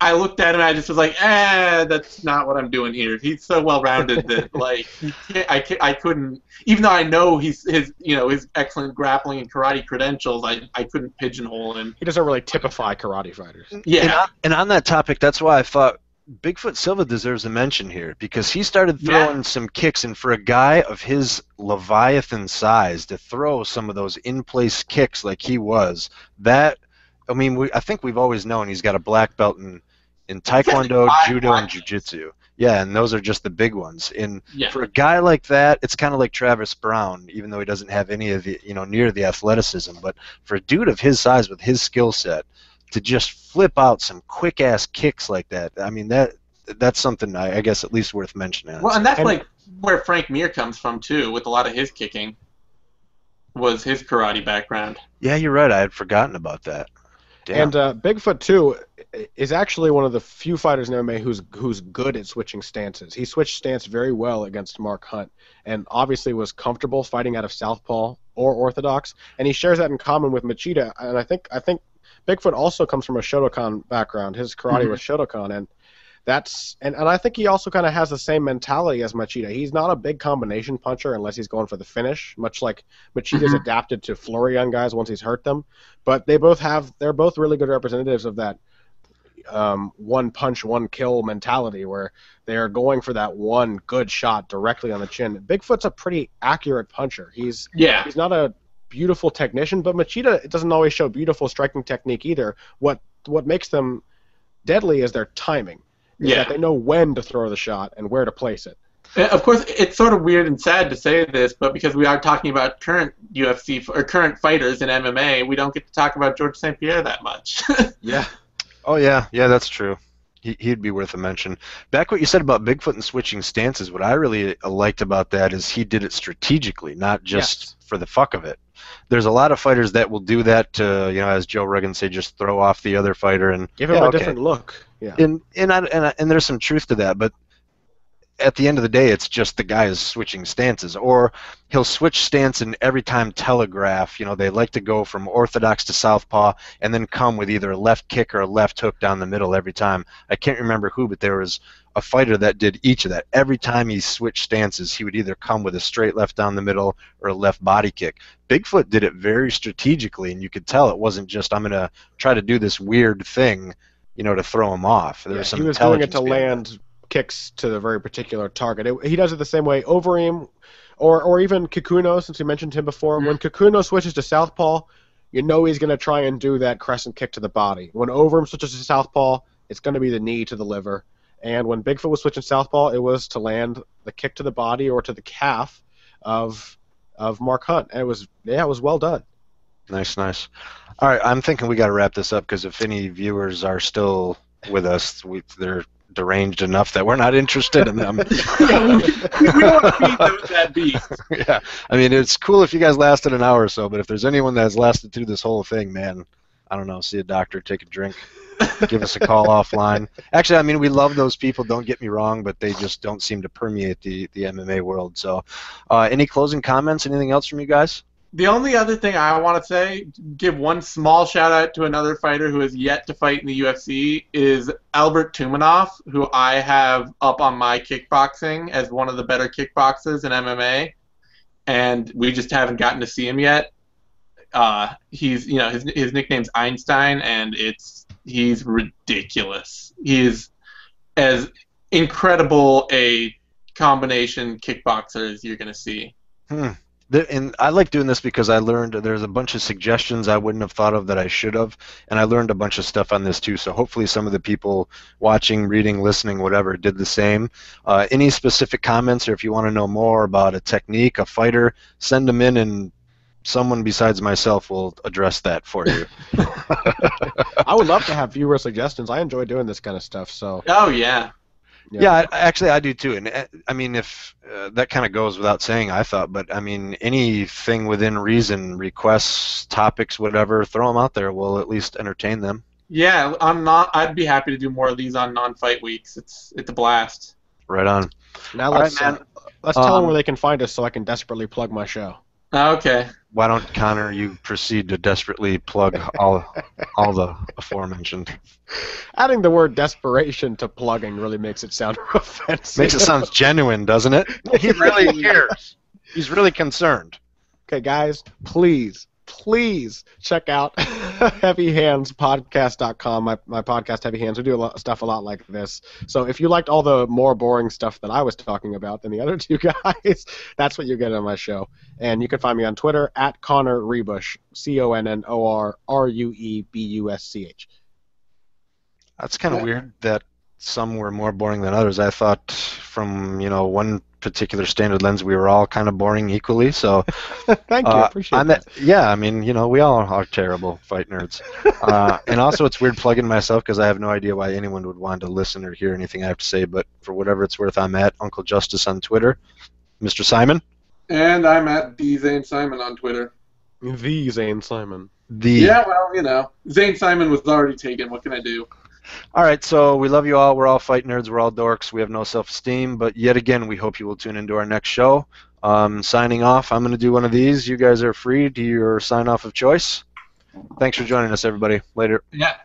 I looked at him and I just was like, that's not what I'm doing here. He's so well-rounded that I couldn't, even though I know his excellent grappling and karate credentials, I couldn't pigeonhole him. He doesn't really typify karate fighters. Yeah. And on that topic, that's why I thought Bigfoot Silva deserves a mention here, because he started throwing some kicks, and for a guy of his Leviathan size to throw some of those in-place kicks like he was, I think we've always known he's got a black belt in Taekwondo, Judo, and Jiu-Jitsu. Yeah, and those are just the big ones. And for a guy like that, it's kind of like Travis Brown, even though he doesn't have any of the, near the athleticism. But for a dude of his size with his skill set, to just flip out some quick-ass kicks like that, I mean, that's something I guess at least worth mentioning. Well, and that's like where Frank Mir comes from, too, with a lot of his kicking, was his karate background. Yeah, you're right. I had forgotten about that. Damn. And Bigfoot, too, is actually one of the few fighters in MMA who's good at switching stances. He switched stance very well against Mark Hunt, and obviously was comfortable fighting out of southpaw or orthodox. And he shares that in common with Machida. And I think Bigfoot also comes from a Shotokan background. His karate was Shotokan, and and I think he also kind of has the same mentality as Machida. He's not a big combination puncher unless he's going for the finish, much like Machida's adapted to flurry on guys once he's hurt them. But they're both really good representatives of that one punch, one kill mentality where they are going for that one good shot directly on the chin. Bigfoot's a pretty accurate puncher. He's not a beautiful technician, but Machida doesn't always show beautiful striking technique either. What makes them deadly is their timing. That they know when to throw the shot and where to place it. Of course, it's sort of weird and sad to say this, but because we are talking about current UFC or current fighters in MMA, we don't get to talk about George St. Pierre that much. Yeah. Oh, yeah. Yeah, that's true. He'd be worth a mention. Back what you said about Bigfoot and switching stances, what I really liked about that is he did it strategically, not just for the fuck of it. There's a lot of fighters that will do that to, as Joe Rogan say, just throw off the other fighter and give him a different look. Yeah. And there's some truth to that, but at the end of the day, it's just the guy is switching stances, or he'll switch stance and every time telegraph. They like to go from orthodox to southpaw and then come with either a left kick or a left hook down the middle every time. I can't remember who, but there was a fighter that did each of that. Every time he switched stances, he would either come with a straight left down the middle or a left body kick. Bigfoot did it very strategically, and you could tell it wasn't just, I'm going to try to do this weird thing, to throw him off. There was some he was doing it to land kicks to the very particular target. He does it the same way. Overeem, or even Kikuno, since we mentioned him before. When Kikuno switches to southpaw, he's going to try and do that crescent kick to the body. When Overeem switches to southpaw, it's going to be the knee to the liver. And when Bigfoot was switching southpaw, it was to land the kick to the body or to the calf of Mark Hunt. And it was well done. Nice. All right, I'm thinking we got to wrap this up because if any viewers are still with us, they're deranged enough that we're not interested in them. We don't want to beat that beast. Yeah, I mean, it's cool if you guys lasted an hour or so, but if there's anyone that has lasted through this whole thing, man, I don't know, see a doctor, take a drink, give us a call offline. Actually, I mean, we love those people, don't get me wrong, but they just don't seem to permeate the MMA world. So any closing comments, anything else from you guys? The only other thing I want to say, give one small shout out to another fighter who has yet to fight in the UFC, is Albert Tumanov, who I have up on my kickboxing as one of the better kickboxers in MMA, and we just haven't gotten to see him yet. He's, his nickname's Einstein, and he's ridiculous. He's as incredible a combination kickboxer as you're going to see. And I like doing this because I learned there's a bunch of suggestions I wouldn't have thought of that I should have, and I learned a bunch of stuff on this too. So hopefully some of the people watching, reading, listening, whatever, did the same. Any specific comments, or if you want to know more about a technique, a fighter, send them in, and someone besides myself will address that for you. I would love to have viewer suggestions. I enjoy doing this kind of stuff. So. Oh yeah. Yeah, actually I do too, and I mean, if that kind of goes without saying, I thought, but I mean, anything within reason, requests, topics, whatever, throw them out there. We'll at least entertain them. Yeah, I'd be happy to do more of these on non-fight weeks. It's a blast. Right on. Now let's tell them where they can find us, so I can desperately plug my show. Okay. Why don't, Connor, you proceed to desperately plug all the aforementioned? Adding the word desperation to plugging really makes it sound offensive. Makes it sound genuine, doesn't it? He really cares. He's really concerned. Okay, guys, please check out heavyhandspodcast.com, my podcast, Heavy Hands. We do stuff a lot like this. So if you liked all the more boring stuff that I was talking about than the other two guys, that's what you get on my show. And you can find me on Twitter at Connor Rebush, ConnorRuebusch. That's kind of weird that some were more boring than others. I thought from, one particular standard lens, we were all kind of boring equally. So thank you, appreciate that. Yeah, I mean, we all are terrible fight nerds. And also it's weird plugging myself because I have no idea why anyone would want to listen or hear anything I have to say, but for whatever it's worth, I'm at Uncle Justice on Twitter. Mr. Simon? And I'm at the Zane Simon on Twitter. The Zane Simon. Yeah, well, Zane Simon was already taken. What can I do? All right, so we love you all. We're all fight nerds. We're all dorks. We have no self-esteem. But yet again, we hope you will tune into our next show. Signing off, I'm going to do one of these. You guys are free to your sign-off of choice. Thanks for joining us, everybody. Later. Yeah.